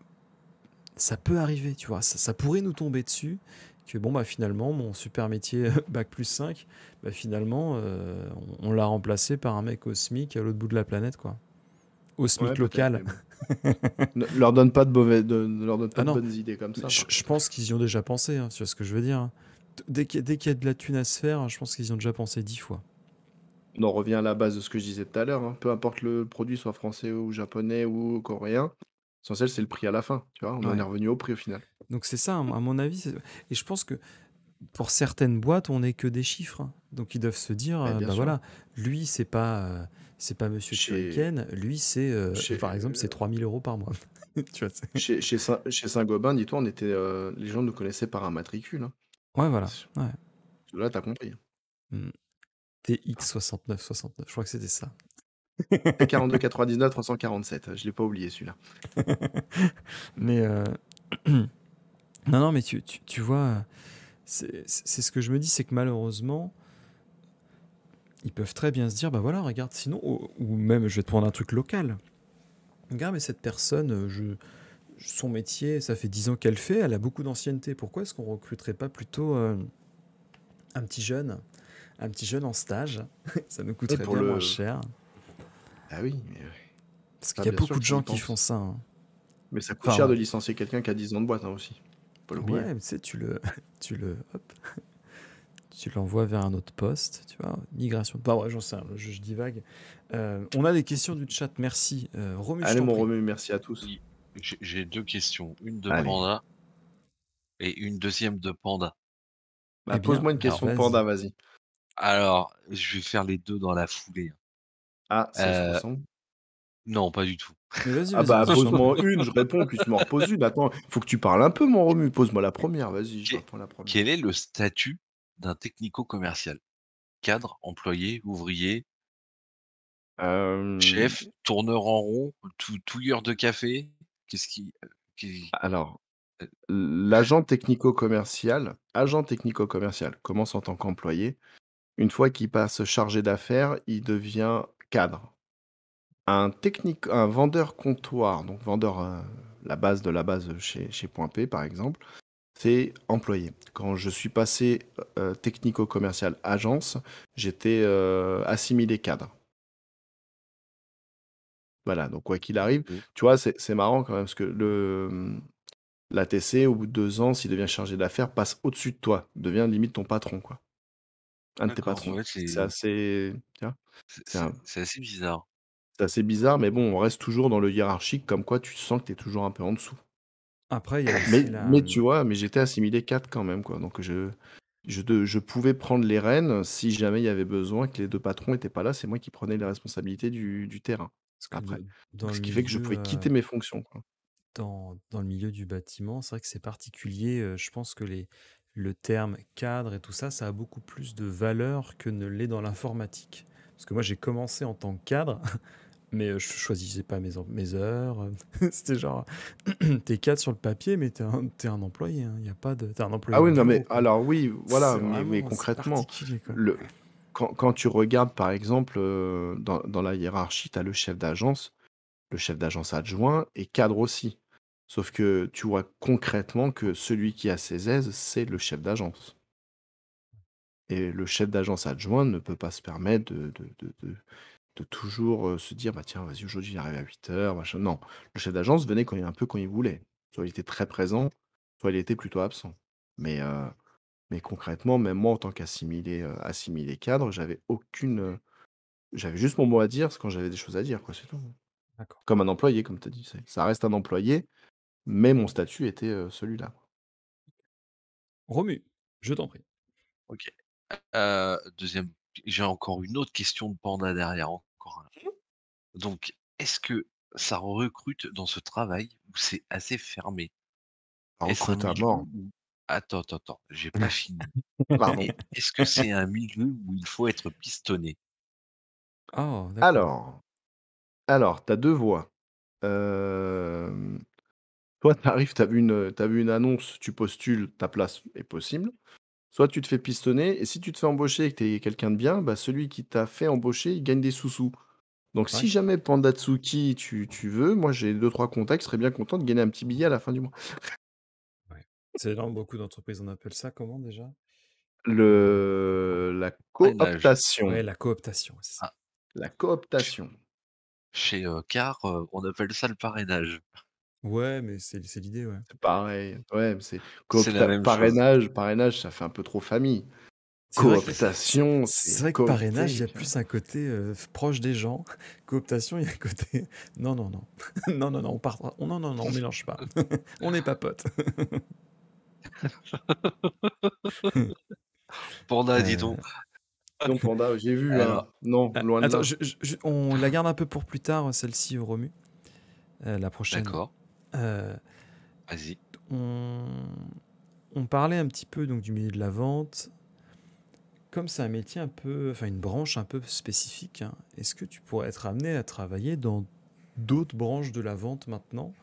ça peut arriver, tu vois. Ça pourrait nous tomber dessus, que bon, bah finalement, mon super métier bac plus 5, bah finalement, on l'a remplacé par un mec au SMIC à l'autre bout de la planète, quoi. Au Ouais, SMIC peut-être, local. mais bon. Ne leur donne pas de mauvais, ne leur donne pas Ah de non, bonnes idées comme ça, par je contre. pense qu'ils y ont déjà pensé, hein, tu vois ce que je veux dire, hein. Dès qu'il y a de la thune à se faire, je pense qu'ils y ont déjà pensé 10 fois. On en revient à la base de ce que je disais tout à l'heure, hein. Peu importe le produit, soit français ou japonais ou coréen, l'essentiel, c'est le prix à la fin, tu vois? On en est Ouais. revenu au prix au final. Donc c'est ça, à mon avis. Et je pense que pour certaines boîtes, on n'est que des chiffres, hein. Donc ils doivent se dire, Mais bien bah sûr. voilà, lui, c'est pas Monsieur Chez, Turrican, lui, chez, par exemple, c'est 3000 € par mois. Tu vois, chez Saint-Gobain, dis-toi, les gens nous connaissaient par un matricule, hein. ouais, voilà. Ouais. Là, t'as compris. Mm. TX 6969, je crois que c'était ça. T42 99 347, je l'ai pas oublié celui-là. Mais non, non, mais tu vois, c'est ce que je me dis, c'est que malheureusement, ils peuvent très bien se dire, bah voilà, regarde, sinon, ou même, je vais te prendre un truc local. Regarde, mais cette personne, son métier, ça fait 10 ans qu'elle fait, elle a beaucoup d'ancienneté. Pourquoi est-ce qu'on recruterait pas plutôt un petit jeune, un petit jeune en stage? Ça nous Et coûterait pour bien moins le... cher. Ah oui, mais Parce qu'il ça, y a bien sûr beaucoup de qu'ils y gens qui font pensent. ça, hein. Mais ça coûte cher de Enfin, licencier quelqu'un qui a 10 ans de boîte, hein, aussi. Faut pas l'oublier. ouais, tu sais, hop, tu l'envoies vers un autre poste, tu vois, migration. Bah ouais, j'en sais rien, je divague. On a des questions du chat, merci. Romu, je Allez, t'en mon prie. Romu, merci à tous. Oui, j'ai 2 questions, une de Allez. Panda et une deuxième de Panda. Bah, Eh bien, pose-moi une alors question de vas-y. panda, vas-y. Alors, je vais faire les 2 dans la foulée, Ah, hein. c'est stressant. Non, pas du tout. Mais vas-y, Ah vas-y, bah, vas-y, je t'en prie. pose-moi une, je réponds, puis tu m'en reposes une. Attends, faut que tu parles un peu, mon Romu. Pose-moi la première, vas-y, je Quel réponds à la première. quel est le statut d'un technico-commercial? Cadre, employé, ouvrier, Euh, chef, tourneur en rond, touilleur de café? Qu'est-ce qui alors, heu, agent technico-commercial commence en tant qu'employé. Une fois qu'il passe chargé d'affaires, il devient cadre. Un vendeur comptoir, donc vendeur, la base de la base chez Point P, par exemple, c'est employé. Quand je suis passé technico-commercial agence, j'étais assimilé cadre. Voilà, donc quoi qu'il arrive, OK. tu vois, c'est marrant quand même, parce que l'ATC, au bout de 2 ans, s'il devient chargé d'affaires, passe au-dessus de toi, devient limite ton patron, quoi. Un de tes D'accord, patrons. ouais, C'est assez, tu vois, c'est assez bizarre. c'est assez bizarre, mais bon, on reste toujours dans le hiérarchique, comme quoi tu sens que tu es toujours un peu en dessous. Après, il y a Mais, aussi la. mais tu vois, mais j'étais assimilé 4 quand même, quoi. Donc je pouvais prendre les rênes si jamais il y avait besoin, que les deux patrons n'étaient pas là, c'est moi qui prenais les responsabilités du terrain, Parce que après. dans Donc le ce qui fait que je milieu, pouvais quitter mes fonctions, quoi. dans le milieu du bâtiment, c'est vrai que c'est particulier. Je pense que le terme cadre et tout ça, ça a beaucoup plus de valeur que ne l'est dans l'informatique. Parce que moi, j'ai commencé en tant que cadre, mais je choisissais pas mes heures. C'était genre, t'es cadre sur le papier, mais t'es un employé, hein. Y a pas de, t'es un Ah employé de oui, non, bureau, mais quoi. alors oui, voilà, C'est mais vraiment, c'est concrètement, particulier, quoi. le, quand tu regardes, par exemple, dans la hiérarchie, tu as le chef d'agence adjoint et cadre aussi. Sauf que tu vois concrètement que celui qui a ses aises, c'est le chef d'agence. Et le chef d'agence adjoint ne peut pas se permettre de toujours se dire, bah tiens, vas-y, aujourd'hui, j'arrive à 8 heures, machin. Non, le chef d'agence venait un peu quand il voulait. Soit il était très présent, soit il était plutôt absent. Mais, euh, mais concrètement, même moi, en tant assimilé cadre, j'avais juste mon mot à dire quand j'avais des choses à dire, quoi, c'est tout. D'accord. Comme un employé, comme tu as dit. Ça reste un employé, mais mon statut était celui-là. Romu, je t'en prie. OK. 2e j'ai encore une autre question de Panda derrière, encore un. Donc, est-ce que ça recrute dans ce travail ou c'est assez fermé? Ça Est-ce un recrute à milieu mort. où attends, j'ai pas fini. Pardon. Est-ce que c'est un milieu où il faut être pistonné? Ah, d'accord. Alors. Alors, tu as 2 voies. Hem, Soit tu arrives, tu vu une annonce, tu postules, ta place est possible. Soit tu te fais pistonner et si tu te fais embaucher et que tu es quelqu'un de bien, bah, celui qui t'a fait embaucher, il gagne des sous-sous. Donc si Ouais, jamais Pandatsuki, tu veux, moi j'ai deux trois contacts, je serais bien content de gagner un petit billet à la fin du mois. ouais. C'est dans beaucoup d'entreprises, on appelle ça comment déjà? La Parrainage. Ouais, cooptation. la cooptation, c'est ça. Ah, La ch cooptation. chez, Car, on appelle ça le parrainage. Ouais, mais c'est l'idée, ouais. C'est pareil. Ouais, mais c'est C'est la même chose. parrainage, ça fait un peu trop famille. C'est vrai que Cooptation, c'est c'est vrai que parrainage, il y coopter, a tu vois? plus un côté, proche des gens. Cooptation, il y a un côté: «Non, non, non. Non, non, non, on partira non, non, non, on mélange pas. On n'est pas potes». Panda, dis donc. Heu, Non, Panda, j'ai vu, hein. Alors Non, loin de attends, là. on la garde un peu pour plus tard, celle-ci, Romu, la prochaine. d'accord, Heu, vas-y. on on parlait un petit peu donc du milieu de la vente. Comme c'est un métier un peu, enfin une branche un peu spécifique, hein, est-ce que tu pourrais être amené à travailler dans d'autres branches de la vente maintenant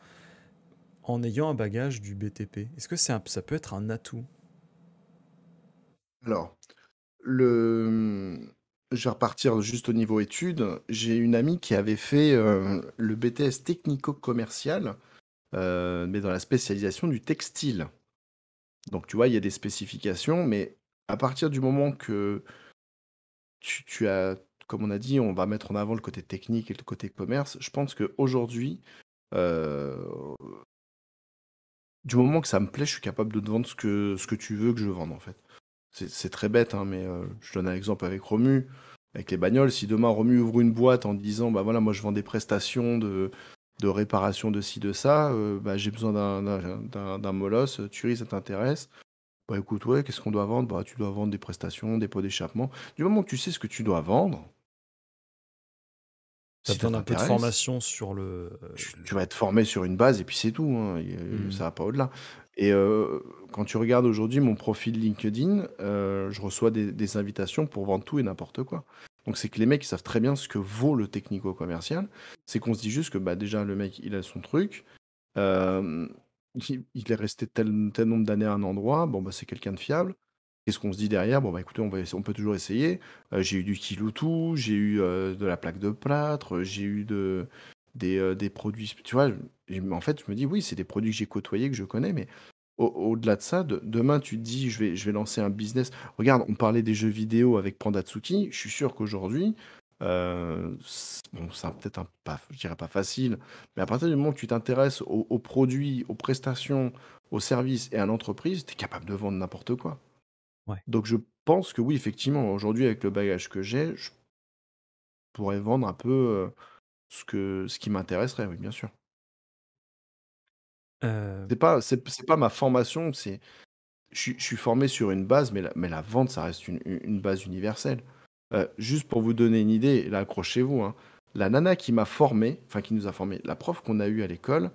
en ayant un bagage du BTP? Est-ce que ça peut être un atout? Alors, le, je vais repartir juste au niveau études. J'ai une amie qui avait fait, le BTS technico-commercial, mais dans la spécialisation du textile. Donc tu vois, il y a des spécifications, mais à partir du moment que tu as, comme on a dit, on va mettre en avant le côté technique et le côté commerce, je pense qu'aujourd'hui, heu, du moment que ça me plaît, je suis capable de te vendre ce que tu veux que je vende, en fait. C'est très bête, hein, mais je donne un exemple avec Romu, avec les bagnoles. Si demain Romu ouvre une boîte en disant, bah voilà, moi je vends des prestations de réparation de ci, de ça, bah, j'ai besoin d'un molosse, tu ris, ça t'intéresse? Bah écoute, ouais, qu'est-ce qu'on doit vendre? Bah tu dois vendre des prestations, des pots d'échappement. Du moment que tu sais ce que tu dois vendre, Tu as si ça besoin d'un peu de t'intéresse, formation sur tu vas être formé sur une base et puis c'est tout, hein, Mmh. ça va pas au-delà. Et quand tu regardes aujourd'hui mon profil LinkedIn, je reçois des invitations pour vendre tout et n'importe quoi. Donc c'est que les mecs, ils savent très bien ce que vaut le technico-commercial. C'est qu'on se dit juste que, bah, déjà le mec, il a son truc, hem, il est resté tel nombre d'années à un endroit, bon, bah, c'est quelqu'un de fiable. Qu'est-ce qu'on se dit derrière? Bon, bah, écoutez, on peut toujours essayer. J'ai eu du Kiloutou, j'ai eu, de la plaque de plâtre, j'ai eu des produits, tu vois? En fait, je me dis: «Oui, c'est des produits que j'ai côtoyés, que je connais», mais au-delà de ça, demain, tu te dis: je vais lancer un business». Regarde, on parlait des jeux vidéo avec Pandatsuki. Je suis sûr qu'aujourd'hui, bon, c'est peut-être un pas, je dirais pas facile, mais à partir du moment où tu t'intéresses aux produits, aux prestations, aux services et à l'entreprise, tu es capable de vendre n'importe quoi. Ouais. Donc je pense que oui, effectivement, aujourd'hui, avec le bagage que j'ai, je pourrais vendre un peu, ce qui m'intéresserait, oui, bien sûr. Heu, C'est pas ma formation, je suis formé sur une base, mais la vente, ça reste une base universelle. Juste pour vous donner une idée, et là, accrochez-vous, hein, la nana qui m'a formé, enfin qui nous a formés, la prof qu'on a eue à l'école,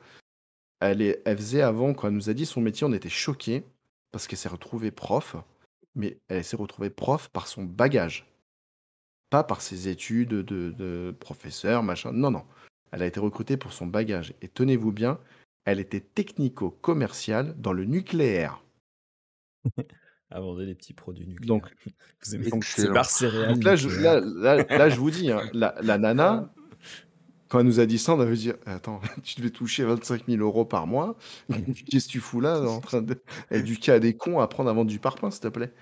elle faisait avant, quand elle nous a dit son métier, on était choqués parce qu'elle s'est retrouvée prof, mais elle s'est retrouvée prof par son bagage. Pas par ses études de professeur, machin. Non, non. Elle a été recrutée pour son bagage. Et tenez-vous bien, elle était technico-commerciale dans le nucléaire. Aborder les petits produits nucléaires. Donc, Vous aimez donc, ces Excellent. barres céréales nucléaires. là, je vous dis, hein, la nana, quand elle nous a dit ça, on avait dit, attends, tu devais toucher 25 000 € par mois. Qu'est-ce que tu fous là, en train d'éduquer à des cons à apprendre à vendre du parpaing, s'il te plaît?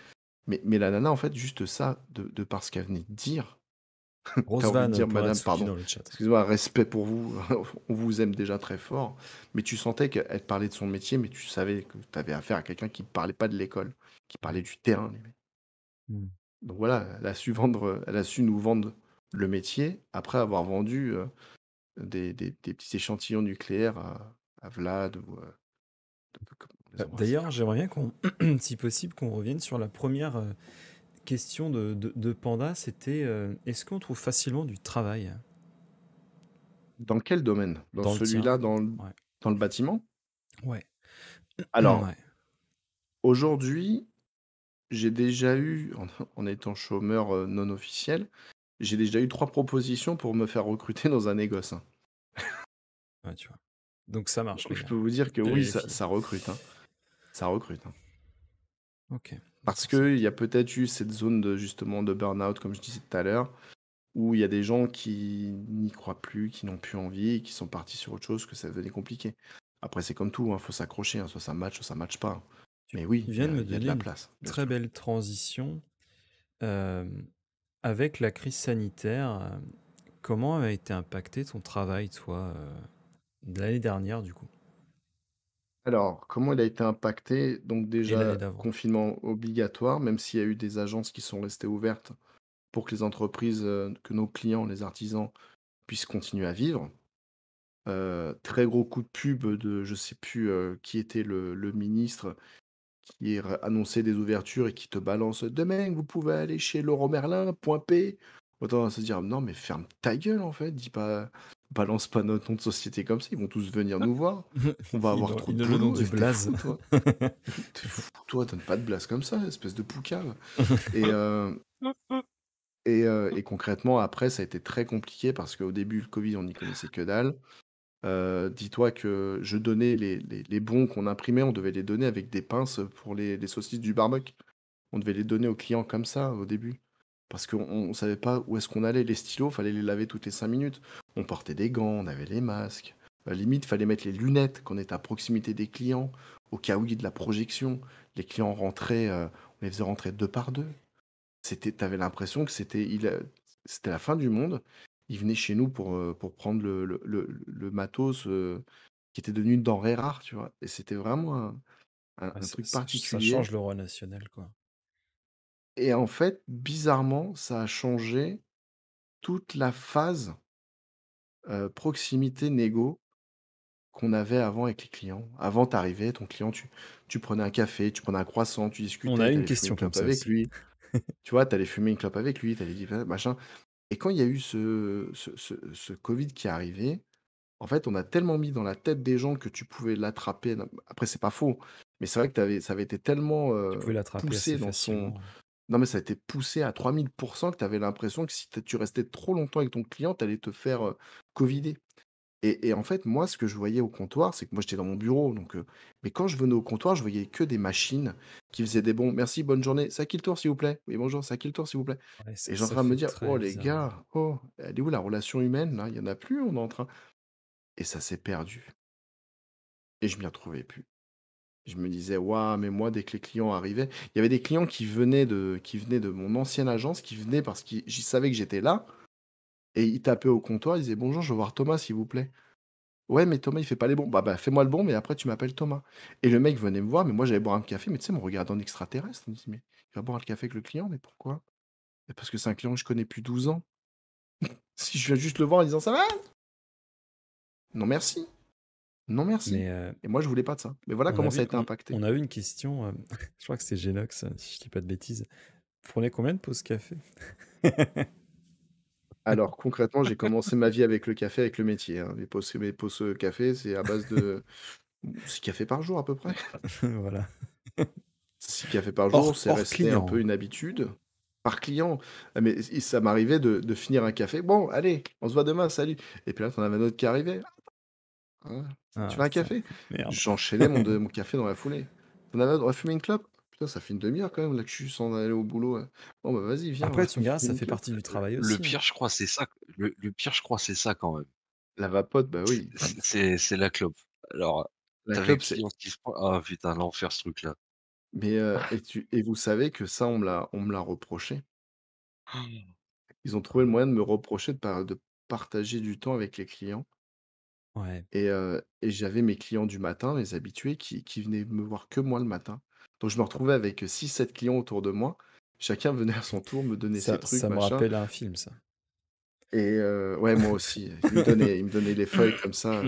Mais la nana, en fait, juste ça, de par ce qu'elle venait de dire, tu as envie de Rosvan dire: «Madame, Ponatsuki pardon, dans le chat. excusez-moi, respect pour vous, on vous aime déjà très fort». Mais tu sentais qu'elle te parlait de son métier, mais tu savais que tu avais affaire à quelqu'un qui ne parlait pas de l'école, qui Ouais. parlait du terrain, limite. Mmh. Donc voilà, elle a su nous vendre le métier après avoir vendu, des petits échantillons nucléaires à Vlad ou, comme on les embrasse. D'ailleurs, j'aimerais bien qu'on si possible, qu'on revienne sur la première question de Panda, c'était, est-ce qu'on trouve facilement du travail? Dans quel domaine? Dans Dans le tien? celui-là, Ouais. dans le bâtiment? Ouais. Alors, Ouais. aujourd'hui, j'ai déjà eu, en étant chômeur, non officiel, j'ai déjà eu 3 propositions pour me faire recruter dans un négoce, hein. Ouais, tu vois? Donc ça marche, Donc les je gars. peux vous dire que J'ai oui, ça vérifié. ça recrute, hein. Ça recrute, hein. OK, bon Parce pour ça. qu'il y a peut-être eu cette zone de justement de burn-out, comme je disais tout à l'heure, où il y a des gens qui n'y croient plus, qui n'ont plus envie, qui sont partis sur autre chose, que ça devenait compliqué. Après, c'est comme tout, hein, faut s'accrocher, hein, soit ça matche pas. Mais oui, Tu il y viens de a me il y a de donner la une place, bien très sûr. belle transition. Avec la crise sanitaire, comment a été impacté ton travail, toi, de l'année dernière, du coup? Alors, comment il a été impacté? Donc Et l'année déjà, d'avant? confinement obligatoire, même s'il y a eu des agences qui sont restées ouvertes pour que les entreprises, que nos clients, les artisans, puissent continuer à vivre. Très gros coup de pub de je sais plus, qui était le ministre qui annonçait des ouvertures et qui te balance: «Demain, vous pouvez aller chez Leroy Merlin, point P». Autant se dire: «Non, mais ferme ta gueule, en fait, dis pas balance pas notre nom de société comme ça, ils vont tous venir nous voir. On va avoir trop Ils de donnent le nom boulot du et tu blaze. fou, toi? Tu fou, toi, donne pas de blase comme ça, espèce de poucave». Et et concrètement, après, ça a été très compliqué parce qu'au début, le covid, on n'y connaissait que dalle. Dis-toi que je donnais les bons qu'on imprimait, on devait les donner avec des pinces pour les saucisses du barbecue. On devait les donner aux clients comme ça, au début. Parce qu'on savait pas où est-ce qu'on allait. Les stylos, fallait les laver toutes les 5 minutes. On portait des gants, on avait les masques. Limite, fallait mettre les lunettes quand on était à proximité des clients, au cas où il y ait de la projection. Les clients rentraient, on les faisait rentrer 2 par 2. Tu l'impression que c'était la fin du monde. Ils venaient chez nous pour prendre le matos, qui était devenu une denrée rare, tu vois? Et c'était vraiment Ouais, un truc ça particulier. change le relationnel, quoi. Et en fait, bizarrement, ça a changé toute la phase, proximité négo qu'on avait avant avec les clients. Avant, tu arrivais, ton client, tu prenais un café, tu prenais un croissant, tu On discutais, a tu une allais fumer question une comme clope ça avec aussi. lui. Tu vois? Tu allais fumer une clope avec lui, tu allais dire machin. Et quand il y a eu ce covid qui est arrivé, en fait, on a tellement mis dans la tête des gens que tu pouvais l'attraper. Non, après, c'est pas faux, mais c'est vrai que ça avait été tellement, Tu pouvais l'attraper poussé assez dans son. facilement. Non, mais ça a été poussé à 3000% que tu avais l'impression que si tu restais trop longtemps avec ton client, tu allais te faire, covider. Et en fait, moi, ce que je voyais au comptoir, c'est que moi, j'étais dans mon bureau, donc mais quand je venais au comptoir, je voyais que des machines qui faisaient des bons: «Merci, bonne journée. C'est à qui le tour, s'il vous plaît? Oui, bonjour, c'est à qui le tour, s'il vous plaît?» Ouais, Et j'ai en ça train de me fait dire: très «Oh les bizarre, ouais. gars, oh, elle est où la relation humaine là? Il y en a plus, on est en train». Et ça s'est perdu et je m'y retrouvais plus. Je me disais: «Waouh, mais moi, dès que les clients arrivaient», il y avait des clients qui venaient de mon ancienne agence, qui venaient parce qu'ils savaient que j'étais là et ils tapaient au comptoir, ils disaient: «Bonjour, je veux voir Thomas, s'il vous plaît». «Ouais, mais Thomas, il fait pas les bons». «Bah, fais-moi le bon, mais après tu m'appelles Thomas». Et le mec venait me voir, mais moi j'allais boire un café, mais tu sais, me regardant extraterrestre. Il me dit: «Mais il va boire le café avec le client, mais pourquoi?» «Bah, parce que c'est un client que je connais depuis 12 ans. Si je viens juste le voir en disant: "Ça va?" Non merci, non merci». Mais Et moi je voulais pas de ça. Mais voilà comment ça a été impacté. on a eu une question, je crois que c'est Génox, si je dis pas de bêtises. Vous prenez combien de pauses café? Alors concrètement, j'ai commencé ma vie avec le café, avec le métier, hein. Mes pauses, café, c'est à base de 6 cafés par jour à peu près. Voilà. 6 cafés par Hors jour, c'est hors resté un client, peu hein. une habitude. Par client. Ah mais ça m'arrivait de finir un café: «Bon allez, on se voit demain, salut». Et puis là, tu en avais un autre qui arrivait: «Ah, tu Ah veux un putain, café?» merde. J'enchaînais mon café dans la foulée. «Tu en as un? On va fumer une clope?» «Putain, ça fait une demi heure quand même là que je suis sans aller au boulot, ouais». «Bon bah vas-y, viens, on va Après, tu me diras, fumer ça une fait clope». partie du travail Le aussi, hein. pire, je crois, c'est ça. Le pire, je crois, c'est ça quand même. La vapote, bah C'est oui. c'est c'est la clope. Alors, La tu avais le clope, c'est client qui se prend ah putain, l'enfer ce truc-là. mais et vous savez que ça, on me l'a reproché. Ils ont trouvé le moyen de me reprocher de partager du temps avec les clients. Ouais. Et j'avais mes clients du matin, mes habitués qui venaient me voir que moi le matin. Donc je me retrouvais avec 6, 7 clients autour de moi. Chacun venait à son tour me donner ses trucs, Ça me machin. rappelle un film, ça. Et ouais, moi aussi, ils me donnaient les feuilles comme ça,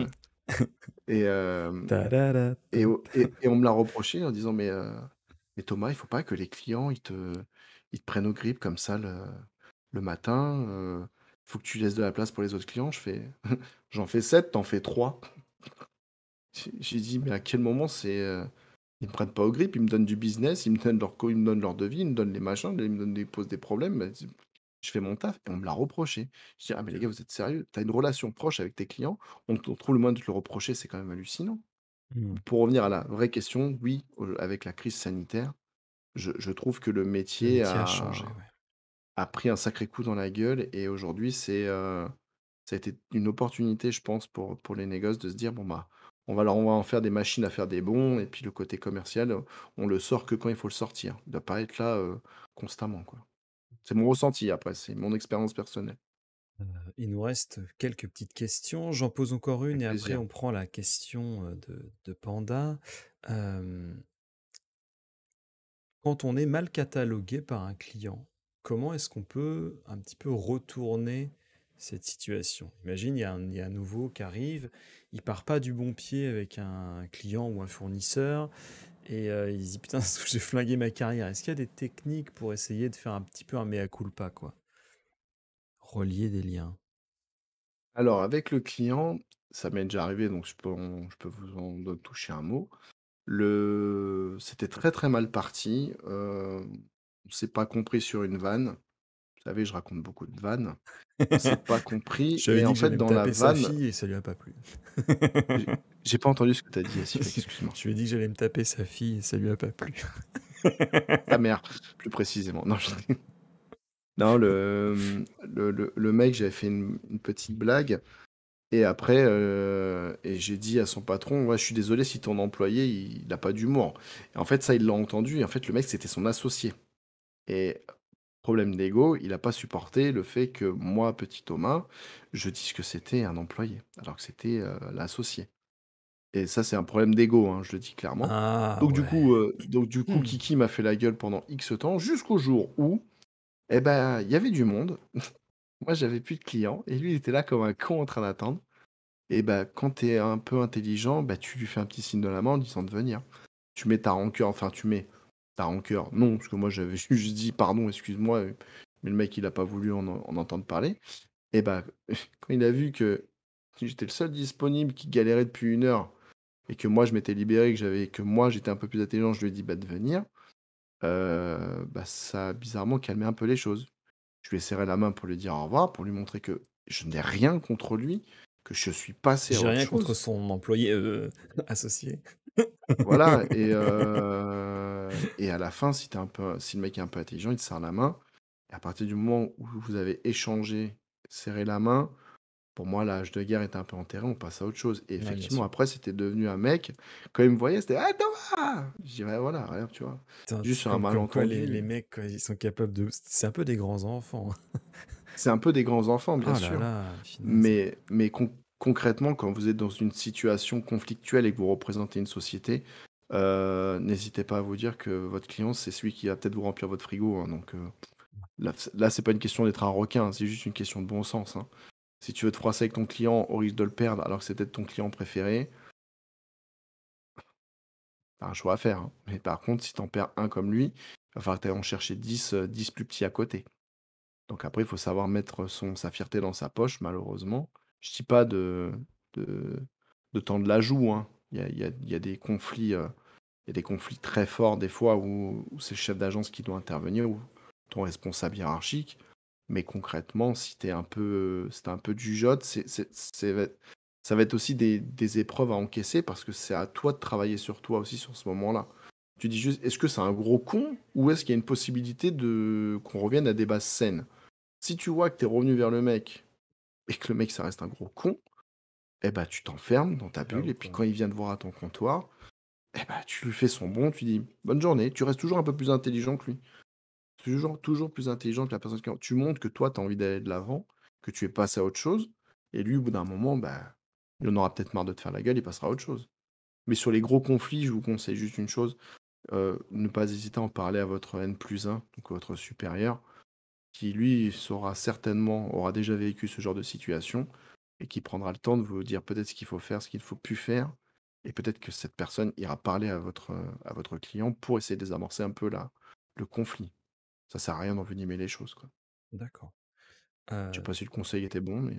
et hem et Tadadata. au et on me l'a reproché en disant: «Mais Thomas, il faut pas que les clients, ils te prennent au grippe comme ça le matin, faut que tu laisses de la place pour les autres clients». Je fais: «J'en fais 7, t'en fais 3». J'ai dit: «Mais à quel moment ils me prennent pas au grip, ils me donnent du business, ils me donnent leur devis, ils me donnent les machins, ils me donnent ils posent des problèmes, bah, je fais mon taf et on me l'a reproché. Je dis: «Ah mais les gars, vous êtes sérieux? Tu as une relation proche avec tes clients, on trouve le moyen de te le reprocher, c'est quand même hallucinant». Mmh. Pour revenir à la vraie question, oui, avec la crise sanitaire, je trouve que le Le métier métier a changé, ouais. a pris un sacré coup dans la gueule et aujourd'hui, ça a été une opportunité, je pense, pour les négoces de se dire: «Bon, bah, on va en faire des machines à faire des bons et puis le côté commercial, on le sort que quand il faut le sortir». Il doit pas être là, constamment, quoi. C'est mon ressenti après, c'est mon expérience personnelle. Il nous reste quelques petites questions. J'en pose encore une Avec et après plaisir. on prend la question, de Panda. Hem, Quand on est mal catalogué par un client, comment est-ce qu'on peut un petit peu retourner cette situation? Imagine, il y a un nouveau qui arrive, il part pas du bon pied avec un client ou un fournisseur et il se dit: «Putain, j'ai flingué ma carrière». Est-ce qu'il y a des techniques pour essayer de faire un petit peu un mea culpa, quoi? Relier des liens. Alors avec le client, ça m'est déjà arrivé donc je peux vous en toucher un mot. C'était très, très mal parti, on s'est pas compris sur une vanne. Vous savez, je raconte beaucoup de vannes. On s'est pas compris Je lui avais et dit en que fait j'allais me dans la taper sa vanne fille et ça lui a pas plu. j'ai j'ai pas entendu ce que tu as dit, Asifek, excuse-moi. Je lui ai dit que j'allais me taper sa fille et ça lui a pas plu. Ta mère, plus précisément. Non, je non, le mec, j'avais fait une petite blague et après, et j'ai dit à son patron: «Ouais, je suis désolé si ton employé, il a pas d'humour». Et en fait, ça, il l'a entendu et en fait, le mec, c'était son associé et problème d'ego, il a pas supporté le fait que moi, petit Thomas, je dise que c'était un employé, alors que c'était, l'associé. Et ça, c'est un problème d'ego, hein, je le dis clairement. Ah Donc du coup, ouais. Kiki m'a fait la gueule pendant X temps, jusqu'au jour où, eh ben, il y avait du monde. Moi, j'avais plus de clients et lui, il était là comme un con en train d'attendre. Et bah, quand tu es un peu intelligent, bah, tu lui fais un petit signe de la main en disant de venir. Tu mets ta rancœur, enfin, tu mets ta rancœur, non, parce que moi, j'avais juste dit pardon, excuse-moi, mais le mec, il a pas voulu en entendre parler. Et bah, quand il a vu que j'étais le seul disponible qui galérait depuis 1 heure et que moi je m'étais libéré, que moi j'étais un peu plus intelligent, je lui ai dit: «Bah, de venir», bah, ça a bizarrement calmé un peu les choses. Je lui ai serré la main pour lui dire au revoir, pour lui montrer que je n'ai rien contre lui, que je suis passé à J'ai autre rien contre chose. son employé, associé. Voilà et à la fin, si le mec est un peu intelligent, il te serre la main et à partir du moment où vous avez échangé, serré la main, pour moi, l'âge de guerre est un peu enterré, on passe à autre chose et Ouais, bien effectivement, sûr. après, c'était devenu un mec, quand il me voyait, c'était: «Ah Thomas!» Je dis: «Ouais, voilà, regarde, tu vois?» Putain, Juste c'est sur un comme quoi les malentendu. mecs, quoi, ils sont capables de c'est un peu des grands enfants. C'est un peu des grands enfants, bien Oh là sûr, là, finesse. mais concrètement, quand vous êtes dans une situation conflictuelle et que vous représentez une société, n'hésitez pas à vous dire que votre client, c'est celui qui va peut-être vous remplir votre frigo, hein, donc là, c'est pas une question d'être un requin, c'est juste une question de bon sens, hein. Si tu veux te froisser avec ton client au risque de le perdre alors que c'est peut-être ton client préféré, tu un choix à faire, hein. Mais par contre, si t'en perds un comme lui, il va falloir que tu en chercher 10 plus petits à côté. Donc après, il faut savoir mettre sa fierté dans sa poche, malheureusement. Je dis pas de, de tendre la joue, hein. Il y a des conflits, il y a des conflits très forts des fois où c'est le chef d'agence qui doit intervenir ou ton responsable hiérarchique. Mais concrètement, si t'es un peu jugeote, ça va être aussi des épreuves à encaisser parce que c'est à toi de travailler sur toi aussi sur ce moment-là. Tu dis juste, est-ce que c'est un gros con ou est-ce qu'il y a une possibilité qu'on revienne à des bases saines? Si tu vois que tu es revenu vers le mec et que le mec, ça reste un gros con, eh ben, tu t'enfermes dans ta bulle Là-haut, et puis quoi. quand il vient te voir à ton comptoir, eh ben, tu lui fais son bon, tu dis: «Bonne journée». Tu restes toujours un peu plus intelligent que lui. Toujours plus intelligent que la personne qui tu montres que toi, tu as envie d'aller de l'avant, que tu es passé à autre chose et lui, au bout d'un moment, bah, il en aura peut-être marre de te faire la gueule, il passera à autre chose. Mais sur les gros conflits, je vous conseille juste une chose, ne pas hésiter à en parler à votre N+1, donc votre supérieur, qui lui aura déjà vécu ce genre de situation et qui prendra le temps de vous dire peut-être ce qu'il faut faire, ce qu'il ne faut plus faire et peut-être que cette personne ira parler à votre client pour essayer de désamorcer un peu le conflit. Ça sert à rien d'envenimer les choses, quoi. D'accord. Je sais Heu pas si le conseil était bon, mais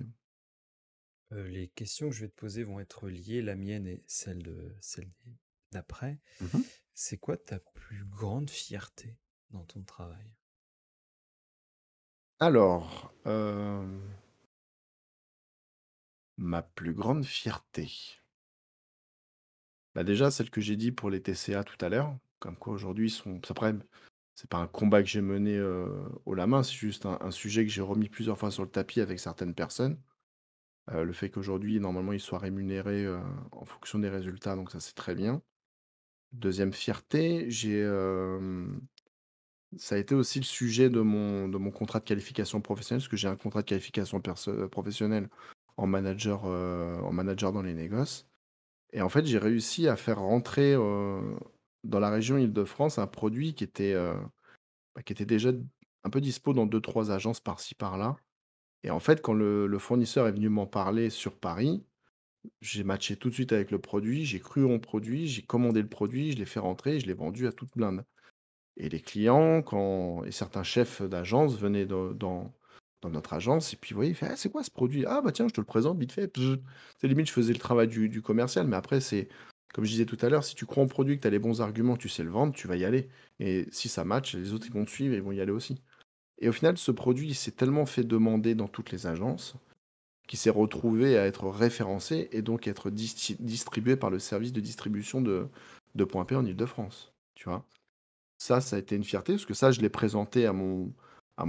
les questions que je vais te poser vont être liées, la mienne et celle d'après. Mmh. C'est quoi ta plus grande fierté dans ton travail? Alors, ma plus grande fierté. Bah, déjà, celle que j'ai dit pour les TCA tout à l'heure, comme quoi aujourd'hui ils sont après, c'est pas un combat que j'ai mené, haut la main, c'est juste un sujet que j'ai remis plusieurs fois sur le tapis avec certaines personnes. Le fait qu'aujourd'hui, normalement, ils soient rémunérés, en fonction des résultats, donc ça, c'est très bien. Deuxième fierté, ça a été aussi le sujet de mon contrat de qualification professionnelle, parce que j'ai un contrat de qualification professionnelle en manager dans les négoces. Et en fait, j'ai réussi à faire rentrer, dans la région Île-de-France un produit qui était déjà un peu dispo dans deux trois agences par-ci par-là. Et en fait, quand le fournisseur est venu m'en parler sur Paris, j'ai matché tout de suite avec le produit, j'ai cru en produit, j'ai commandé le produit, je l'ai fait rentrer et je l'ai vendu à toute blinde. Et les clients, et certains chefs d'agence venaient dans notre agence et puis, vous voyez, il fait: «Ah, c'est quoi ce produit? Ah bah tiens, je te le présente vite fait». Bzz. C'est limite, je faisais le travail du commercial, mais après, c'est comme je disais tout à l'heure, si tu crois en produit, que tu as les bons arguments, tu sais le vendre, tu vas y aller. Et si ça match, les autres, ils vont te suivre et ils vont y aller aussi. Et au final, ce produit, il s'est tellement fait demander dans toutes les agences qu'il s'est retrouvé à être référencé et donc être distribué par le service de distribution de Point P en Île-de-France, tu vois? Ça a été une fierté parce que ça, je l'ai présenté à mon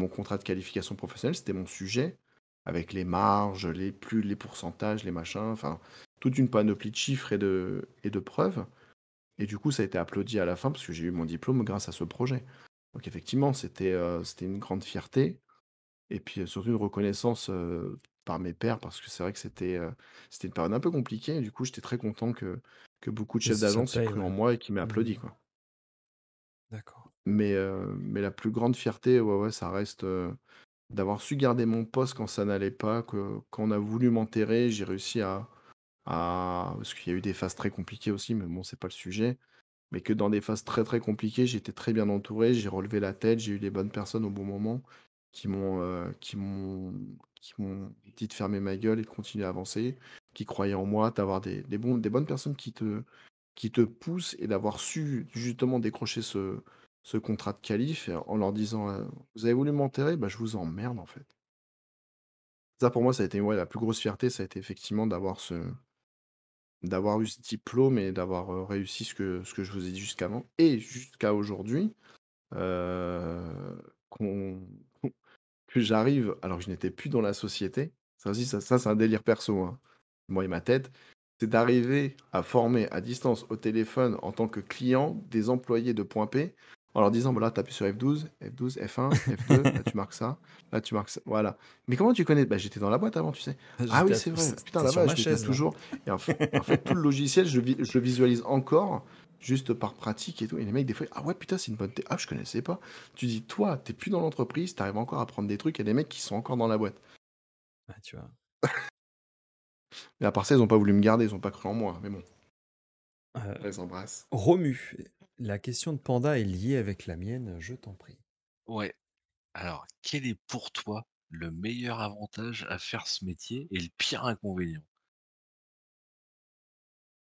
contrat de qualification professionnelle. C'était mon sujet avec les marges, les pourcentages, les machins, enfin, toute une panoplie de chiffres et de preuves. Et du coup, ça a été applaudi à la fin parce que j'ai eu mon diplôme grâce à ce projet. Donc effectivement, c'était une grande fierté et puis, surtout une reconnaissance, par mes pairs parce que c'est vrai que c'était une période un peu compliquée et du coup, j'étais très content que beaucoup de chefs Ça d'agence aient paye, cru en ouais. moi et qu'ils m'aient Mmh. applaudi, quoi. D'accord. Mais la plus grande fierté, ouais, ouais, ça reste, d'avoir su garder mon poste quand ça n'allait pas, que quand on a voulu m'enterrer, j'ai réussi parce qu'il y a eu des phases très compliquées aussi, mais bon, c'est pas le sujet. Mais que dans des phases très, très compliquées, j'étais très bien entouré, j'ai relevé la tête, j'ai eu les bonnes personnes au bon moment qui m'ont dit de fermer ma gueule et de continuer à avancer, qui croyaient en moi, d'avoir des bonnes personnes qui te poussent et d'avoir su justement décrocher ce contrat de qualif en leur disant, «Vous avez voulu m'enterrer? Bah, je vous emmerde, en fait». Ça pour moi, ça a été, ouais, la plus grosse fierté, ça a été effectivement d'avoir eu ce diplôme et d'avoir, réussi ce que je vous ai dit jusqu'avant et jusqu'à aujourd'hui, qu'on que j'arrive alors que je n'étais plus dans la société. Ça aussi, ça c'est un délire perso, hein. Moi et ma tête, c'est d'arriver à former à distance au téléphone en tant que client des employés de Point P en leur disant: «Bah, là, tu appuies sur F12, F12, F1, F2, là tu marques ça, là tu marques ça». Voilà. «Mais comment tu connais?» «Bah, j'étais dans la boîte avant, tu sais». «Ah oui, c'est vrai. Putain, Tu la sur ma vache, tu étais chaise là. toujours». Et en fait, tout le logiciel, je le visualise encore juste par pratique et tout et les mecs, des fois: «Ah ouais, putain, c'est une bonne ah, je connaissais pas». Tu dis: «Toi, t'es plus dans l'entreprise, tu arrives encore à prendre des trucs» et des mecs qui sont encore dans la boîte. Ouais, tu vois? Mais à part ça, ils ont pas voulu me garder, ils ont pas cru en moi, mais bon, Heu, je les embrasse. Romu, la question de Panda est liée avec la mienne, je t'en prie. Ouais. Alors, quel est pour toi le meilleur avantage à faire ce métier et le pire inconvénient?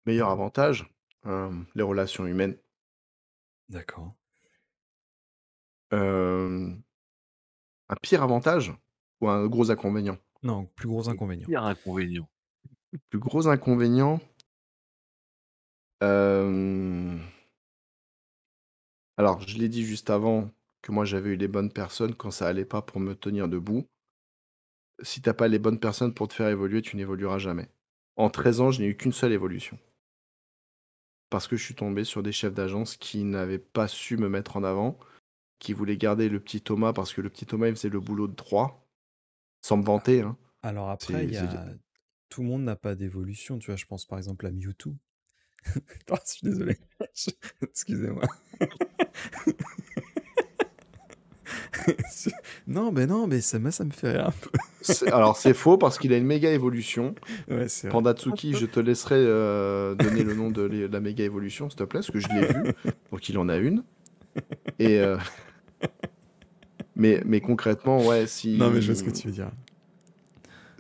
Meilleur avantage, les relations humaines. D'accord. Hem, un pire avantage ou un gros inconvénient? Non, plus gros Le inconvénient. pire inconvénient. Le plus gros inconvénient, hem, alors je l'ai dit juste avant que moi j'avais eu les bonnes personnes quand ça allait pas pour me tenir debout. Si t'as pas les bonnes personnes pour te faire évoluer, tu n'évolueras jamais. En 13 ans, je n'ai eu qu'une seule évolution. Parce que je suis tombé sur des chefs d'agence qui n'avaient pas su me mettre en avant, qui voulaient garder le petit Thomas parce que le petit Thomas, il faisait le boulot de 3, sans me vanter, hein. Alors après, il C'est y c'est a tout le monde n'a pas d'évolution, tu vois? Je pense par exemple à Mewtwo. Ah, je suis désolé. Excusez-moi. Non, non, mais ça me fait rire un peu. alors c'est faux parce qu'il a une méga évolution. Ouais, c'est vrai. Pandatsuki, je te laisserai, donner le nom de la méga évolution, s'il te plaît, parce que je l'ai vu, donc il en a une et mais concrètement, ouais, Non, mais je vois ce si que tu veux dire.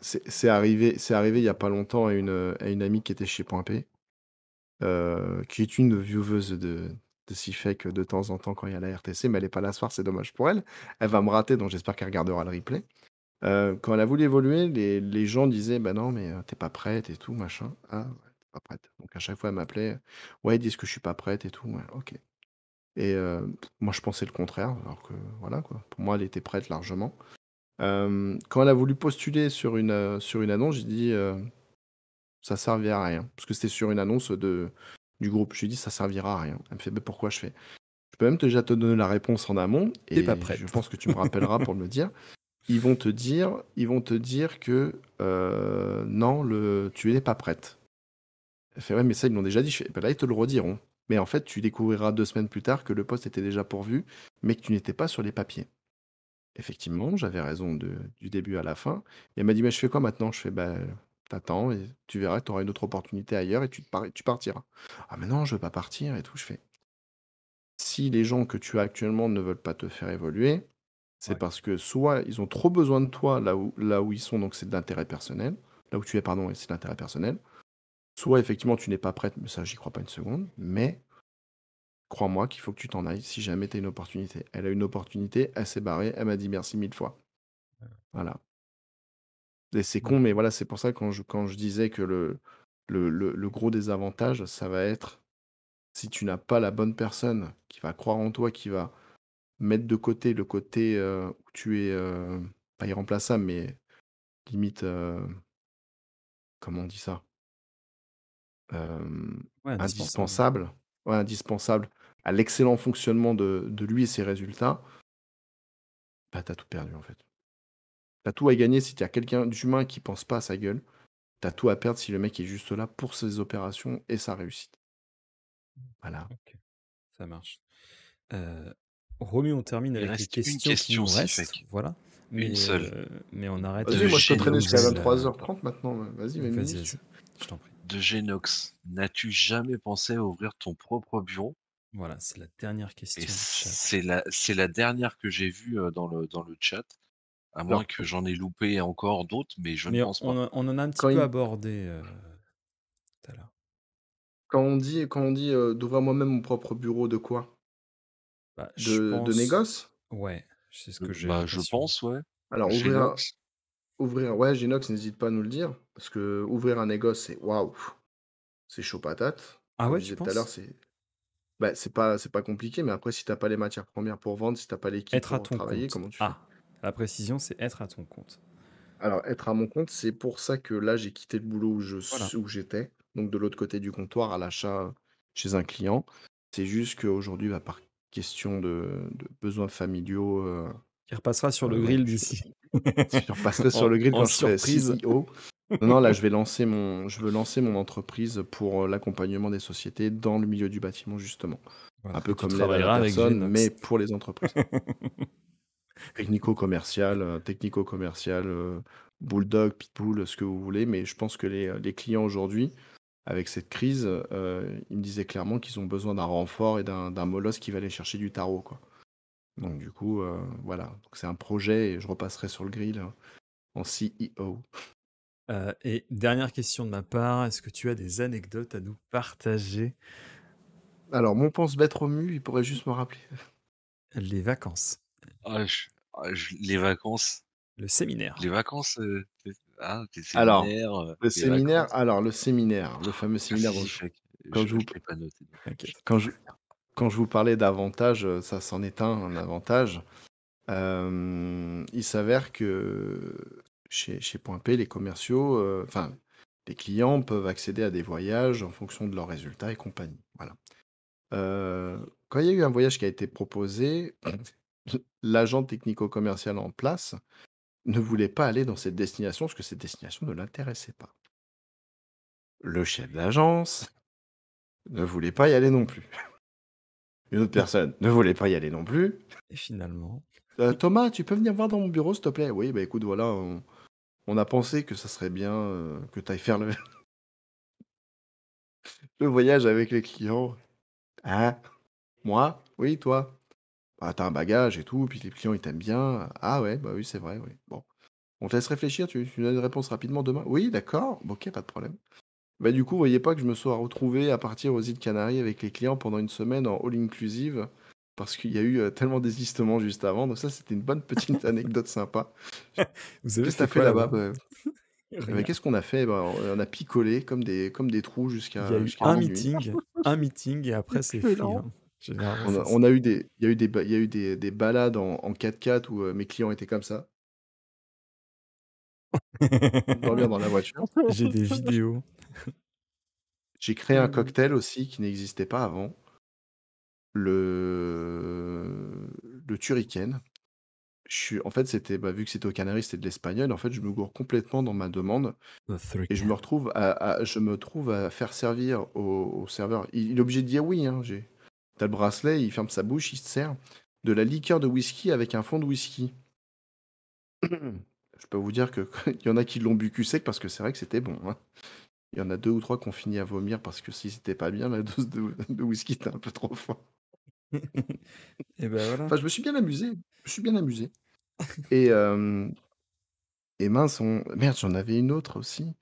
c'est arrivé il y a pas longtemps à une amie qui était chez Point P, qui est une vieweuse de de si fait que de temps en temps, quand il y a la RTC, mais elle est pas là ce soir, c'est dommage pour elle. Elle va me rater, donc j'espère qu'elle regardera le replay. Quand elle a voulu évoluer, les gens disaient: «Bah non, mais tu pas prête et tout, machin». «Ah ouais, tu pas prête». Donc à chaque fois, elle m'appelait: «Ouais, ils disent que je suis pas prête et tout». Ouais, OK. Et moi, je pensais le contraire, alors que voilà, quoi. Pour moi, elle était prête largement. Quand elle a voulu postuler sur une annonce, j'ai dit: «Ça servirait à rien». Parce que c'était sur une annonce du groupe. Je lui ai dit: «Ça servira à rien». Elle me fait: «Beh, pourquoi?» Je fais: «Je peux même déjà te donner la réponse en amont T'es pas et je prête. pense que tu me rappelleras pour me le dire. Ils vont te dire que, non, tu n'es pas prête». Elle fait: «Ouais, mais ça, ils me l'ont déjà dit». Je fais: «Bah, là, ils te le rediront. Mais en fait, tu découvriras 2 semaines plus tard que le poste était déjà pourvu, mais que tu n'étais pas sur les papiers». Effectivement, j'avais raison du début à la fin. Et elle m'a dit: «Mais je fais quoi maintenant?» Je fais: «Bah, tu et tu verras, tu auras une autre opportunité ailleurs et tu partiras». «Ah mais non, je veux pas partir et tout». Je fais: «Si les gens que tu as actuellement ne veulent pas te faire évoluer, c'est Ouais. parce que soit ils ont trop besoin de toi là où ils sont, donc c'est de l'intérêt personnel, là où tu es pardon et c'est de l'intérêt personnel, soit effectivement tu n'es pas prête», mais ça j'y crois pas une seconde, «mais crois-moi qu'il faut que tu t'en ailles si jamais tu as une opportunité». Elle a une opportunité, elle s'est barrée, elle m'a dit merci 1000 fois. Voilà. Et c'est con, mais D'accord. voilà, c'est pour ça quand je disais que le gros désavantage, ça va être si tu n'as pas la bonne personne qui va croire en toi, qui va mettre de côté le côté, où tu es, pas irremplaçable, mais limite, comment on dit ça? Ouais, indispensable. Indispensable. Ouais, indispensable à l'excellent fonctionnement de lui et ses résultats, bah, tu tout perdu, en fait. T'as tout à gagner si tu as quelqu'un d'humain qui pense pas à sa gueule. T'as tout à perdre si le mec est juste là pour ses opérations et sa réussite. Voilà. OK, ça marche. Heu, Romu, on termine Il avec les reste une questions qui question, nous restent, Sifek. voilà, Une mais seule. on arrête De Vas-y, avec moi les je peux petites traîner jusqu'à Génox. nouvelles, 23h30 maintenant. Vas-y, donc vas-y, vas-y, vas-y, je t'en prie. De Génox. N'as-tu jamais pensé à ouvrir ton propre bureau? Voilà, c'est la dernière Et question du chat. c'est la dernière que j'ai vue, dans le chat, à moins Alors, que j'en ai loupé encore d'autres, mais je ne Mais pense pas. on en a un petit quand peu il abordé, tout à l'heure. quand on dit, d'ouvrir moi-même mon propre bureau de quoi? Bah, je De pense négoce? ouais, c'est ce que j'ai Bah, je l'impression. pense, ouais. Alors Génox. ouais, Genox, n'hésite pas à nous le dire, parce que ouvrir un négoce, c'est waouh, c'est chaud patate. Ah Comme ouais, je tu disais tout à l'heure, penses? c'est pas compliqué, mais après si t'as pas les matières premières pour vendre, si t'as pas l'équipe Être à pour ton travailler, compte. comment tu fais? Ah, la précision, c'est être à ton compte. Alors, être à mon compte, c'est pour ça que là, j'ai quitté le boulot Voilà. où j'étais, donc de l'autre côté du comptoir à l'achat chez un client. C'est juste qu'aujourd'hui, bah, par question de besoins familiaux, Il repassera sur le ouais, grill d'ici. je repasserai sur le grill En quand je serai surprise. CEO. Non, non, là, je veux lancer mon entreprise pour l'accompagnement des sociétés dans le milieu du bâtiment, justement. Voilà, Un peu et tu comme l'aide à la travailleras avec personne, mais Genox. pour les entreprises. Technico-commercial, bulldog, pitbull, ce que vous voulez, mais je pense que les clients aujourd'hui, avec cette crise, ils me disaient clairement qu'ils ont besoin d'un renfort et d'un molosse qui va aller chercher du tarot, quoi. Donc du coup, voilà, donc c'est un projet et je repasserai sur le grill, en CEO. Et dernière question de ma part, est-ce que tu as des anecdotes à nous partager? Alors mon pense-bête Romu, il pourrait juste me rappeler? Les vacances, Les vacances. le Les séminaire. vacances, tes Alors, séminaires, les le séminaire, vacances. alors le séminaire, le fameux séminaire Merci dont Sifek. quand Je je je vous l'ai pas noté, donc T'inquiète. quand je quand je vous parlais d'avantages, ça c'en est un avantage. Il s'avère que chez Point P, les commerciaux, enfin, les clients peuvent accéder à des voyages en fonction de leurs résultats et compagnie. Voilà. Quand il y a eu un voyage qui a été proposé, l'agent technico-commercial en place ne voulait pas aller dans cette destination parce que cette destination ne l'intéressait pas. Le chef d'agence ne voulait pas y aller non plus. Une autre personne ne voulait pas y aller non plus. Et finalement, Thomas, tu peux venir voir dans mon bureau, s'il te plaît? Oui, bah écoute, voilà, on a pensé que ça serait bien, que tu ailles faire le le voyage avec les clients. «Hein? Moi? Oui, toi? Bah, tu un bagage et tout, puis les clients, ils t'aiment bien. Ah ouais, bah oui, c'est vrai, oui. Bon, on te laisse réfléchir, tu donnes une réponse rapidement demain? Oui, d'accord, OK, pas de problème». Bah, du coup, vous voyez pas que je me sois retrouvé à partir aux îles Canaries avec les clients pendant une semaine en all inclusive parce qu'il y a eu tellement désistements juste avant. Donc ça, c'était une bonne petite anecdote sympa. Vous avez Qu'est-ce que fait t'as fait quoi là-bas? là-bas? Bah, Rien. qu'est-ce qu'on a fait? Bah, on a picolé comme des trous Il y a eu jusqu'à un minuit. meeting et après c'est free, Excellent. hein. Généralement, c'est ça. On a eu il y a eu il y a eu des balades en 4x4 où mes clients étaient comme ça, dormir dans la voiture. J'ai des vidéos. J'ai créé un cocktail aussi qui n'existait pas avant, le Turrican. En fait, c'était, bah, vu que c'était aux Canaries, c'était de l'espagnol. En fait, je me gourre complètement dans ma demande The et Thrican. je me trouve à faire servir au serveur. Il est obligé de dire oui, hein. T'as le bracelet, il ferme sa bouche, il se sert de la liqueur de whisky avec un fond de whisky. Je peux vous dire que il y en a qui l'ont bu cul sec parce que c'est vrai que c'était bon, hein. Il y en a 2 ou 3 qui ont fini à vomir parce que si c'était pas bien, la dose de whisky était un peu trop fort. Et ben voilà. Enfin, je me suis bien amusé, je me suis bien amusé et hem et mince, merde, j'en avais une autre aussi.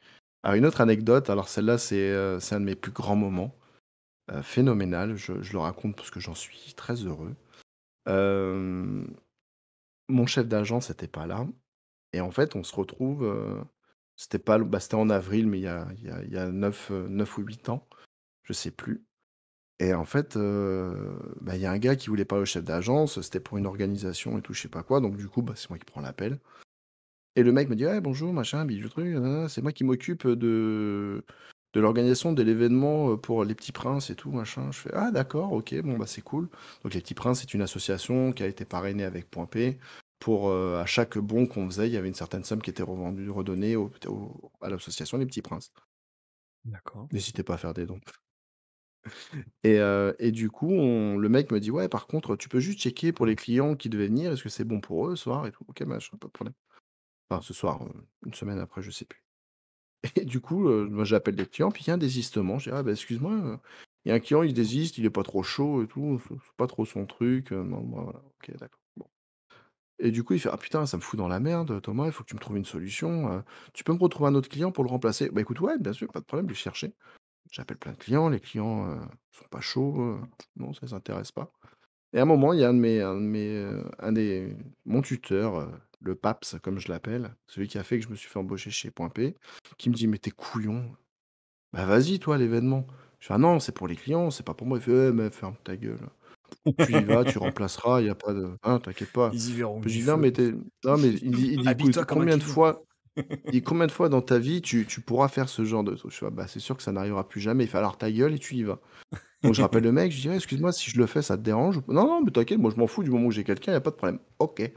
Alors une autre anecdote, alors celle-là, c'est un de mes plus grands moments, phénoménal, je le raconte parce que j'en suis très heureux. Hem, Mon chef d'agence était pas là et en fait, on se retrouve, c'était pas l bah, c'était en avril, mais il y a 9 ou 8 ans, je sais plus. Et en fait, bah, il y a un gars qui voulait parler au chef d'agence, c'était pour une organisation et tout, je sais pas quoi, donc du coup, bah, c'est moi qui prends l'appel. Et le mec me dit: «Ouais, bonjour, machin, bidule truc, nanana, c'est moi qui m'occupe de l'organisation de l'événement, pour Les Petits Princes et tout, machin». Je fais: «Ah d'accord, OK, bon, bah, c'est cool». Donc Les Petits Princes, c'est une association qui a été parrainée avec Point P pour, à chaque bon qu'on faisait, il y avait une certaine somme qui était redonnée à l'association Les Petits Princes. D'accord. N'hésitez pas à faire des dons. Et du coup, le mec me dit: «Ouais, par contre, tu peux juste checker pour les clients qui devaient venir, est-ce que c'est bon pour eux ce soir et tout?» «OK, machin, pas de problème». Enfin, ce soir, une semaine après, je sais plus. Et du coup, moi, j'appelle les clients, puis il y a un désistement. Je dis: «Ah bah, excuse-moi, il y a un client, il désiste, il est pas trop chaud et tout, c'est pas trop son truc, non, moi, voilà, OK, d'accord, bon». Et du coup, il fait: «Ah putain, ça me fout dans la merde, Thomas, il faut que tu me trouves une solution, tu peux me retrouver un autre client pour le remplacer?» «Bah, écoute, ouais, bien sûr, pas de problème», je vais chercher. J'appelle plein de clients, les clients, sont pas chauds, non, ça les intéresse pas. Et à un moment, il y a un des mon tuteur, le PAPS comme je l'appelle, celui qui a fait que je me suis fait embaucher chez Point P, qui me dit: «Mais tu couillon, bah, vas-y toi à l'événement». Je fais: «Ah non, c'est pour les clients, c'est pas pour moi». Il fait: «Ouais, mais ferme ta gueule. Tu y vas, tu remplaceras, il y a pas de hein, t'inquiète pas». Ils y verront Je du dis: «Non mais feu. il dit: «Écoute, Habille-toi comme un client. combien de fois dans ta vie tu pourras faire ce genre de truc?» Je fais: «Ah bah, c'est sûr que ça n'arrivera plus jamais». Il fait: «Alors ta gueule et tu y vas». Donc je rappelle le mec, je dis: «Ouais, excuse-moi si je le fais, ça te dérange?» «Non, non, mais t'inquiète, moi je m'en fous du moment où j'ai quelqu'un, il y a pas de problème». OK.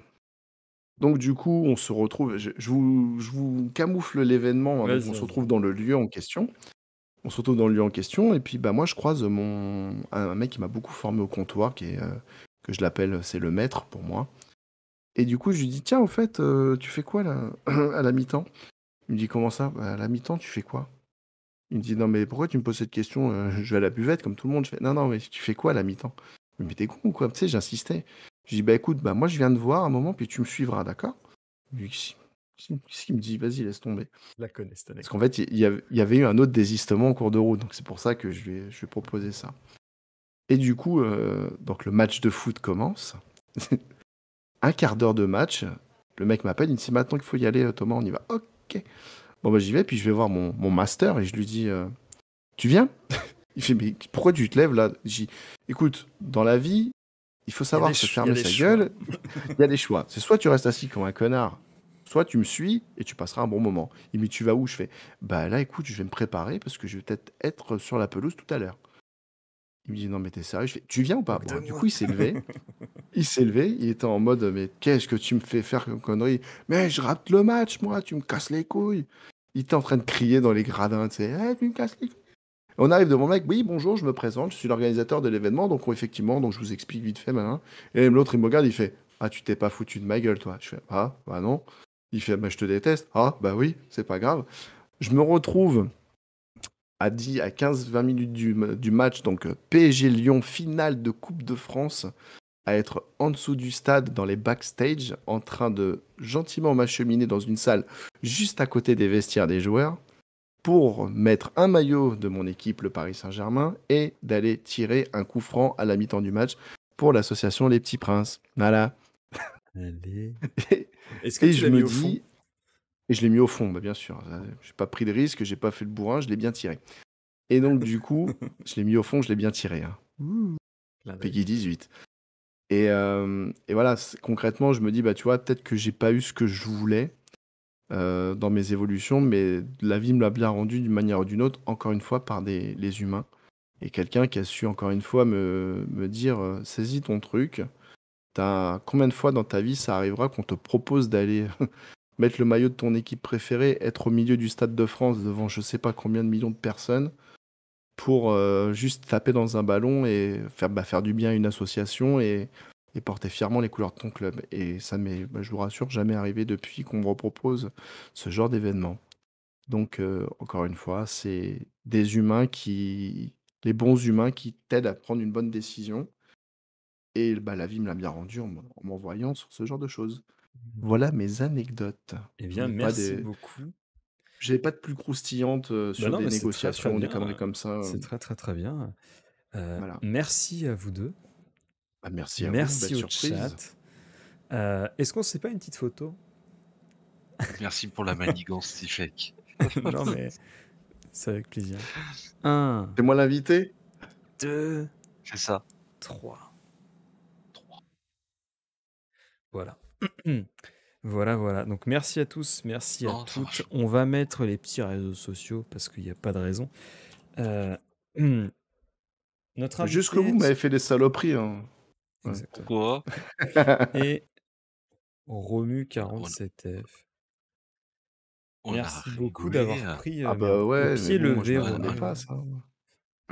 Donc du coup, on se retrouve, je vous camoufle l'événement, hein, donc Vas-y, on se vas-y. retrouve dans le lieu en question. On se retrouve dans le lieu en question et puis, bah, moi je croise un mec qui m'a beaucoup formé au comptoir qui est, que je l'appelle, c'est le maître pour moi. Et du coup, je lui dis: «Tiens, au fait, tu fais quoi là, à la mi-temps?» Il me dit: «Comment ça?» «Bah, à la mi-temps, tu fais quoi?» Il me dit: «Non, mais pourquoi tu me poses cette question? Je vais à la buvette comme tout le monde». Je fais: «Non, non, mais tu fais quoi à la mi-temps?» Il me dit: «Mais tu con ou quoi?» Tu sais, j'insistais. Je dis: «Bah, écoute, bah, moi je viens te voir un moment, puis tu me suivras, d'accord?» Lui, qu'est-ce qu'il me dit? Vas-y, laisse tomber. Je la connais cette Parce qu'en anecdote. fait, il y avait eu un autre désistement en cours de route, donc c'est pour ça que je lui ai proposé ça. Et du coup, donc le match de foot commence. Un quart d'heure de match, le mec m'appelle, il me dit: «C'est maintenant qu'il faut y aller, Thomas, on y va». OK. Bon, bah, j'y vais, puis je vais voir mon master et je lui dis: «Tu viens?» Il fait: «Mais pourquoi tu te lèves là?» J'ai dit: «Écoute, dans la vie, il faut savoir se Il y a fermer des sa choix. gueule. Il y a des choix. C'est soit tu restes assis comme un connard, soit tu me suis et tu passeras un bon moment». Il me dit: «Tu vas où?» Je fais: «Bah là, écoute, je vais me préparer parce que je vais peut-être être sur la pelouse tout à l'heure». Il me dit: «Non, mais t'es sérieux?» Je fais: «Tu viens ou pas?» Moque Bon, de du moi. coup, il s'est levé, il était en mode: «Mais qu'est-ce que tu me fais faire comme connerie?» «Mais je rate le match, moi, tu me casses les couilles». Il était en train de crier dans les gradins, tu sais: «Eh, tu me casses les couilles». On arrive devant le mec: «Oui, bonjour, je me présente, je suis l'organisateur de l'événement, donc effectivement, donc je vous explique vite fait, machin». Et l'autre, il me regarde, il fait: «Ah, tu t'es pas foutu de ma gueule, toi?» Je fais: «Ah, bah non». Il fait: «Bah, je te déteste». «Ah, bah oui, c'est pas grave». Je me retrouve à 15-20 minutes du match, donc PSG Lyon, finale de Coupe de France, à être en dessous du stade, dans les backstage, en train de gentiment m'acheminer dans une salle juste à côté des vestiaires des joueurs. pour mettre un maillot de mon équipe, le Paris Saint-Germain, et d'aller tirer un coup franc à la mi-temps du match pour l'association Les Petits Princes. Voilà. Allez. Et, Est-ce que et tu je l'as mis me au fond? dis, et je l'ai mis au fond, bah, bien sûr. J'ai pas pris de risque, j'ai pas fait le bourrin, je l'ai bien tiré. Et donc, du coup, je l'ai mis au fond, je l'ai bien tiré. Hein. Clin d'œil. Peggy 18. Et voilà, concrètement, je me dis, bah, tu vois, peut-être que j'ai pas eu ce que je voulais dans mes évolutions, mais la vie me l'a bien rendu d'une manière ou d'une autre, encore une fois, par les humains. Et quelqu'un qui a su, encore une fois, me dire, saisis ton truc. Combien de fois dans ta vie ça arrivera qu'on te propose d'aller mettre le maillot de ton équipe préférée, être au milieu du Stade de France devant je sais pas combien de millions de personnes pour juste taper dans un ballon et faire du bien à une association et porter fièrement les couleurs de ton club. Et ça m'est, bah, je vous rassure, jamais arrivé depuis qu'on me repropose ce genre d'événement. Donc, encore une fois, c'est les bons humains qui t'aident à prendre une bonne décision. Et bah, la vie me l'a bien rendu en m'envoyant sur ce genre de choses. Voilà mes anecdotes. Eh J'en bien, ai pas merci des... beaucoup. J'avais pas de plus croustillantes Bah sur non, des mais c'est très très négociations, des bien. conneries comme ça. C'est très très très bien. Voilà. Merci à vous deux. Bah, merci à vous, belle Merci au surprise. chat. Est-ce qu'on se fait pas une petite photo? Merci pour la manigance, Tifek. Non, mais c'est avec plaisir. 1, C'est moi l'invité? 2, C'est ça. 3. Voilà. Voilà, voilà. Donc merci à tous, merci à Oh, ça toutes. marche. On va mettre les petits réseaux sociaux parce qu'il n'y a pas de raison. Notre Jusqu'au bout, invité... vous m'avez fait des saloperies. Hein. Ouais. Exactement. Pourquoi? Et Romu On 47F. on a Merci beaucoup rigolé, d'avoir pris Ah mais au bah ouais, mais pied bon, moi je levé, m'attendais Romu. pas à ça. on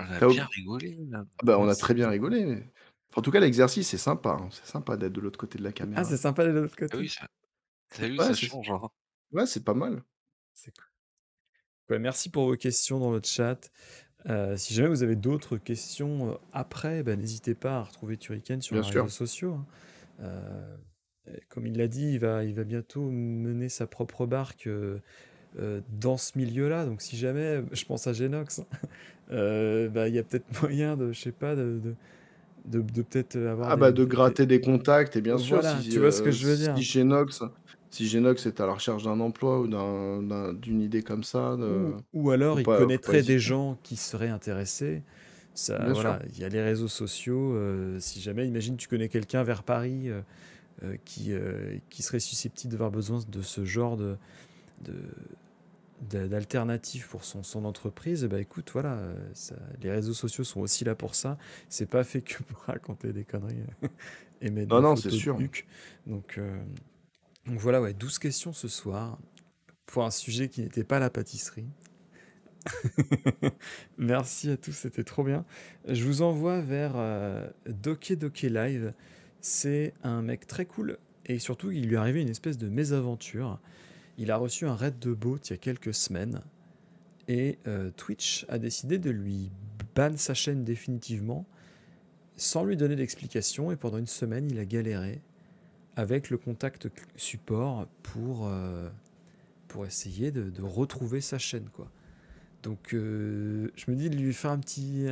a T'as bien ob- rigolé, là. Ah bah on a Merci très bien beaucoup. rigolé. Mais... En tout cas, l'exercice, c'est sympa. Hein. C'est sympa d'être de l'autre côté de la Ah, caméra. c'est sympa de l'autre Ah côté. oui, t'as vu, Ouais, ça change, hein. c'est pas mal. C'est cool. Ouais, merci pour vos questions dans le chat. Si jamais vous avez d'autres questions après, bah, n'hésitez pas à retrouver Turrican sur Bien les sûr. réseaux sociaux. Hein. Comme il l'a dit, il va bientôt mener sa propre barque dans ce milieu-là. Donc si jamais, je pense à Genox, bah, il y a peut-être moyen de, je sais pas, de peut-être avoir Ah bah de gratter des contacts et bien sûr Voilà, tu vois ce que je veux dire. si Genox est à la recherche d'un emploi ou d'une idée comme ça, Ou alors il faut pas connaîtrait des hésiter. gens qui seraient intéressés. Ça, Bien sûr. voilà, il y a les réseaux sociaux. Si jamais, imagine, tu connais quelqu'un vers Paris qui serait susceptible d'avoir besoin de ce genre d'alternative pour son entreprise, bah écoute, voilà, les réseaux sociaux sont aussi là pour ça. C'est pas fait que pour raconter des conneries et mettre Non, des non, c'est photos de sûr. huc. Donc voilà, ouais, 12 questions ce soir pour un sujet qui n'était pas la pâtisserie. Merci à tous, c'était trop bien. Je vous envoie vers Doke Doke Live. C'est un mec très cool et surtout il lui est arrivé une espèce de mésaventure. Il a reçu un raid de bot il y a quelques semaines et Twitch a décidé de lui ban sa chaîne définitivement sans lui donner d'explication et pendant une semaine il a galéré avec le contact support pour essayer de retrouver sa chaîne quoi. Donc je me dis de lui faire un petit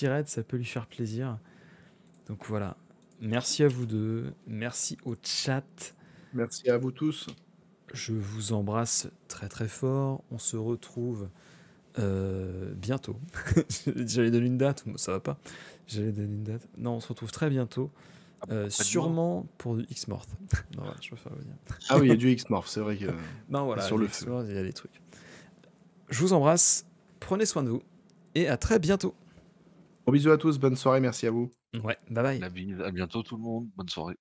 raid, ça peut lui faire plaisir. Donc voilà. Merci à vous deux. Merci au chat. Merci à vous tous. Je vous embrasse très très fort. On se retrouve bientôt. J'allais donner une date, ça va pas. J'allais donner une date. Non, on se retrouve très bientôt. Sûrement pour du X-Mort. Non, voilà, je préfère vous dire. Ah oui, il y a du X-Morph, c'est vrai que non, voilà, sur le feu. Il y a des trucs. Je vous embrasse. Prenez soin de vous. Et à très bientôt. Bon bisous à tous, bonne soirée, merci à vous. Ouais, bye bye. La bise, à bientôt tout le monde. Bonne soirée.